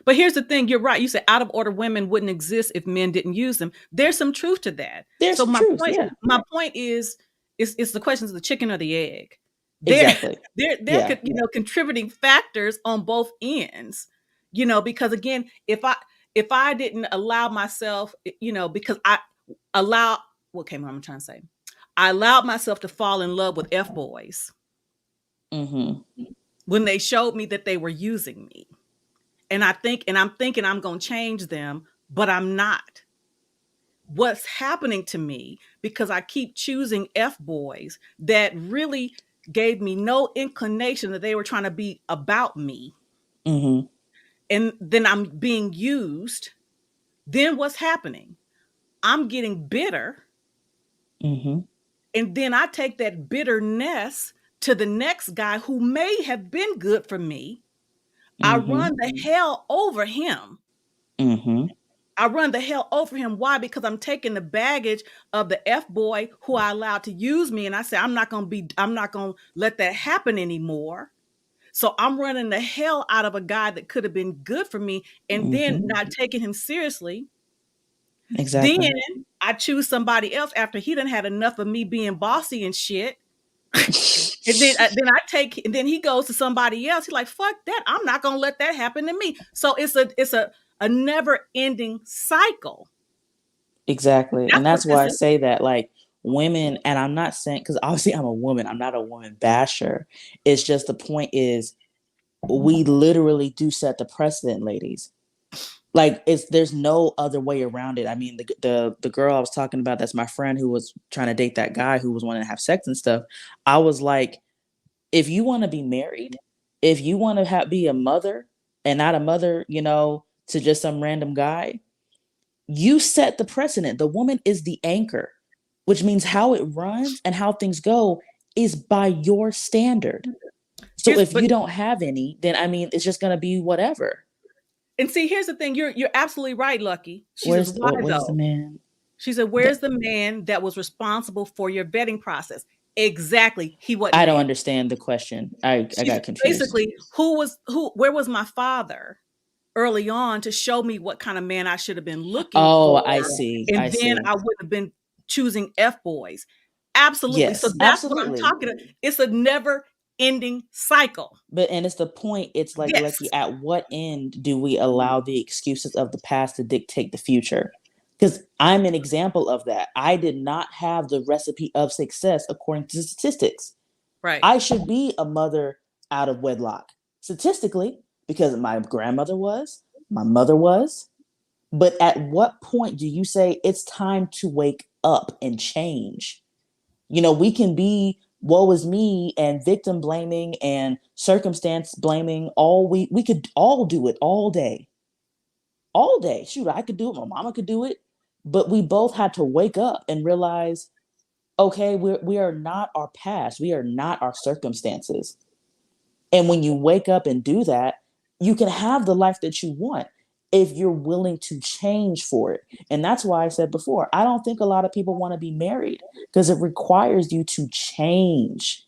But here's the thing, you're right. You said out of order women wouldn't exist if men didn't use them. There's some truth to that. There's So some truth, yeah. my point is it's the questions of the chicken or the egg. Exactly. There could, contributing factors on both ends. Because again, if I didn't allow myself, because I allow what I'm trying to say. I allowed myself to fall in love with F boys when they showed me that they were using me. And I'm thinking I'm going to change them, but I'm not. What's happening to me, because I keep choosing F boys that really gave me no inclination that they were trying to be about me. And then I'm being used. Then what's happening? I'm getting bitter. And then I take that bitterness to the next guy who may have been good for me. I run the hell over him. I run the hell over him. Why? Because I'm taking the baggage of the F boy who I allowed to use me. And I say, I'm not going to let that happen anymore. So I'm running the hell out of a guy that could have been good for me and then not taking him seriously. Exactly. Then I choose somebody else after he done had enough of me being bossy and shit. And then he goes to somebody else. He's like, fuck that. I'm not going to let that happen to me. So it's a never ending cycle. Exactly. And that's why I say that, like, women, and I'm not saying, because obviously I'm a woman, I'm not a woman basher. It's just the point is we literally do set the precedent, ladies. Like, there's no other way around it. I mean, the girl I was talking about, that's my friend who was trying to date that guy who was wanting to have sex and stuff. I was like, if you want to be married, if you want to be a mother and not a mother, to just some random guy, you set the precedent. The woman is the anchor, which means how it runs and how things go is by your standard. So if you don't have any, then it's just going to be whatever. And see, here's the thing. You're absolutely right, Lucky. Where's the man? She said, where's the man that was responsible for your vetting process? Exactly. He wasn't. I don't understand the question. I got confused. Basically, where was my father early on to show me what kind of man I should have been looking for? Oh, I see. And I would have been choosing F boys. Absolutely. Yes, so that's what I'm talking about. It's a never ending cycle. And it's the point. It's like, yes. Lucky, at what end do we allow the excuses of the past to dictate the future? Because I'm an example of that. I did not have the recipe of success according to statistics. Right. I should be a mother out of wedlock statistically because my grandmother was, my mother was. But at what point do you say it's time to wake up and change? We can be woe is me and victim blaming and circumstance blaming. We could all do it all day. All day. Shoot, I could do it. My mama could do it. But we both had to wake up and realize, okay, we are not our past. We are not our circumstances. And when you wake up and do that, you can have the life that you want if you're willing to change for it. And that's why I said before, I don't think a lot of people want to be married because it requires you to change.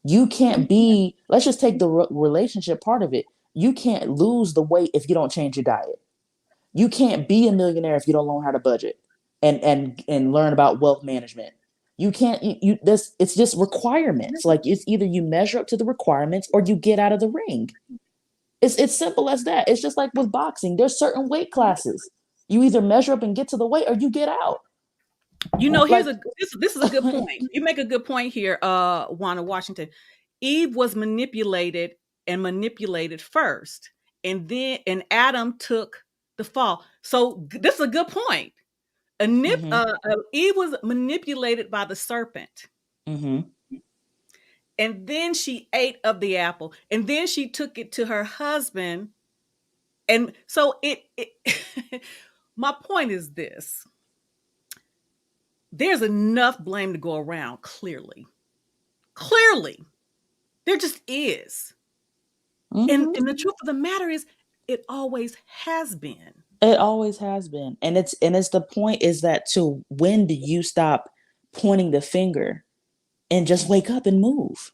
You can't be, let's just take the relationship part of it. You can't lose the weight if you don't change your diet. You can't be a millionaire if you don't learn how to budget and learn about wealth management. You can't, it's just requirements. Like, it's either you measure up to the requirements or you get out of the ring. It's simple as that. It's just like with boxing. There's certain weight classes. You either measure up and get to the weight or you get out. This is a good point. You make a good point here, Wanda Washington. Eve was manipulated first, and Adam took the fall. So this is a good point. Eve was manipulated by the serpent. And then she ate of the apple, and then she took it to her husband. And so my point is this. There's enough blame to go around, clearly. There just is. And the truth of the matter is, it always has been. It always has been. And it's the point is that to when do you stop pointing the finger and just wake up and move?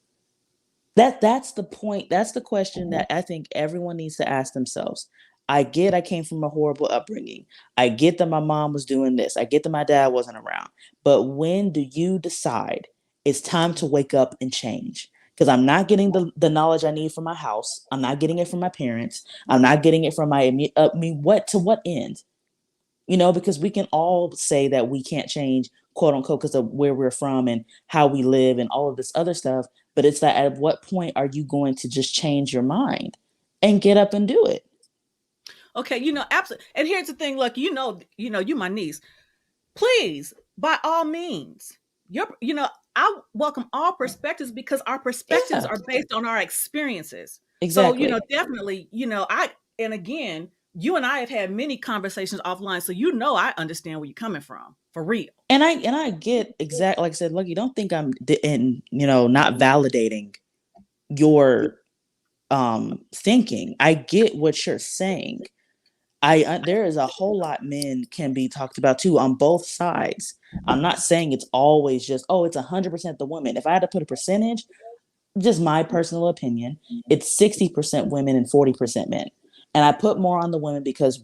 That's the point. That's the question that I think everyone needs to ask themselves. I get I came from a horrible upbringing. I get that my mom was doing this. I get that my dad wasn't around. But when do you decide it's time to wake up and change? Because I'm not getting the knowledge I need from my house. I'm not getting it from my parents. I'm not getting it from my what to what end? Because we can all say that we can't change, quote unquote, because of where we're from and how we live and all of this other stuff. But it's that at what point are you going to just change your mind and get up and do it? Okay, absolutely. And here's the thing, look, you my niece. Please, by all means, I welcome all perspectives because our perspectives Yeah, are based on our experiences. So, exactly. definitely, and again, you and I have had many conversations offline, so I understand where you're coming from, for real. And I get exactly, like I said, look, you don't think I'm not validating your thinking. I get what you're saying. There is a whole lot men can be talked about too on both sides. I'm not saying it's always just, oh, it's 100% the woman. If I had to put a percentage, just my personal opinion, it's 60% women and 40% men. And I put more on the women because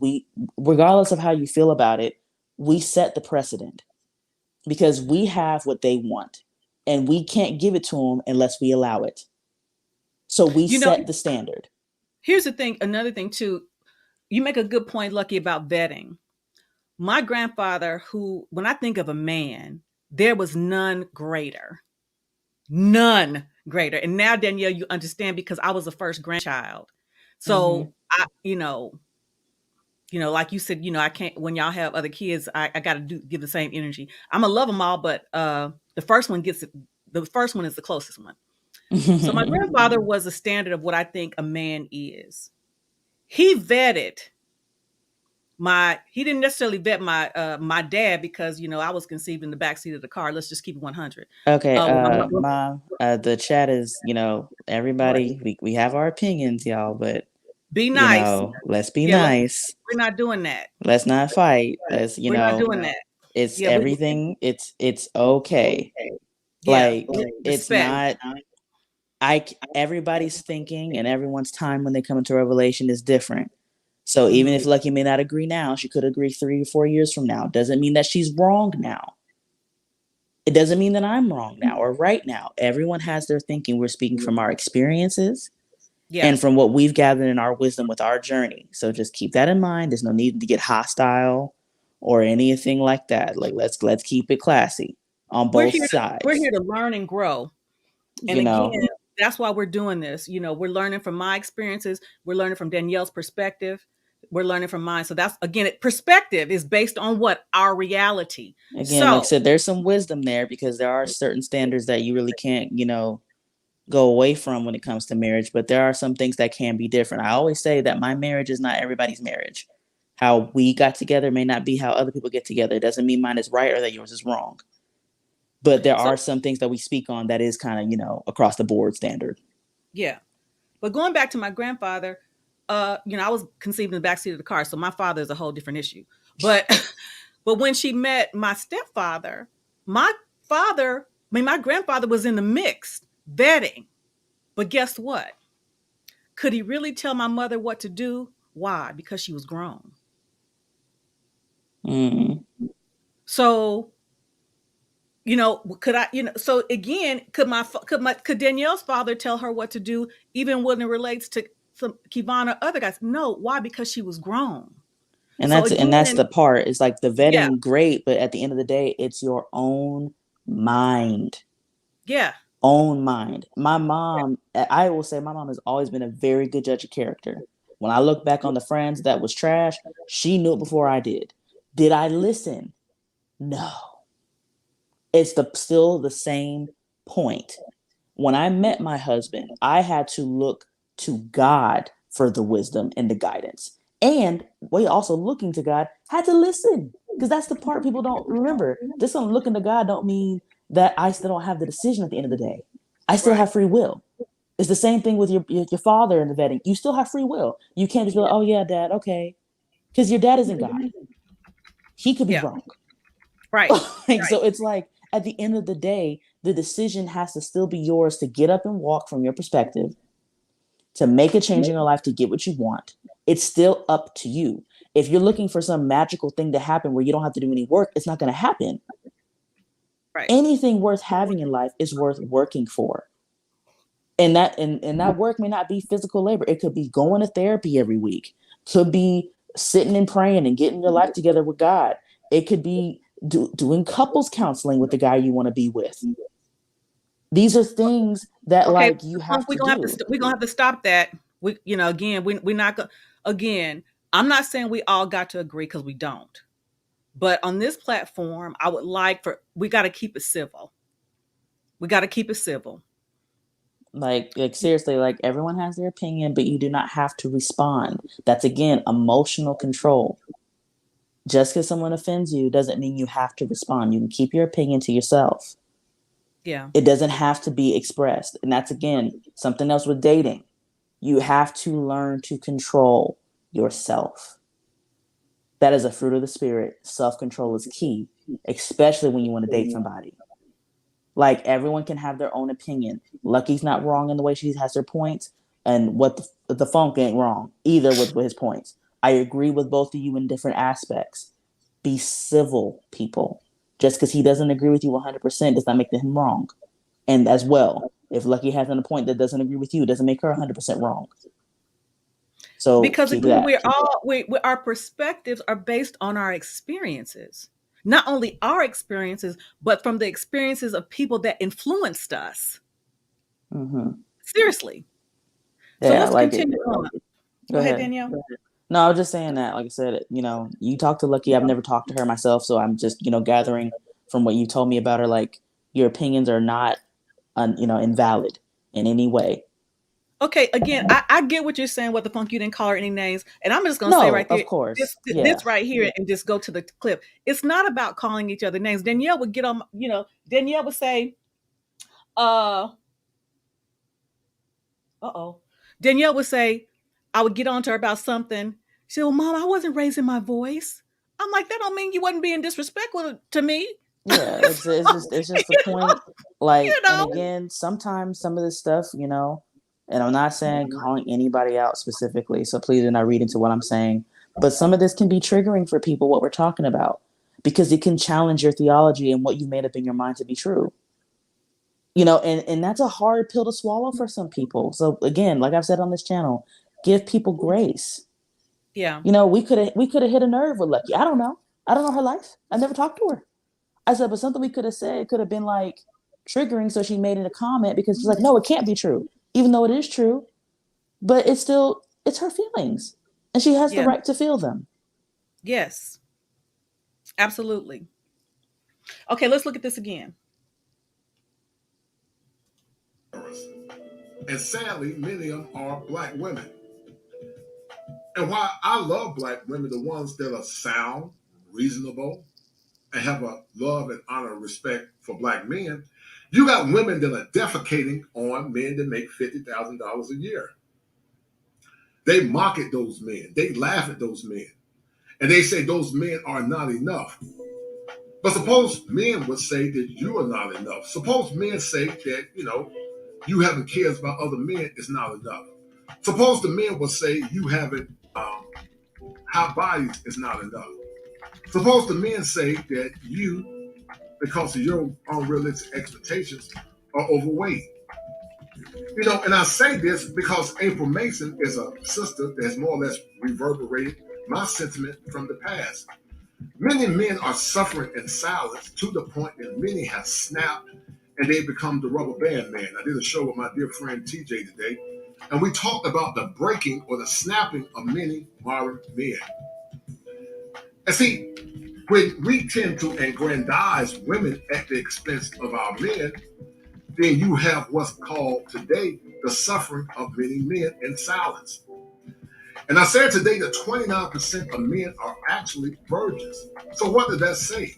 regardless of how you feel about it, we set the precedent because we have what they want and we can't give it to them unless we allow it. So we You know, set the standard. here's the thing, another thing too. You make a good point, Lucky, about vetting. My grandfather, who, when I think of a man, there was none greater. None greater. And now, Danielle, you understand because I was the first grandchild. Mm-hmm. So like you said, I can't, when y'all have other kids, I got to give the same energy. I'm going to love them all, but the first one is the closest one. So my grandfather was a standard of what I think a man is. He vetted he didn't necessarily vet my dad because I was conceived in the backseat of the car. Let's just keep it 100. Okay, My Mom, the chat is, right. everybody, we have our opinions, y'all, but, Be nice. let's be Yeah, nice. we're not doing that. Let's not fight. We're not doing that. It's Yeah, everything. It's okay. yeah, Like, it's respect. not, everybody's thinking and everyone's time when they come into revelation is different. So even if Lucky may not agree now, she could agree 3 or 4 years from now. Doesn't mean that she's wrong now. It doesn't mean that I'm wrong now or right now. Everyone has their thinking. We're speaking from our experiences and Yes. from what we've gathered in our wisdom with our journey. So just keep that in mind. There's no need to get hostile or anything like that. Like let's keep it classy on We're both here we're sides. here to learn and grow. And You again, know, that's why we're doing this. We're learning from my experiences. We're learning from Danielle's perspective. We're learning from mine. So that's, again, perspective is based on what? Our reality. again, like I So, said, there's some wisdom there because there are certain standards that you really can't, go away from when it comes to marriage, but there are some things that can be different. I always say that my marriage is not everybody's marriage. How we got together may not be how other people get together. It doesn't mean mine is right or that yours is wrong. But there so are some things that we speak on that is kind of, across the board standard. yeah. But going back to my grandfather, I was conceived in the backseat of the car, so my father is a whole different issue. But but when she met my stepfather, my my grandfather was in the mix vetting. But guess what? Could he really tell my mother what to do? Why? Because she was grown. Mm. So, could I, so again, could Danielle's father tell her what to do, even when it relates to some Kivana or other guys? No. Why? Because she was grown. And So that's again, the part. It's like the yeah, vetting, great, but at the end of the day, it's your own mind. yeah, Own mind. My mom, I will say my mom has always been a very good judge of character. When I look back on the friends that was trash, she knew it before I did. Did I listen? No. It's still the same point. When I met my husband, I had to look to God for the wisdom and the guidance. And we also looking to God had to listen. Because that's the part people don't remember. Just on looking to God don't mean that I still don't have the decision at the end of the day. I still right, have free will. It's the same thing with your father in the vetting. You still have free will. You can't just be like, oh yeah, dad, okay. Because your dad isn't God. He could be Yeah. wrong. Right. Like, so it's like, at the end of the day, the decision has to still be yours to get up and walk from your perspective, to make a change in your life, to get what you want. It's still up to you. If you're looking for some magical thing to happen where you don't have to do any work, it's not going to happen. Right. Anything worth having in life is worth working for. And that work may not be physical labor. It could be going to therapy every week. Could be sitting and praying and getting your life together with God. It could be doing couples counseling with the guy you want to be with. These are things that Okay, like you have to do. we're gonna have to stop that. Again, we're not gonna. Again, I'm not saying we all got to agree, because we don't. But on this platform, I would like we got to keep it civil. We got to keep it civil. Like seriously, like everyone has their opinion, but you do not have to respond. That's again emotional control. Just because someone offends you doesn't mean you have to respond. You can keep your opinion to yourself. Yeah. It doesn't have to be expressed. And that's again something else with dating. You have to learn to control yourself. That is a fruit of the spirit. Self-control is key, especially when you want to date somebody. Like, everyone can have their own opinion. Lucky's not wrong in the way she has her points, and what the funk ain't wrong either with his points. I agree with both of you in different aspects. Be civil, people. Just because he doesn't agree with you 100% does not make him wrong. And as well, if Lucky has a point that doesn't agree with you, it doesn't make her 100% wrong. So Because keep again, that. our perspectives are based on our experiences. Not only our experiences, but from the experiences of people that influenced us. Mm-hmm. Seriously. So Yeah, let's like continue on. Go ahead, Danielle. No, I was just saying that, like I said, you talk to Lucky. I've never talked to her myself, so I'm just, gathering from what you told me about her. Like, your opinions are not, invalid in any way. Okay, again, I get what you're saying. What the funk, you didn't call her any names, and I'm just gonna say No, right there, of course. Yeah. this right here, and just go to the clip. It's not about calling each other names. Danielle would get on, Danielle would say, uh-oh. Danielle would say, I would get on to her about something. She said, well, Mom, I wasn't raising my voice. I'm like, that don't mean you wasn't being disrespectful to me. Yeah, it's just the point. You Like, and know? again, sometimes some of this stuff, and I'm not saying calling anybody out specifically, so please do not read into what I'm saying. But some of this can be triggering for people, what we're talking about, because it can challenge your theology and what you made up in your mind to be true. And that's a hard pill to swallow for some people. So again, like I've said on this channel, give people grace. Yeah. We could have hit a nerve with Lucky. I don't know. I don't know her life. I never talked to her. I said, but something we could have said could have been like triggering. So she made it a comment because she's like, no, it can't be true, even though it is true. But it's her feelings, and she has the Yeah. right to feel them. Yes. Absolutely. Okay, let's look at this again. And sadly, many of them are black women. And while I love black women, the ones that are sound, reasonable, and have a love and honor and respect for black men, you got women that are defecating on men that make $50,000 a year. They mock at those men. They laugh at those men. And they say those men are not enough. But suppose men would say that you are not enough. Suppose men say that, you having cares about other men is not enough. Suppose the men would say you having high bodies is not enough. Suppose the men say that you, because of your unrealistic expectations, are overweight. And I say this because April Mason is a sister that has more or less reverberated my sentiment from the past. Many men are suffering in silence to the point that many have snapped and they become the rubber band man. I did a show with my dear friend TJ today, and we talked about the breaking or the snapping of many modern men. And see, when we tend to aggrandize women at the expense of our men, then you have what's called today the suffering of many men in silence. And I said today that 29% of men are actually virgins. So what does that say?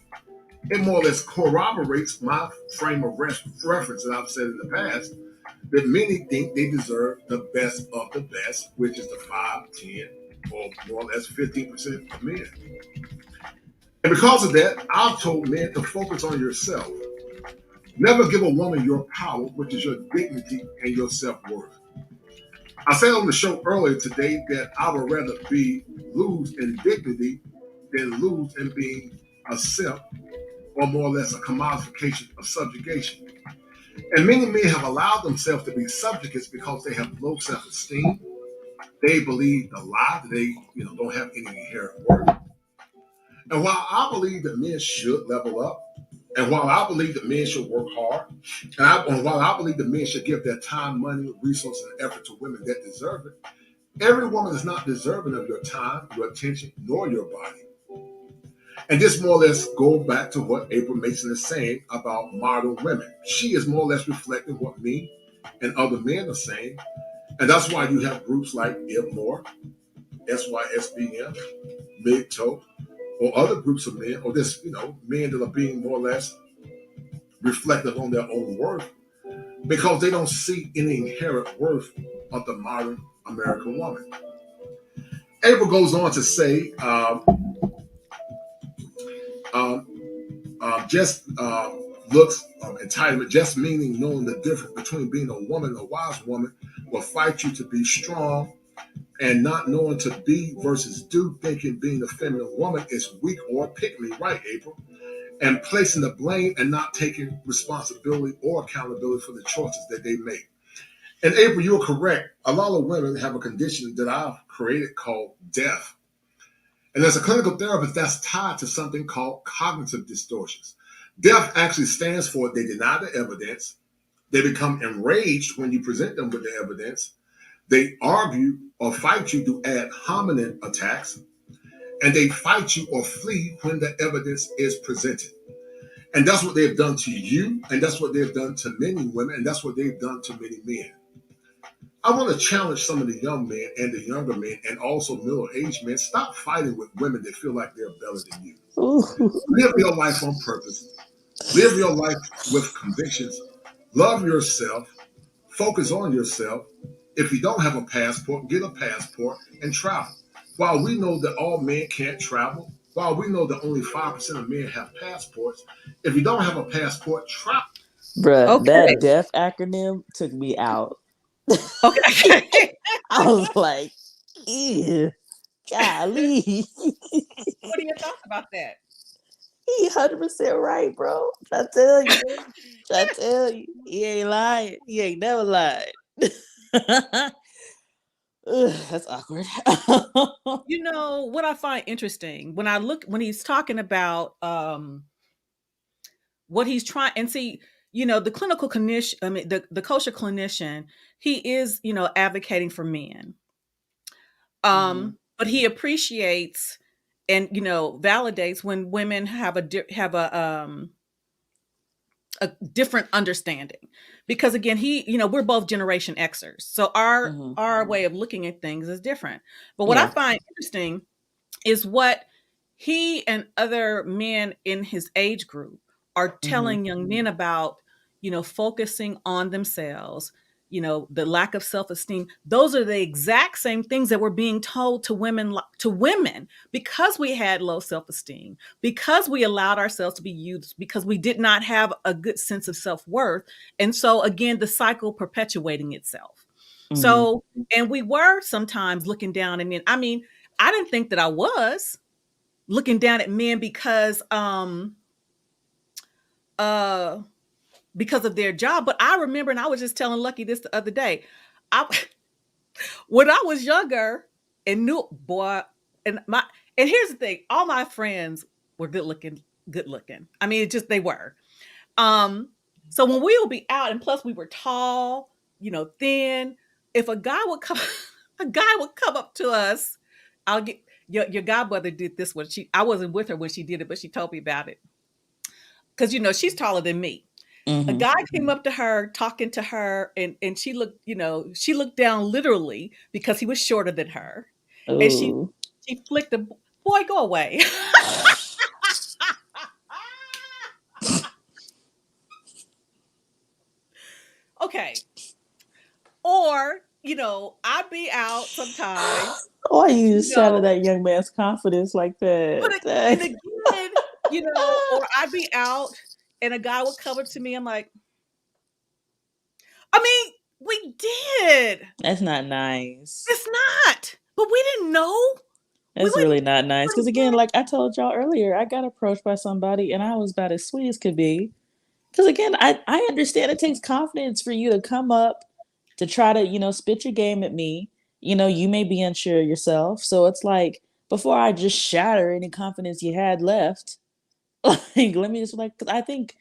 It more or less corroborates my frame of reference that I've said in the past, that many think they deserve the best of the best, which is the 5, 10, or more or less 15% of men. And because of that, I've told men to focus on yourself. Never give a woman your power, which is your dignity and your self-worth. I said on the show earlier today that I would rather be lose in dignity than lose in being a simp or more or less a commodification of subjugation. And many men have allowed themselves to be subjects because they have low self-esteem. They believe the lie that they, don't have any inherent worth. And while I believe that men should level up, and while I believe that men should work hard, and while I believe that men should give their time, money, resources, and effort to women that deserve it, every woman is not deserving of your time, your attention, nor your body. And this more or less goes back to what April Mason is saying about modern women. She is more or less reflecting what me and other men are saying. And that's why you have groups like IPMOR, SYSBM, Mid-Toe, or other groups of men, or just, men that are being more or less reflective on their own worth because they don't see any inherent worth of the modern American woman. April goes on to say, just looks entitlement, just meaning knowing the difference between being a woman and a wise woman will fight you to be strong, and not knowing to be versus do, thinking being a feminine woman is weak or pick me, right, April? And placing the blame and not taking responsibility or accountability for the choices that they make. And April, you're correct. A lot of women have a condition that I've created called deaf. And as a clinical therapist, that's tied to something called cognitive distortions. Deaf actually stands for they deny the evidence, they become enraged when you present them with the evidence, they argue or fight you to ad hominem attacks, and they fight you or flee when the evidence is presented. And that's what they've done to you, and that's what they've done to many women, and that's what they've done to many men. I want to challenge some of the young men and the younger men and also middle-aged men. Stop fighting with women that feel like they're better than you. Live your life on purpose. Live your life with convictions. Love yourself. Focus on yourself. If you don't have a passport, get a passport and travel. While we know that all men can't travel, while we know that only 5% of men have passports, if you don't have a passport, travel. Bruh, Okay. that deaf acronym took me out. Okay. I was like, ew, golly. What are your thoughts about that? He 100% right, bro. I tell you. I tell you. He ain't lying. He ain't never lied. Ugh, that's awkward. What I find interesting when he's talking about what he's trying and see, the clinical clinician, I mean the kosher clinician, he is, advocating for men. But he appreciates and validates when women have a different understanding, because again we're both generation Xers, so our way of looking at things is different. But what I find interesting is what he and other men in his age group are telling young men about, focusing on themselves, the lack of self-esteem. Those are the exact same things that were being told to women because we had low self-esteem, because we allowed ourselves to be used, because we did not have a good sense of self-worth. And so again, the cycle perpetuating itself. So, and we were sometimes looking down, and then, I didn't think that I was looking down at men because of their job. But I remember, and I was just telling Lucky this the other day, I when I was younger and knew boy, and here's the thing, all my friends were good looking. I mean, it just they were. So when we would be out, and plus we were tall, thin, if a guy would come up to us, I'll get your godmother did this when I wasn't with her when she did it, but she told me about it. Because she's taller than me. A guy came up to her, talking to her, and she looked down literally because he was shorter than her. And she Ooh. flicked the boy, go away. Okay. Or I'd be out sometimes, Why you you just shatter know, that young man's confidence like but that? and again, or I'd be out and a guy would come up to me. I'm like, I mean, we did. That's not nice. It's not, but we didn't know. We That's really wouldn't. not nice. But Because again, again, like I told y'all earlier, I got approached by somebody and I was about as sweet as could be. Because again, I understand it takes confidence for you to come up to try to, spit your game at me. You may be unsure yourself. So it's like, before I just shatter any confidence you had left, like, let me just, like, because I think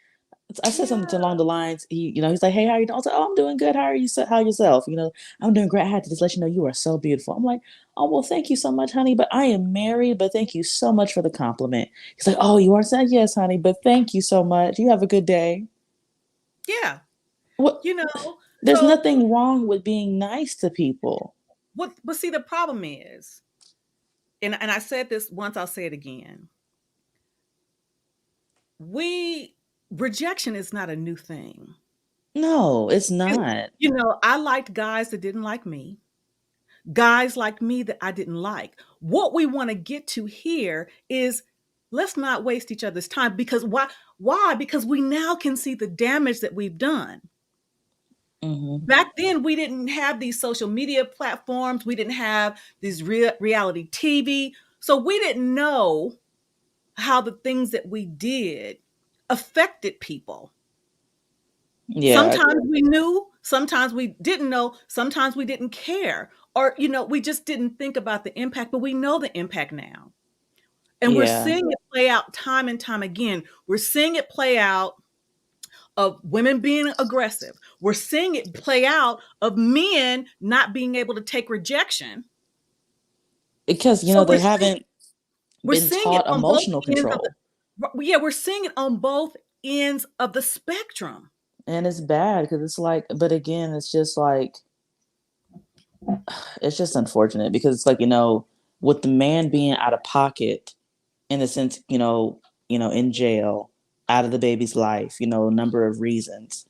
I said something yeah, along the lines. He's like, "Hey, how are you doing?" I was like, "Oh, I'm doing good. How are you? How yourself?" "I'm doing great. I had to just let you know you are so beautiful." I'm like, "Oh, well, thank you so much, honey. But I am married. But thank you so much for the compliment." He's like, "Oh, you are?" Saying, "Yes, honey. But thank you so much. You have a good day." yeah, What? you know. There's So nothing wrong with being nice to people. what? But see, the problem is, and I said this once. I'll say it again. We Rejection is not a new thing. No, it's It- not. I liked guys that didn't like me. Guys like me that I didn't like. What we want to get to here is, let's not waste each other's time, because why? Why? Because we now can see the damage that we've done. Hmm. Back then, we didn't have these social media platforms. We didn't have these reality TV. So we didn't know how the things that we did affected people. Yeah, Sometimes we knew, sometimes we didn't know, sometimes we didn't care, or we just didn't think about the impact, but we know the impact now. And we're yeah. seeing it play out time and time again. We're seeing it play out of women being aggressive. We're seeing it play out of men not being able to take rejection. Because So they haven't we're been seeing it taught on both emotional ends of control. yeah, we're seeing it on both ends of the spectrum. And it's bad because it's like, but again, it's just like, it's just unfortunate because it's like, with the man being out of pocket in the sense, in jail, out of the baby's life, a number of reasons,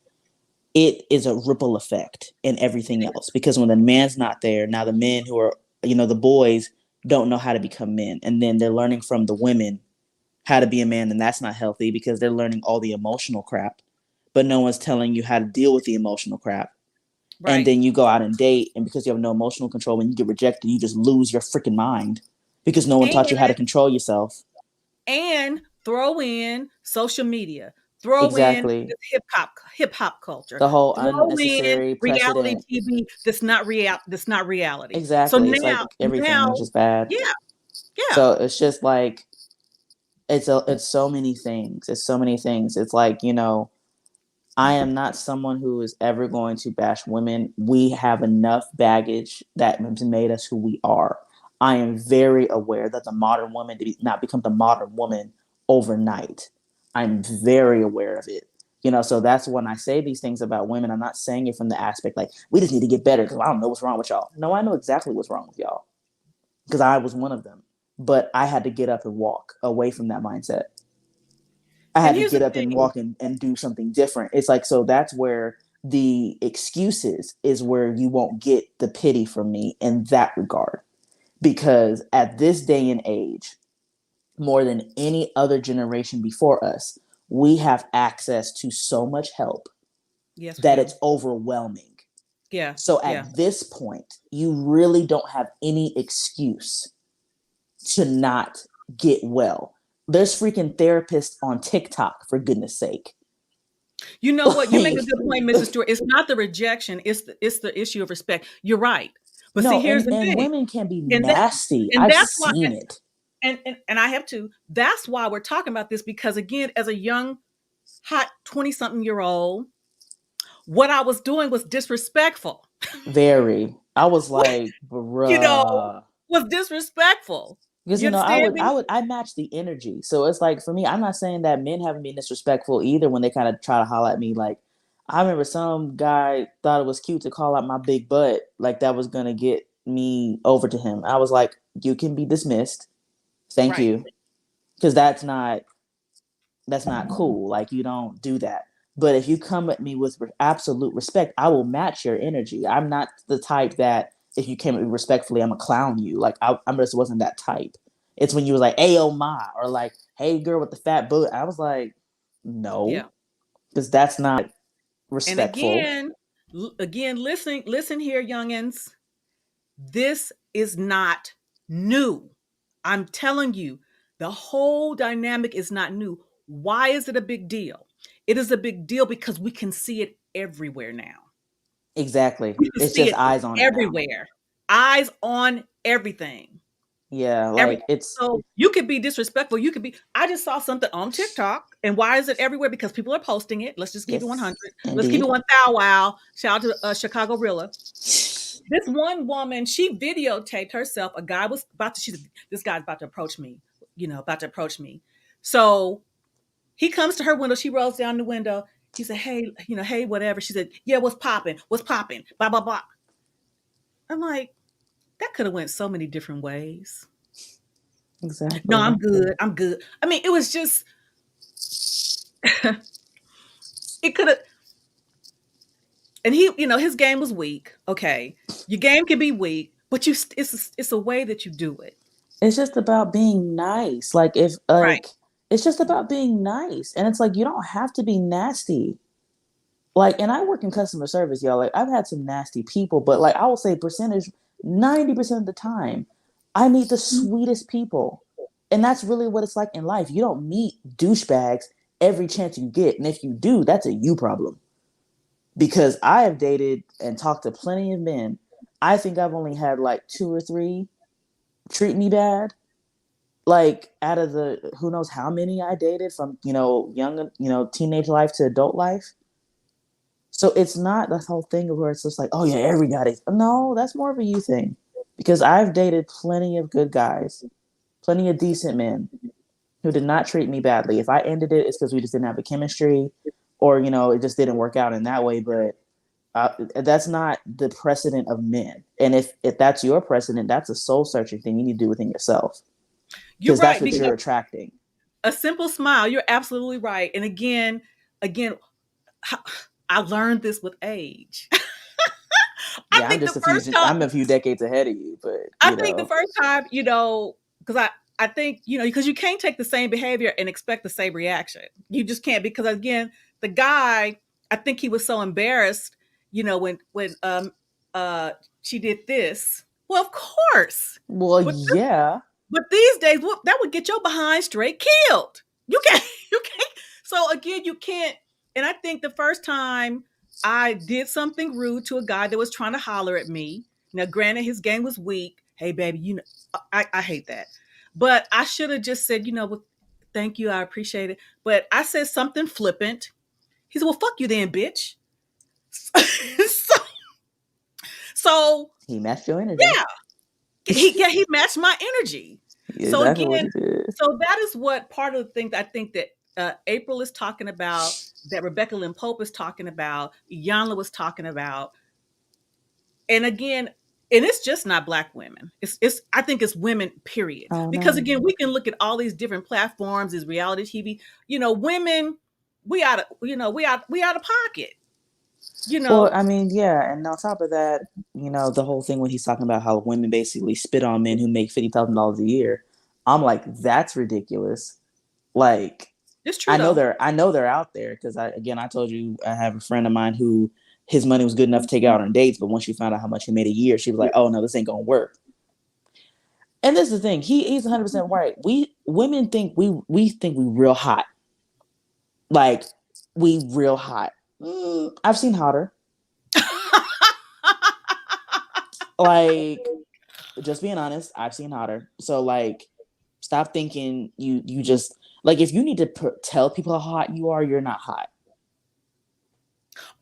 it is a ripple effect in everything else. Because when the man's not there, now the men who are, the boys don't know how to become men. And then they're learning from the women how to be a man. And that's not healthy because they're learning all the emotional crap, but no one's telling you how to deal with the emotional crap. And Right. then you go out and date, and because you have no emotional control, when you get rejected, you just lose your freaking mind because no one And taught you how to control yourself. throw in social media, throw in Exactly. this hip hop culture, The whole throw in unnecessary reality precedent. TV that's not reality. So Exactly. It's now like everything now is just bad. yeah, yeah. So it's just like it's so many things. It's so many things. It's like, I am not someone who is ever going to bash women. We have enough baggage that has made us who we are. I am very aware that the modern woman did not become the modern woman overnight. I'm very aware of it. So that's when I say these things about women. I'm not saying it from the aspect like we just need to get better because I don't know what's wrong with y'all. No, I know exactly what's wrong with y'all because I was one of them. But I had to get up and walk away from that mindset. I And had to here's the get up and thing. walk and do something different. It's like, so that's where the excuses is where you won't get the pity from me in that regard. Because at this day and age, more than any other generation before us, we have access to so much help Yes, we that do. it's overwhelming. Yeah, So yeah. at this point, you really don't have any excuse to not get well. There's freaking therapists on TikTok, for goodness sake. You know what? You make a Like, good point, Mrs. Stewart. It's not the rejection, it's the issue of respect. You're right. But see, no, here's and the and thing. women can be And that nasty. and I've that's why seen it. and I have to. That's why we're talking about this, because again, as a young hot 20-something-year-old, what I was doing was disrespectful. Very. I was What, like, you know, bruh. was disrespectful. Because You understand me? I match the energy. So it's like for me, I'm not saying that men haven't been disrespectful either when they kind of try to holler at me. Like I remember some guy thought it was cute to call out my big butt, like that was gonna get me over to him. I was like, you can be dismissed. Thank Right. you. Because that's not cool. Like you don't do that. But if you come at me with absolute respect, I will match your energy. I'm not the type that if you came at me respectfully, I'm gonna clown you. Like I just wasn't that type. It's when you was like, "Hey, oh my," or like, "Hey, girl with the fat butt." I was like, Yeah. "No," because that's not And respectful. again, listen here, youngins. This is not new. I'm telling you, the whole dynamic is not new. Why is it a big deal? It is a big deal because we can see it everywhere now. Exactly. We can It's see just it eyes on it now. everywhere. Eyes on everything. Yeah, Every like it's so you could be disrespectful. You could be. I just saw something on TikTok, and why is it everywhere? Because people are posting it. Let's just keep it 100. yes, Let's keep it indeed. 1,000. Shout out to Chicago Rilla. This one woman, she videotaped herself. A guy was about to. This guy's about to approach me. About to approach me. So he comes to her window. She rolls down the window. He said, "Hey, hey, whatever." She said, "Yeah, what's popping? What's popping? Blah blah blah." I'm like, that could have went so many different ways. No, Exactly. I'm good. I'm good. I mean, it was just it could have, and his game was weak. Okay, your game can be weak, but it's a way that you do it. It's just about being nice. Like if Right. it's just about being nice. And it's like you don't have to be nasty. Like, and I work in customer service, y'all. Like I've had some nasty people, but like I will say percentage 90% of the time, I meet the sweetest people. And that's really what it's like in life. You don't meet douchebags every chance you get. And if you do, that's a you problem. Because I have dated and talked to plenty of men. I think I've only had like two or three treat me bad. Like out of the who knows how many I dated from, young, teenage life to adult life. So it's not that whole thing where it's just like, oh yeah, every guy dates. No, that's more of a you thing. Because I've dated plenty of good guys, plenty of decent men who did not treat me badly. If I ended it, it's because we just didn't have a chemistry, or it just didn't work out in that way. But that's not the precedent of men. And if that's your precedent, that's a soul searching thing you need to do within yourself, You're because that's right, what because you're attracting. a simple smile. You're absolutely right. And again, I learned this with age. I Yeah, think the first time I'm a few decades ahead of you, but I think the first time, because I think, because you can't take the same behavior and expect the same reaction. You just can't, because again, the guy, I think he was so embarrassed, when she did this. Well, of course. well, But yeah. but these days, that would get your behind straight killed. You can't, you can't. So again, you can't. And I think the first time I did something rude to a guy that was trying to holler at me. Now, granted, his game was weak. Hey, baby, I hate that. But I should have just said, well, thank you, I appreciate it. But I said something flippant. He said, well, fuck you then, bitch. so, so He matched your energy. yeah, he matched my energy. So Exactly what again, he did. so that is what part of the things I think that April is talking about, that Rebecca Lynn Pope is talking about, Iyanla was talking about, and again, and it's just not Black women. It's I think it's women, period. Oh Because no. again, we can look at all these different platforms, as reality TV. Women, we out of pocket. You Well, know, I mean, yeah, and on top of that, the whole thing when he's talking about how women basically spit on men who make $50,000 a year, I'm like, that's ridiculous. Like, it's true though. I know they're out there because I told you I have a friend of mine who his money was good enough to take out on dates, but once she found out how much he made a year, she was like, oh no, this ain't gonna work. And this is the thing, he's 100% right. We women think we think we real hot, like we real hot. I've seen hotter. Like, just being honest, I've seen hotter. So like, stop thinking you just like if you need to tell people how hot you are, you're not hot.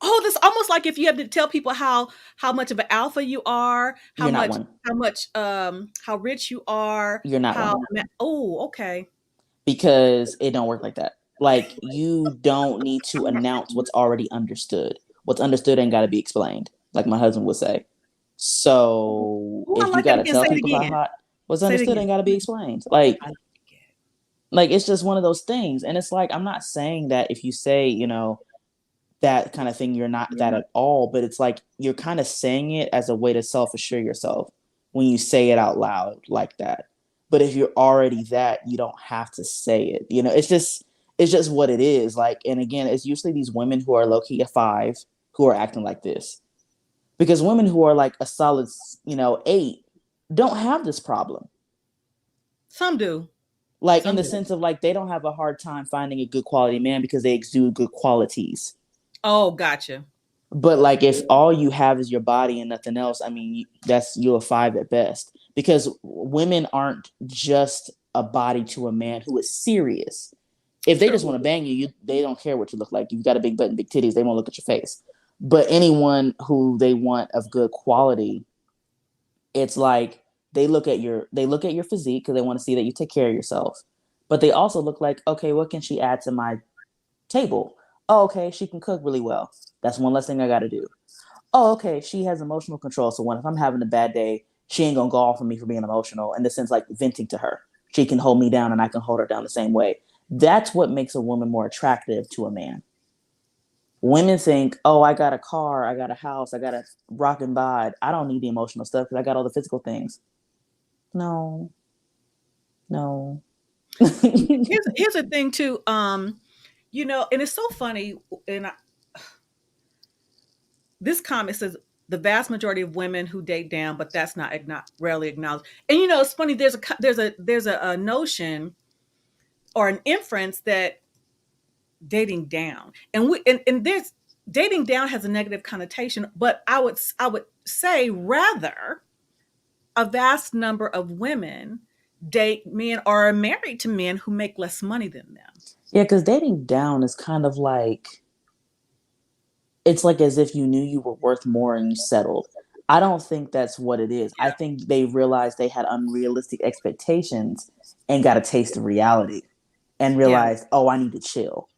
Oh, this almost like if you have to tell people how much of an alpha you are, You're not one. how rich you are, You're not one. oh, okay. Because it don't work like that. Like you don't need to announce what's already understood. What's understood ain't got to be explained, like my husband would say. So Oh, I if you like got that to again. tell Say it people how again. hot, what's Say it understood again. ain't got to be explained. I like it. Like it's just one of those things. And it's like I'm not saying that if you say that kind of thing. You're not that at all, but it's like you're kind of saying it as a way to self-assure yourself when you say it out loud like that. But if you're already that, you don't have to say it. It's just what it is. Like, and again, it's usually these women who are low-key a 5 who are acting like this. Because women who are like a solid, 8 don't have this problem. Some do. Like, in Some the do. sense of like they don't have a hard time finding a good quality man because they exude good qualities. Oh, gotcha. But like if all you have is your body and nothing else, I mean, you're a 5 at best. Because women aren't just a body to a man who is serious. If they True. just want to bang you, they don't care what you look like. You've got a big butt and big titties, they won't look at your face. But anyone who they want of good quality, it's like they look at your physique because they want to see that you take care of yourself. But they also look like, okay, what can she add to my table? Oh, okay, she can cook really well. That's one less thing I got to do. Oh, okay, she has emotional control. So if I'm having a bad day, she ain't gonna go off on me for being emotional. In the sense, like venting to her, she can hold me down, and I can hold her down the same way. That's what makes a woman more attractive to a man. Women think, oh, I got a car, I got a house, I got a rock and bod. I don't need the emotional stuff because I got all the physical things. No, no. Here's the thing too. And it's so funny. And this comment says the vast majority of women who date down, but that's not rarely acknowledged. And it's funny. There's a notion or an inference that dating down, and there's dating down has a negative connotation, but I would say rather a vast number of women date men or are married to men who make less money than them. Yeah, because dating down is kind of like, it's like as if you knew you were worth more and you settled. I don't think that's what it is. I think they realized they had unrealistic expectations and got a taste of reality and Yeah. realized, oh, I need to chill.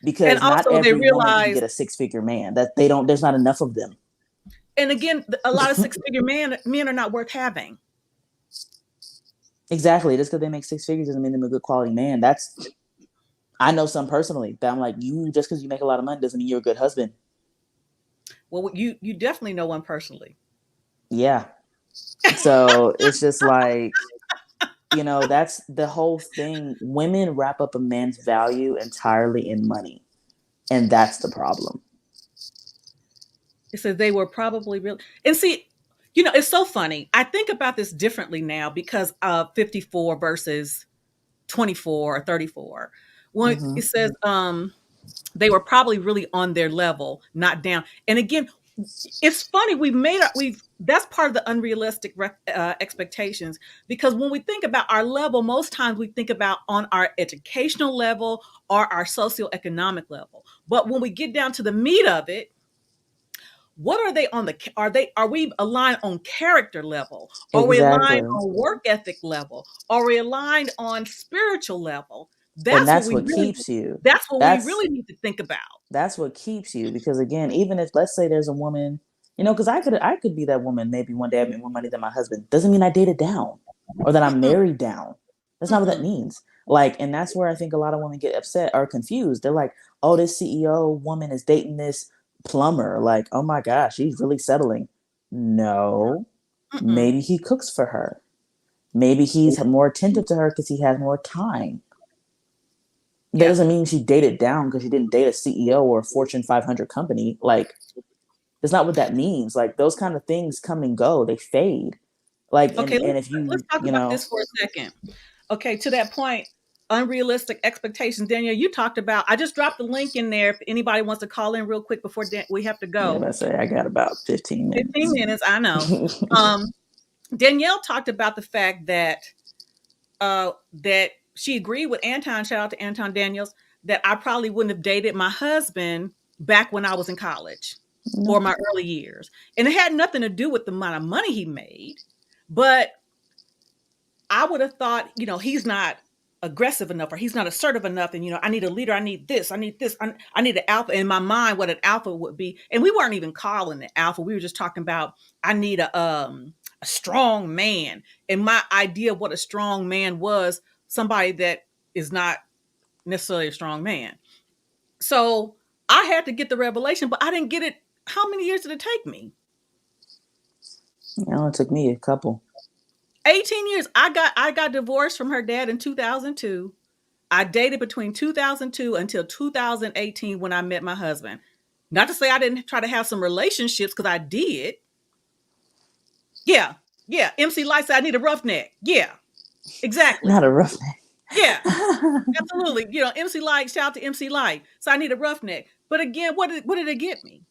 And Because not also they every woman can realize, get a 6-figure man. That they don't, there's not enough of them. and again, a lot of 6-figure men are not worth having. Exactly. Just because they make 6 figures doesn't mean they're a good quality man. I know some personally that I'm like, you just because you make a lot of money doesn't mean you're a good husband. Well, you definitely know one personally. Yeah. So it's just like, that's the whole thing. Women wrap up a man's value entirely in money. And that's the problem. It says they were probably real. And see, it's so funny. I think about this differently now because of 54 versus 24 or 34. When Mm-hmm. it says they were probably really on their level, not down. And again, it's funny. That's part of the unrealistic expectations, because when we think about our level, most times we think about on our educational level or our socioeconomic level. But when we get down to the meat of it, what are they on are we aligned on character level? Are we aligned Exactly. on work ethic level? Are we aligned on spiritual level? And That's what that's we what really keeps you. that's what we That's really need to think about. that's what keeps you. Because again, even if, let's say there's a woman, because I could be that woman. Maybe one day I make more money than my husband. Doesn't mean I dated down or that I'm Mm-mm, married down. That's not what that mm-mm. means. Like, and that's where I think a lot of women get upset or confused. They're like, oh, this CEO woman is dating this plumber. Like, oh my gosh, she's really settling. No, Mm-mm. maybe he cooks for her. Maybe he's more attentive to her because he has more time. That Yeah. doesn't mean she dated down because she didn't date a CEO or a Fortune 500 company. Like, that's not what that means. Like, those kind of things come and go, they fade. Like, Okay, and if let's you, talk about this for a second. Okay, to that point, unrealistic expectations. Danielle, you talked about, I just dropped the link in there if anybody wants to call in real quick before we have to yeah, go. I say I got about 15 15 minutes. minutes, I know. Danielle talked about the fact that she agreed with Anton, shout out to Anton Daniels, that I probably wouldn't have dated my husband back when I was in college or No. my early years. And it had nothing to do with the amount of money he made, but I would have thought, he's not aggressive enough or he's not assertive enough. And, I need a leader. I need this. I need this. I need an alpha. In my mind, what an alpha would be. And we weren't even calling it alpha. We were just talking about, I need a strong man. And my idea of what a strong man was, somebody that is not necessarily a strong man. So I had to get the revelation, but I didn't get it. How many years did it take me? It took me a couple. 18 years. I got divorced from her dad in 2002. I dated between 2002 until 2018 when I met my husband. Not to say I didn't try to have some relationships, because I did. Yeah. Yeah. MC Light said I need a roughneck. Yeah. Exactly. Not a roughneck. Yeah. Absolutely. MC Light, shout out to MC Light. So I need a roughneck. But again, what did it get me?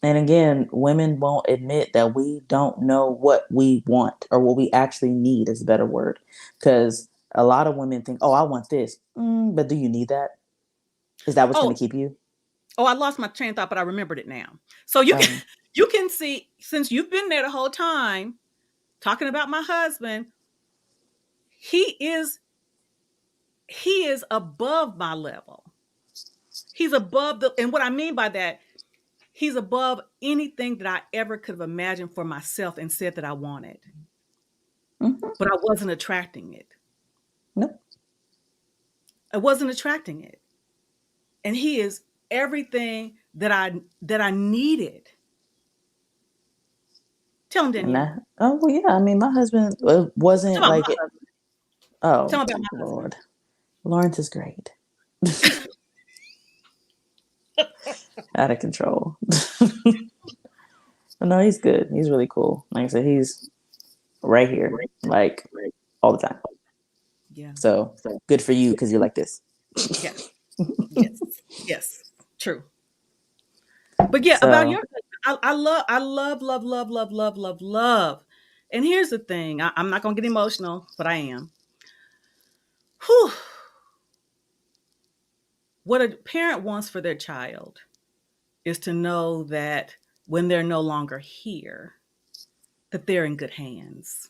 And again, women won't admit that we don't know what we want or what we actually need is a better word. Because a lot of women think, oh, I want this. But do you need that? Is that what's going Oh, to keep you? I lost my train of thought, but I remembered it now. So you can see, since you've been there the whole time talking about my husband, he is above my level. He's above and what I mean by that, he's above anything that I ever could have imagined for myself and said that I wanted. Mm-hmm. But I wasn't attracting it. Nope. I wasn't attracting it. And he is everything that I needed. Tell him, Danielle. Oh, well, yeah. I mean, my husband wasn't like it. Oh, tell him about my Lord. Lawrence is great. Out of control. No, he's good. He's really cool. Like I said, he's right here, like all the time. Yeah. So good for you, because you're like this. Yes. Yes. True. But yeah, about your, I love. And here's the thing. I'm not gonna get emotional, but I am. Whew. What a parent wants for their child is to know that when they're no longer here, that they're in good hands.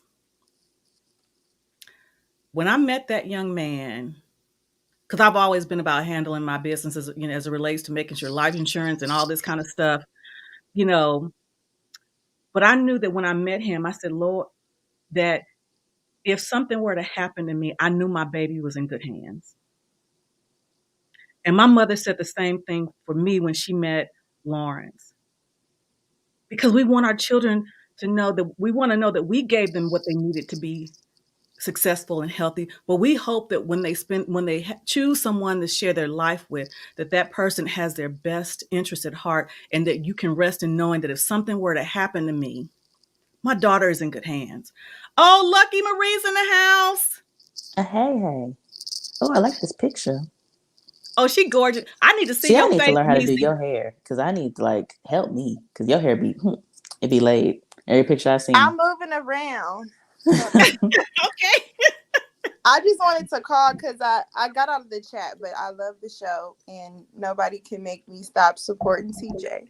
When I met that young man, because I've always been about handling my business as it relates to making sure life insurance and all this kind of stuff, but I knew that when I met him, I said, Lord, that if something were to happen to me, I knew my baby was in good hands. And my mother said the same thing for me when she met Lawrence. Because we want our children to know that we gave them what they needed to be successful and healthy. But we hope that when they choose someone to share their life with, that person has their best interest at heart, and that you can rest in knowing that if something were to happen to me, my daughter is in good hands. Oh, Lucky Marie's in the house. Hey. Oh, I like this picture. Oh, she gorgeous. I need to see your I need face. to learn how to do your hair, because I need to help me, because your hair it be laid. Every picture I see. I'm moving around. Okay. I just wanted to call because I got out of the chat, but I love the show and nobody can make me stop supporting TJ.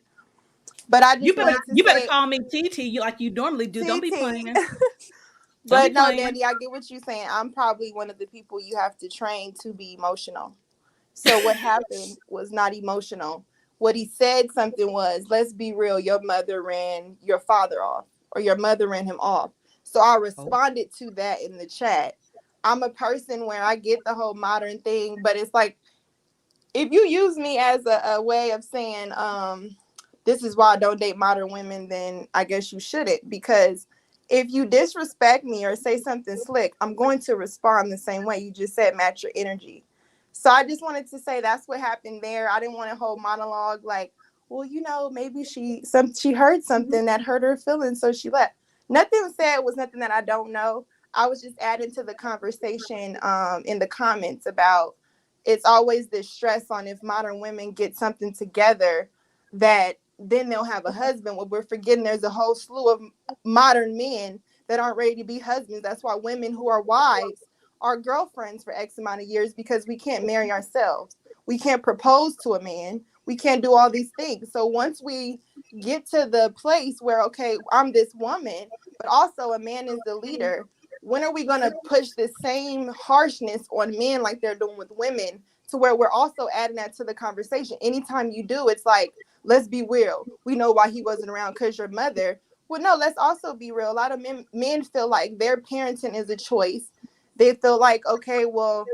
But I just you better call me TT like you normally do. TT. Don't be playing. But no, Danny, I get what you're saying. I'm probably one of the people you have to train to be emotional. So what happened was not emotional. What he said something was, let's be real, your mother ran your father off, or your mother ran him off. So I responded to that in the chat. I'm a person where I get the whole modern thing, but it's like, if you use me as a way of saying, this is why I don't date modern women, then I guess you shouldn't. Because if you disrespect me or say something slick, I'm going to respond the same way. You just said match your energy. So I just wanted to say that's what happened there. I didn't want to hold monologue like, well, maybe she heard something that hurt her feelings, so she left. Nothing said was nothing that I don't know. I was just adding to the conversation in the comments about it's always this stress on if modern women get something together that then they'll have a husband. Well, we're forgetting there's a whole slew of modern men that aren't ready to be husbands. That's why women who are wives are girlfriends for X amount of years, because we can't marry ourselves. We can't propose to a man. We can't do all these things. So once we get to the place where, okay, I'm this woman, but also a man is the leader, when are we going to push the same harshness on men like they're doing with women, to where we're also adding that to the conversation? Anytime you do, it's like, let's be real. We know why he wasn't around, because your mother. Well, no, let's also be real. A lot of men feel like their parenting is a choice. They feel like, okay, well,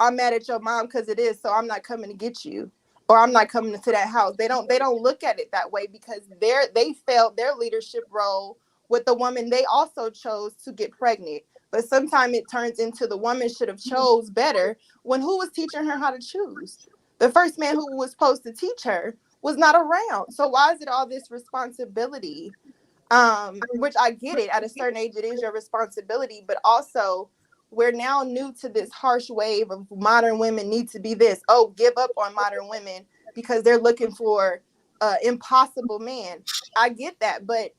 I'm mad at your mom because it is, so I'm not coming to get you, or I'm not coming to that house. They don't look at it that way, because they felt their leadership role with the woman they also chose to get pregnant. But sometimes it turns into the woman should have chose better, when who was teaching her how to choose? The first man who was supposed to teach her was not around. So why is it all this responsibility? Which I get it, at a certain age it is your responsibility, but also we're now new to this harsh wave of modern women need to be this. Oh, give up on modern women because they're looking for impossible man. I get that, but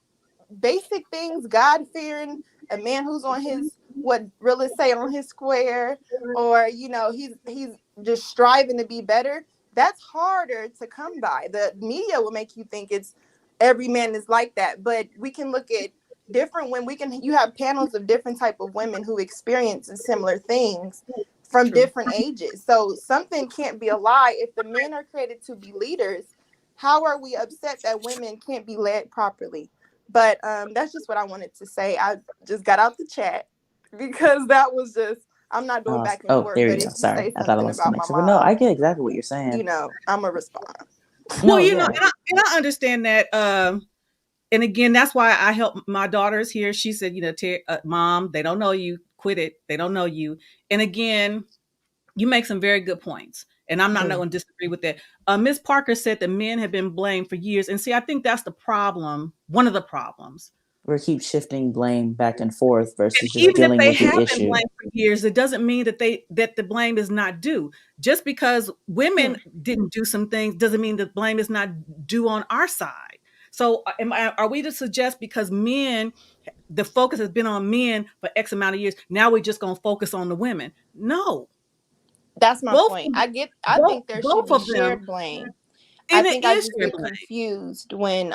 basic things, God fearing, a man who's on his, what realists say, on his square, or he's just striving to be better. That's harder to come by. The media will make you think it's every man is like that, but we can look at different, when you have panels of different type of women who experience similar things from True. different ages. So something can't be a lie. If the men are created to be leaders, how are we upset that women can't be led properly? But that's just what I wanted to say. I just got out the chat because that was just, I'm not doing back and forth. There But we if go. you Sorry, say I thought I something lost about my connection. But no, I mom, get exactly what you're saying. I'm going to respond. Well, No, yeah. and I understand that. And again, that's why I help my daughters here. She said, Mom, they don't know you. Quit it. They don't know you. And again, you make some very good points. And I'm not going to disagree with that. Ms. Parker said that men have been blamed for years. And see, I think that's the problem. One of the problems. We keep shifting blame back and forth versus just Even if dealing they with the have been issue. blamed for years, it doesn't mean that the blame is not due. Just because women didn't do some things doesn't mean the blame is not due on our side. So are we to suggest because the focus has been on men for X amount of years, now we're just going to focus on the women? No. That's my Both point. I both think there should both be of them. shared blame. I And it think I is just your get blame. confused when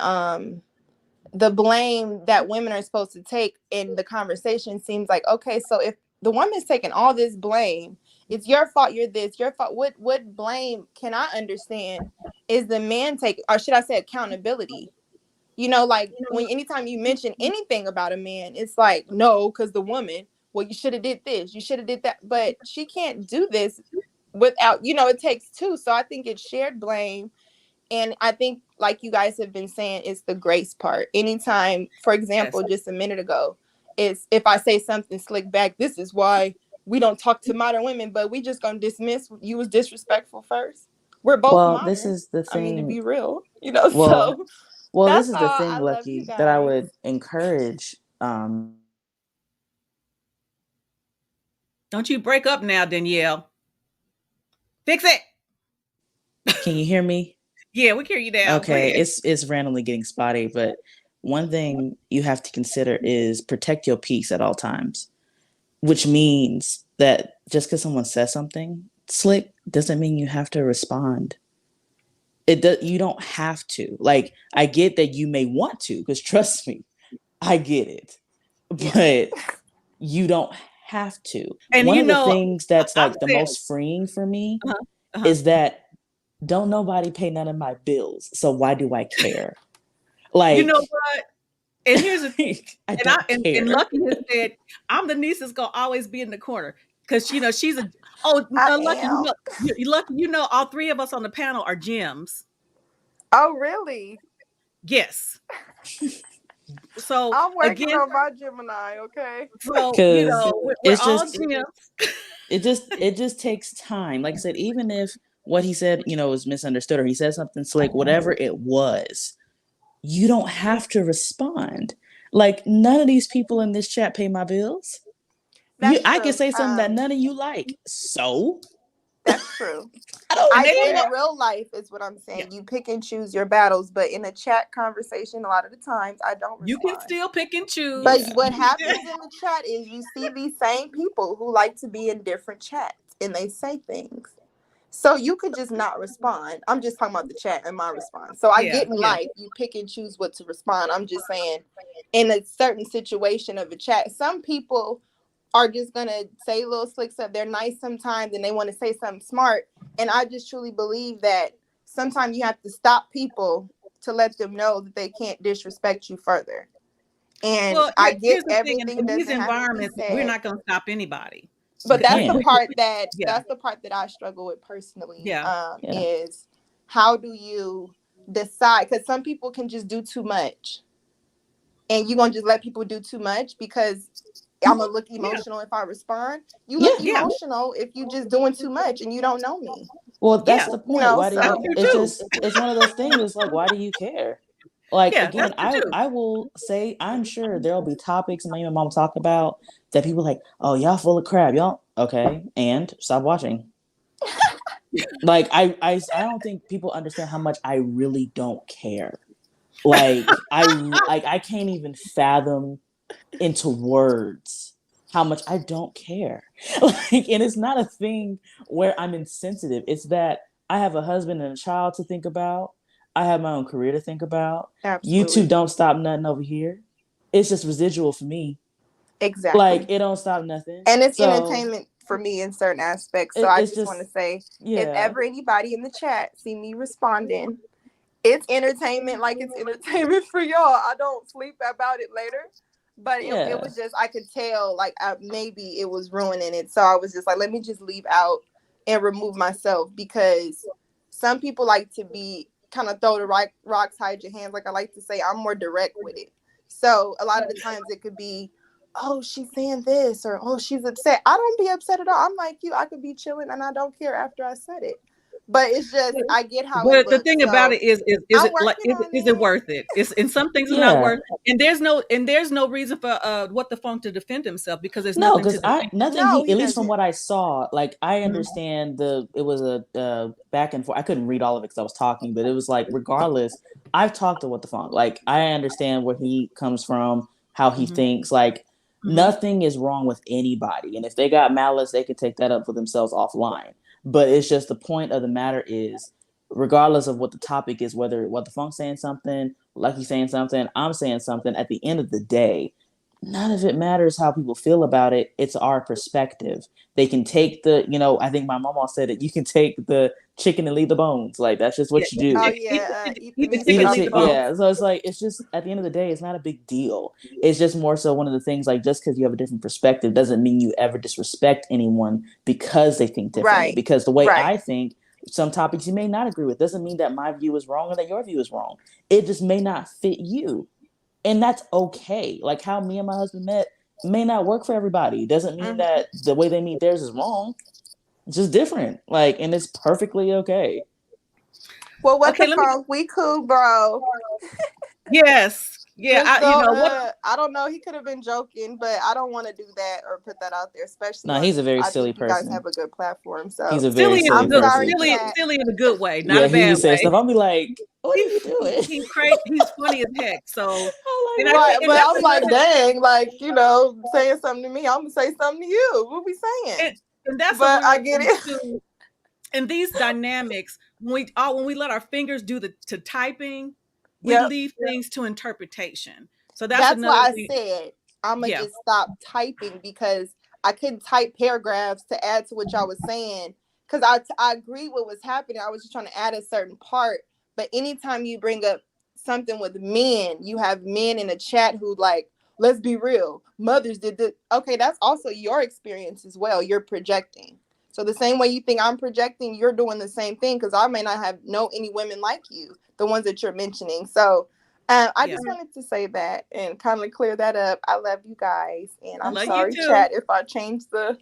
the blame that women are supposed to take in the conversation seems like, okay, so if the woman's taking all this blame, it's your fault, you're this, your fault. What blame can I understand is the man take, or should I say accountability? Like when anytime you mention anything about a man, it's like, no, because the woman, well, you should have did this, you should have did that. But she can't do this without, it takes two. So I think it's shared blame. And I think, like you guys have been saying, it's the grace part. Anytime, for example, Yes. just a minute ago, is if I say something slick back, this is why we don't talk to modern women, but we just gonna dismiss you was disrespectful first. We're both Well, this modern. is the I mean, to thing. be real, Well, so this that's is the all. thing, I love you Lucky, that I guys. would encourage. Don't you break up now, Danielle. Fix it. Can you hear me? Yeah, we hear you now. Go Okay, ahead. it's randomly getting spotty, but one thing you have to consider is protect your peace at all times, which means that just because someone says something slick doesn't mean you have to respond. You don't have to. Like, I get that you may want to, because trust me, I get it, Yeah. but you don't have to. And One of the things that's I've like the said, most freeing for me uh-huh. is that don't nobody pay none of my bills, so why do I care? Like, you know what? And here's the thing. I don't care. And Lucky has said, I'm the niece that's gonna always be in the corner. Because she's a I Lucky, am. Lucky, all three of us on the panel are gems. Oh, really? Yes. So I'm working again, on my Gemini. Okay. so Because we're it's all just gems. it just takes time. Like I said, even if what he said, was misunderstood, or he said something slick, whatever it was, you don't have to respond. Like, none of these people in this chat pay my bills. That's I can true. say something that none of you like. So That's true. I don't And they don't In care. real life is what I'm Yeah. saying. You pick and choose your battles, but in a chat conversation, a lot of the times I don't You can respond. still pick and choose. But Yeah. what happens in the chat is you see these same people who like to be in different chats and they say things. So you could just not respond. I'm just talking about the chat and my response. So I Yeah, get in yeah. life, you pick and choose what to respond. I'm just saying, in a certain situation of a chat, some people are just gonna say little slick stuff. They're nice sometimes and they want to say something smart. And I just truly believe that sometimes you have to stop people to let them know that they can't disrespect you further. And Well, I get here's the thing. everything In these doesn't have to be environments, we're said. not going to stop anybody. But that's the part that I struggle with personally. Is how do you decide? Because some people can just do too much, and you're gonna just let people do too much because I'm gonna look emotional if I respond. You look emotional if you just doing too much and you don't know me. Well, that's the point. Why do you? It's one of those things. It's like, why do you care? Like, again, I will say, I'm sure there'll be topics me and my mom talk about that people are like, oh, y'all full of crap, y'all. Okay, and stop watching. Like, I don't think people understand how much I really don't care. Like, I can't even fathom into words how much I don't care. Like, and it's not a thing where I'm insensitive. It's that I have a husband and a child to think about. I have my own career to think about. Absolutely. You two don't stop nothing over here. It's just residual for me. Exactly. Like, it don't stop nothing. And it's entertainment for me in certain aspects. So I just want to say, if ever anybody in the chat see me responding, it's entertainment like it's entertainment for y'all. I don't sleep about it later. But it was just, I could tell, like, maybe it was ruining it. So I was just like, let me just leave out and remove myself. Because some people like to be kind of throw the rocks, hide your hands. Like I like to say, I'm more direct with it. So a lot of the times it could be, oh, she's saying this, or oh, she's upset. I don't be upset at all. I'm like you. I could be chilling and I don't care after I said it. But it's just, I get how it looks. The thing about it is it worth it? It's in some things it's not worth it. And there's no reason for what the funk to defend himself because there's nothing to defend. At least from what I saw, like I understand it was a back and forth. I couldn't read all of it because I was talking, but it was like, regardless, I've talked to what the funk. Like, I understand where he comes from, how he thinks. Like, nothing is wrong with anybody, and if they got malice, they could take that up for themselves offline. But it's just, the point of the matter is, regardless of what the topic is, whether what the funk's saying something, Lucky's saying something, I'm saying something, at the end of the day, none of it matters how people feel about it. It's our perspective. They can take I think my mama said it, you can take the chicken and leave the bones. Like, that's just what you do. Oh yeah, eat the chicken. Yeah, so it's like, it's just, at the end of the day, it's not a big deal. It's just more so one of the things, like, just because you have a different perspective doesn't mean you ever disrespect anyone because they think differently. Right. Because the way I think, some topics you may not agree with doesn't mean that my view is wrong or that your view is wrong. It just may not fit you. And that's okay. Like, how me and my husband met may not work for everybody. Doesn't mean that the way they meet theirs is wrong. It's just different. Like, and it's perfectly okay. Well, what the fuck? We cool, bro. Yes. Yeah, I don't know. He could have been joking, but I don't want to do that or put that out there. Especially, he's a very silly person. You guys have a good platform, so he's a very silly person. Silly in a good way, not a bad way. He says stuff. I'll be like, "What are you doing?" He's crazy. He's funny as heck. So, I'm like, dang, like, saying something to me, I'm gonna say something to you. What we saying? And that's, but I get it. And these dynamics, when we let our fingers do the typing. We leave things to interpretation. So that's why I said I'm gonna just stop typing, because I couldn't type paragraphs to add to what y'all was saying. Because I agree what was happening. I was just trying to add a certain part. But anytime you bring up something with men, you have men in the chat who, like, let's be real, mothers did this. Okay, that's also your experience as well. You're projecting. So the same way you think I'm projecting, you're doing the same thing, because I may not have know any women like you, the ones that you're mentioning. So I just wanted to say that and kind of clear that up. I love you guys, and I'm sorry, chat, if I changed the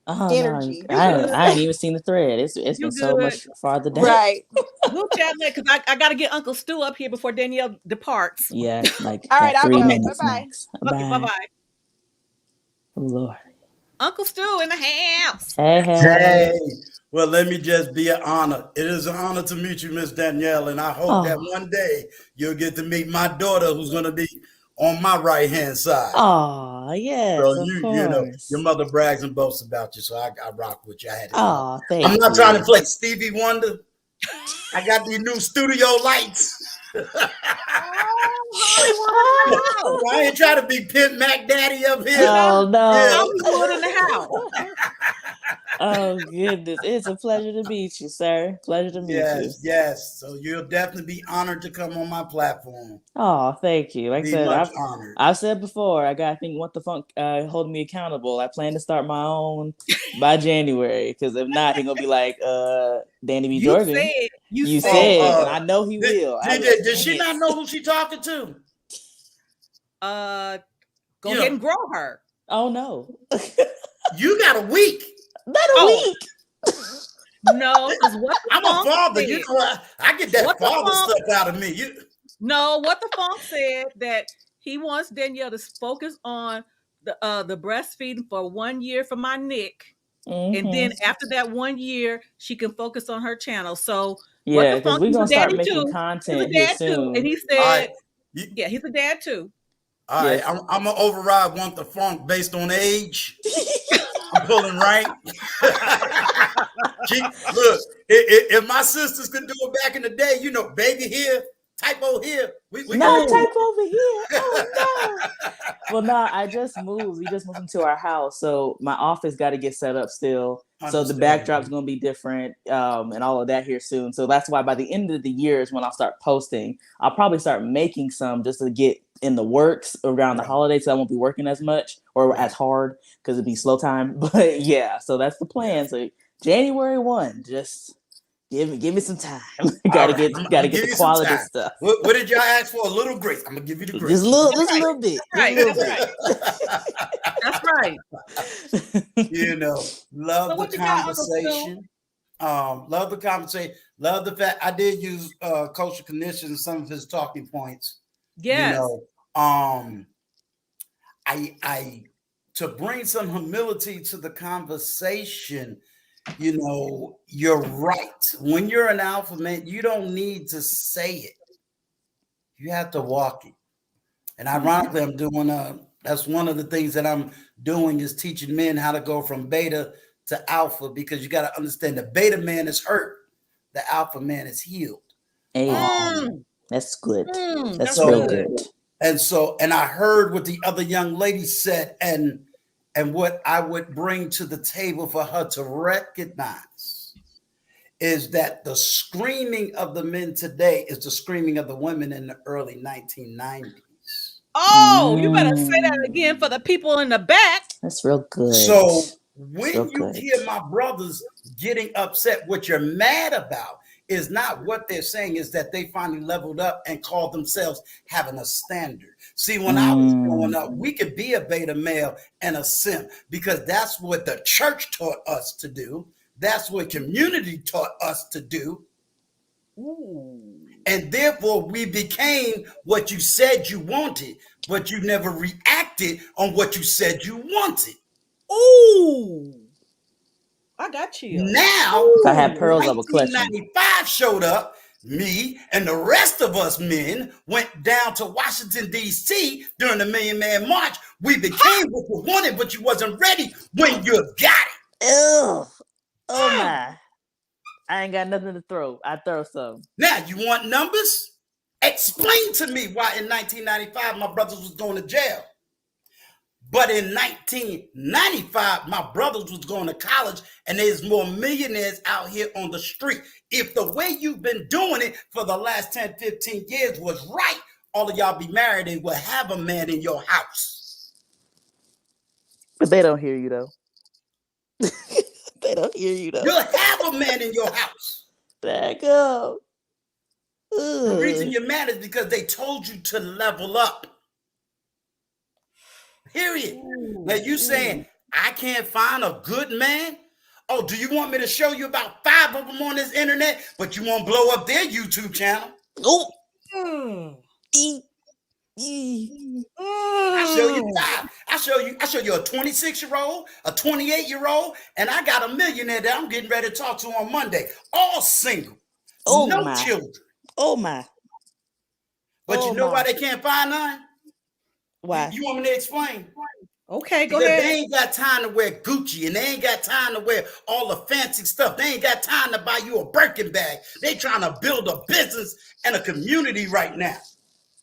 energy. No, I ain't even seen the thread. It's been so much farther down. Right. We'll chat later, because I got to get Uncle Stu up here before Danielle departs. Yeah, like all right, 3 minutes bye-bye. max. Okay, bye-bye. Oh, Lord. Uncle Stu in the house. Hey. Well, let me just be an honor. It is an honor to meet you, Miss Danielle, and I hope that one day you'll get to meet my daughter, who's going to be on my right-hand side. Oh, yes, so of course. Your mother brags and boasts about you, so I rock with you. I had to thank you. I'm not trying to play Stevie Wonder. I got these new studio lights. I ain't trying to be Pimp Mac Daddy up here. Oh, no. Hollywood in the house. Oh goodness, it's a pleasure to meet you, sir. Pleasure to meet you. Yes. So you'll definitely be honored to come on my platform. Oh, thank you. Like I Be said, much honored. I've said before, I got think what the funk holding me accountable. I plan to start my own by January, because if not, he gonna be like, Danny B. You Jordan. said, You said, and I know he Did, will. did, Like, did she not know who she talking to? Go ahead and grow her. Oh no. You got a week. Not a week. No, because what the I'm a father. Said, you know what? I get that father stuff out of me. No, what the funk said that he wants Danielle to focus on the breastfeeding for 1 year for my Nick. And then after that 1 year, she can focus on her channel. So yeah, because we're gonna start making content here soon. And he said, yeah, he's a dad too. All right, I'm gonna override Want the Funk based on age. I'm pulling rank. Look, if my sisters could do it back in the day, you know, baby here, typo here. We not type over here. Oh no. Well, no, I just moved. We just moved into our house, so my office got to get set up still. So the backdrop's going to be different, and all of that here soon. So that's why by the end of the year is when I'll start posting. I'll probably start making some just to get in the works around the holidays, so I won't be working as much or as hard because it'd be slow time. But yeah, so that's the plan. So January 1, just give me some time. gotta get the quality stuff. What did y'all ask for? A little grace. I'm gonna give you the grace. Just a little bit. That's right. You know, love the conversation. Love the conversation. Love the fact I did use Kosher Clinician in some of his talking points. Yes. You know, I to bring some humility to the conversation. You know, you're right. When you're an alpha man, you don't need to say it. You have to walk it. And ironically, I'm doing that's one of the things that I'm doing is teaching men how to go from beta to alpha, because you got to understand the beta man is hurt. The alpha man is healed. That's good. That's real good. And I heard what the other young lady said, and what I would bring to the table for her to recognize is that the screaming of the men today is the screaming of the women in the early 1990s. Oh, you better say that again for the people in the back. That's real good. So when you hear my brothers getting upset, what you're mad about is not what they're saying, is that they finally leveled up and called themselves having a standard. See, when I was growing up, we could be a beta male and a simp because that's what the church taught us to do. That's what community taught us to do. And therefore, we became what you said you wanted, but you never reacted on what you said you wanted. Ooh. I got you. Now, if I had pearls, I would clutch 1995 showed up. Me and the rest of us men went down to Washington, D.C. during the Million Man March. We became what you wanted, but you wasn't ready when you got it. Oh my. I ain't got nothing to throw. I throw some. Now, you want numbers? Explain to me why in 1995 my brothers was going to jail. But in 1995, my brothers was going to college, and there's more millionaires out here on the street. If the way you've been doing it for the last 10, 15 years was right, all of y'all be married and will have a man in your house. But they don't hear you, though. They don't hear you, though. You'll have a man in your house. Back up. The reason you're mad is because they told you to level up. Period. Now you saying I can't find a good man? Oh, do you want me to show you about 5 of them on this internet, but you won't blow up their YouTube channel? Oh. I show you 5. I show you a 26-year-old, a 28-year-old, and I got a millionaire that I'm getting ready to talk to on Monday. All single. No children. Oh my. But you know why they can't find none? Why? You want me to explain? Okay, go because ahead. They ain't got time to wear Gucci, and they ain't got time to wear all the fancy stuff. They ain't got time to buy you a Birkin bag. They trying to build a business and a community right now.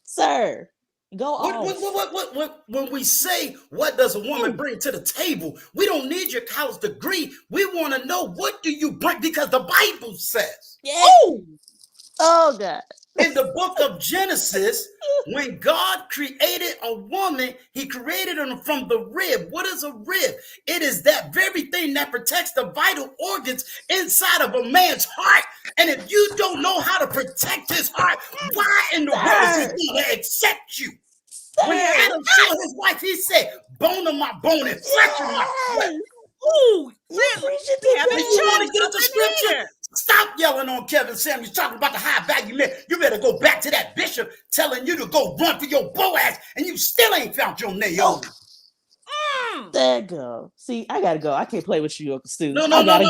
Sir, Go off. When we say, what does a woman bring to the table? We don't need your college degree. We want to know, what do you bring? Because the Bible says. Yeah. Oh, God. In the book of Genesis, when God created a woman, he created her from the rib. What is a rib? It is that very thing that protects the vital organs inside of a man's heart. And if you don't know how to protect his heart, why in the world is he going to accept you? When Adam saw his wife, he said, bone of my bone and flesh of my flesh. Ooh, you want to get us the scripture? Stop yelling on Kevin Samuels talking about the high value men. You better go back to that bishop telling you to go run for your Boaz, and you still ain't found your Naomi. There go. See, I gotta go. I can't play with you, Uncle Stu. No. I gotta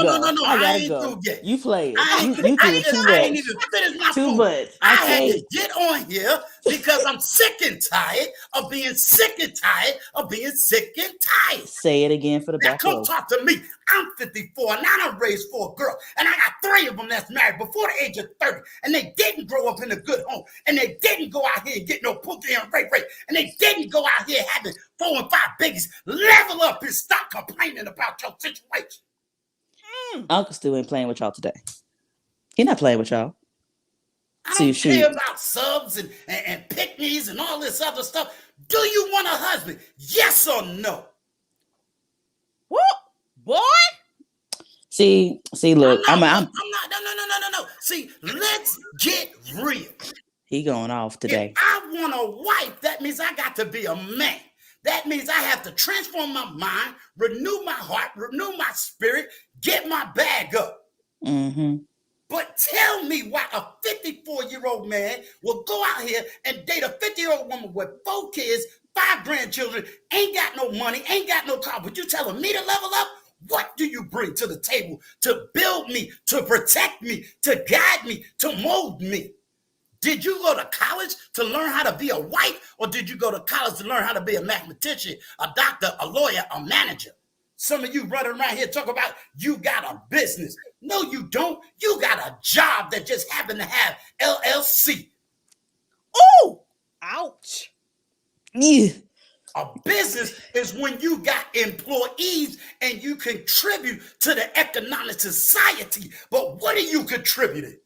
I ain't go. through yet. You play it. I You do it too much. I ain't even finished my too food. much. I had to get on here because I'm sick and tired of being sick and tired of being sick and tired. Say it again for the now back come row. talk to me. I'm 54 and I'm raised for a girl, and I got 3 of them that's married before the age of 30, and they didn't grow up in a good home, and they didn't go out here and get no pookie and rape, and they didn't go out here having 4 and 5 biggies. Level up and stop complaining about your situation. Uncle Stu ain't playing with y'all today. He not playing with y'all. I don't care about subs and pick-me's and all this other stuff. Do you want a husband? Yes or no? What? Boy? See, look, I'm not. No. See, let's get real. He going off today. If I want a wife, that means I got to be a man. That means I have to transform my mind, renew my heart, renew my spirit, get my bag up. Mm-hmm. But tell me why a 54-year-old man will go out here and date a 50-year-old woman with 4 kids, 5 grandchildren, ain't got no money, ain't got no car, but you telling me to level up? What do you bring to the table to build me, to protect me, to guide me, to mold me? Did you go to college to learn how to be a wife, or did you go to college to learn how to be a mathematician, a doctor, a lawyer, a manager? Some of you running around here talking about you got a business. No, you don't. You got a job that just happened to have LLC. Oh, ouch. Yeah. A business is when you got employees and you contribute to the economic society. But what are you contributing?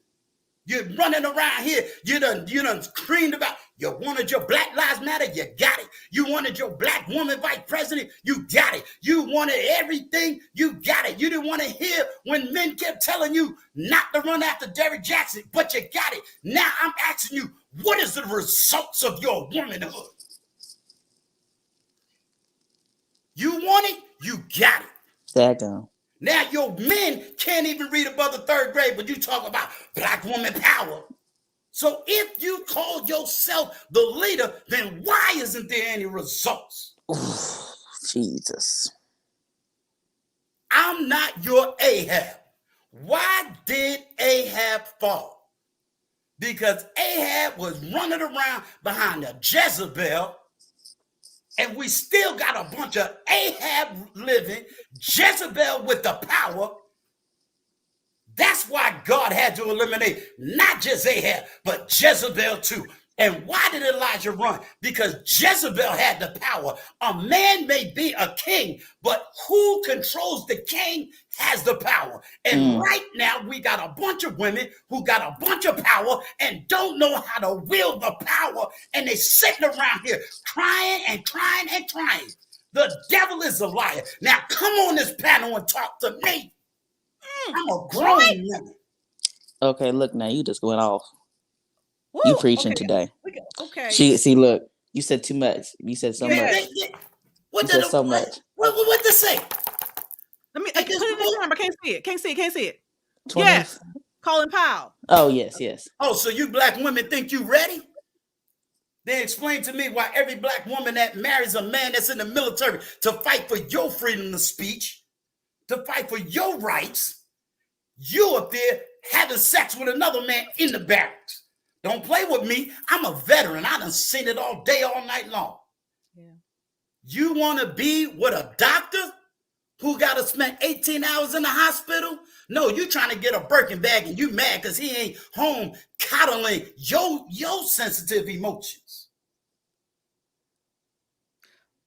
You're running around here. You done screamed about, you wanted your Black Lives Matter, you got it. You wanted your black woman vice president, you got it. You wanted everything, you got it. You didn't want to hear when men kept telling you not to run after Derrick Jackson, but you got it. Now I'm asking you, what is the results of your womanhood? You want it, you got it. Daggone. Now your men can't even read above the 3rd grade, but you talk about black woman power. So if you call yourself the leader, then why isn't there any results? Ooh, Jesus. I'm not your Ahab. Why did Ahab fall? Because Ahab was running around behind a Jezebel, and we still got a bunch of Ahab living, Jezebel with the power. That's why God had to eliminate not just Ahab, but Jezebel too. And why did Elijah run? Because Jezebel had the power. A man may be a king, but who controls the king has the power. And right now, we got a bunch of women who got a bunch of power and don't know how to wield the power. And they sitting around here crying and crying and crying. The devil is a liar. Now, come on this panel and talk to me. I'm a grown woman. Okay, look now, you just went off. Woo, you preaching okay. today. Okay. See, look, you said too much. You said so much. What you said so much. What to say? Let me put it in the camera. Can't see it. Can't see it. 20? Yes. Colin Powell. Oh, yes. Oh, so you black women think you ready? Then explain to me why every black woman that marries a man that's in the military to fight for your freedom of speech, to fight for your rights, you up there having sex with another man in the barracks. Don't play with me. I'm a veteran. I done seen it all day, all night long. Yeah. You want to be with a doctor who got to spend 18 hours in the hospital? No, you trying to get a Birkin bag and you mad because he ain't home coddling your sensitive emotions.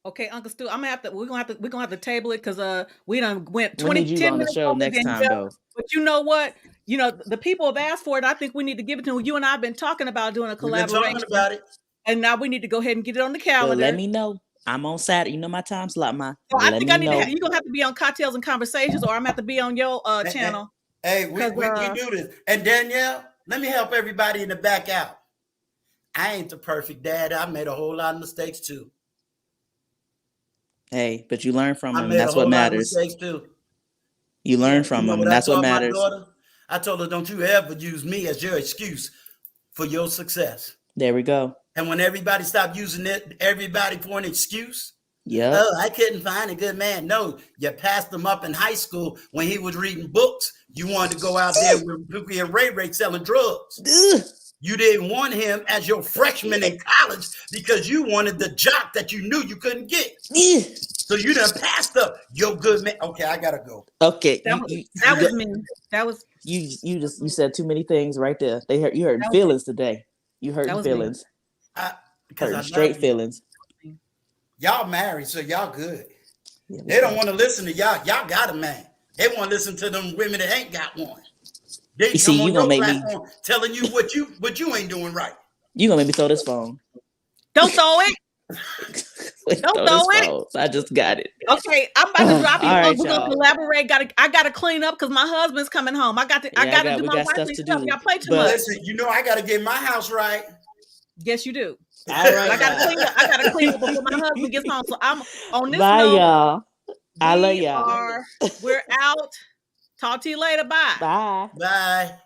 Okay, Uncle Stu, we're gonna have to table it because we done went We need you 10 on the minutes show over next time, Danielle. though. But you know what? You know, the people have asked for it. I think we need to give it to them. You and I have been talking about doing a We've been collaboration. talking about it. And now we need to go ahead and get it on the Well, calendar. let me know. I'm on Saturday. You know my time slot, ma. So I Let think me I need know. you're gonna have to be on Cocktails and Conversations, or I'm gonna have to be on your channel. Hey, we do this. And Danielle, let me help everybody in the back out. I ain't the perfect dad. I made a whole lot of mistakes too. Hey, but you learn from them, I and that's what matters. Mistakes too. You learn from them, and that's what matters. My daughter? I told her, don't you ever use me as your excuse for your success. There we go. And when everybody stopped using everybody for an excuse, yeah. Oh, I couldn't find a good man. No, you passed him up in high school when he was reading books. You wanted to go out there with Pookie and Ray Ray selling drugs. You didn't want him as your freshman in college because you wanted the jock that you knew you couldn't get. So you done passed up your good man. Okay, I gotta go. Okay, that was me. That was you said too many things right there. You hurt feelings today. You hurt feelings. Hurting straight feelings. Y'all married, so y'all good. Yeah, they don't want to listen to y'all. Y'all got a man. They want to listen to them women that ain't got one. They come on your platform telling you what you ain't doing right. You gonna make me throw this phone? Don't throw it. Don't throw it. Phone. I just got it. Okay, I'm about to drop you. Right, we're gonna collaborate. I gotta clean up because my husband's coming home. I gotta do my wifely stuff. Y'all play too much. Listen, I gotta get my house right. Yes, you do. All right, I gotta clean up before my husband gets home. So I'm on this Bye, note. Y'all. I love y'all. We're out. Talk to you later. Bye. Bye. Bye.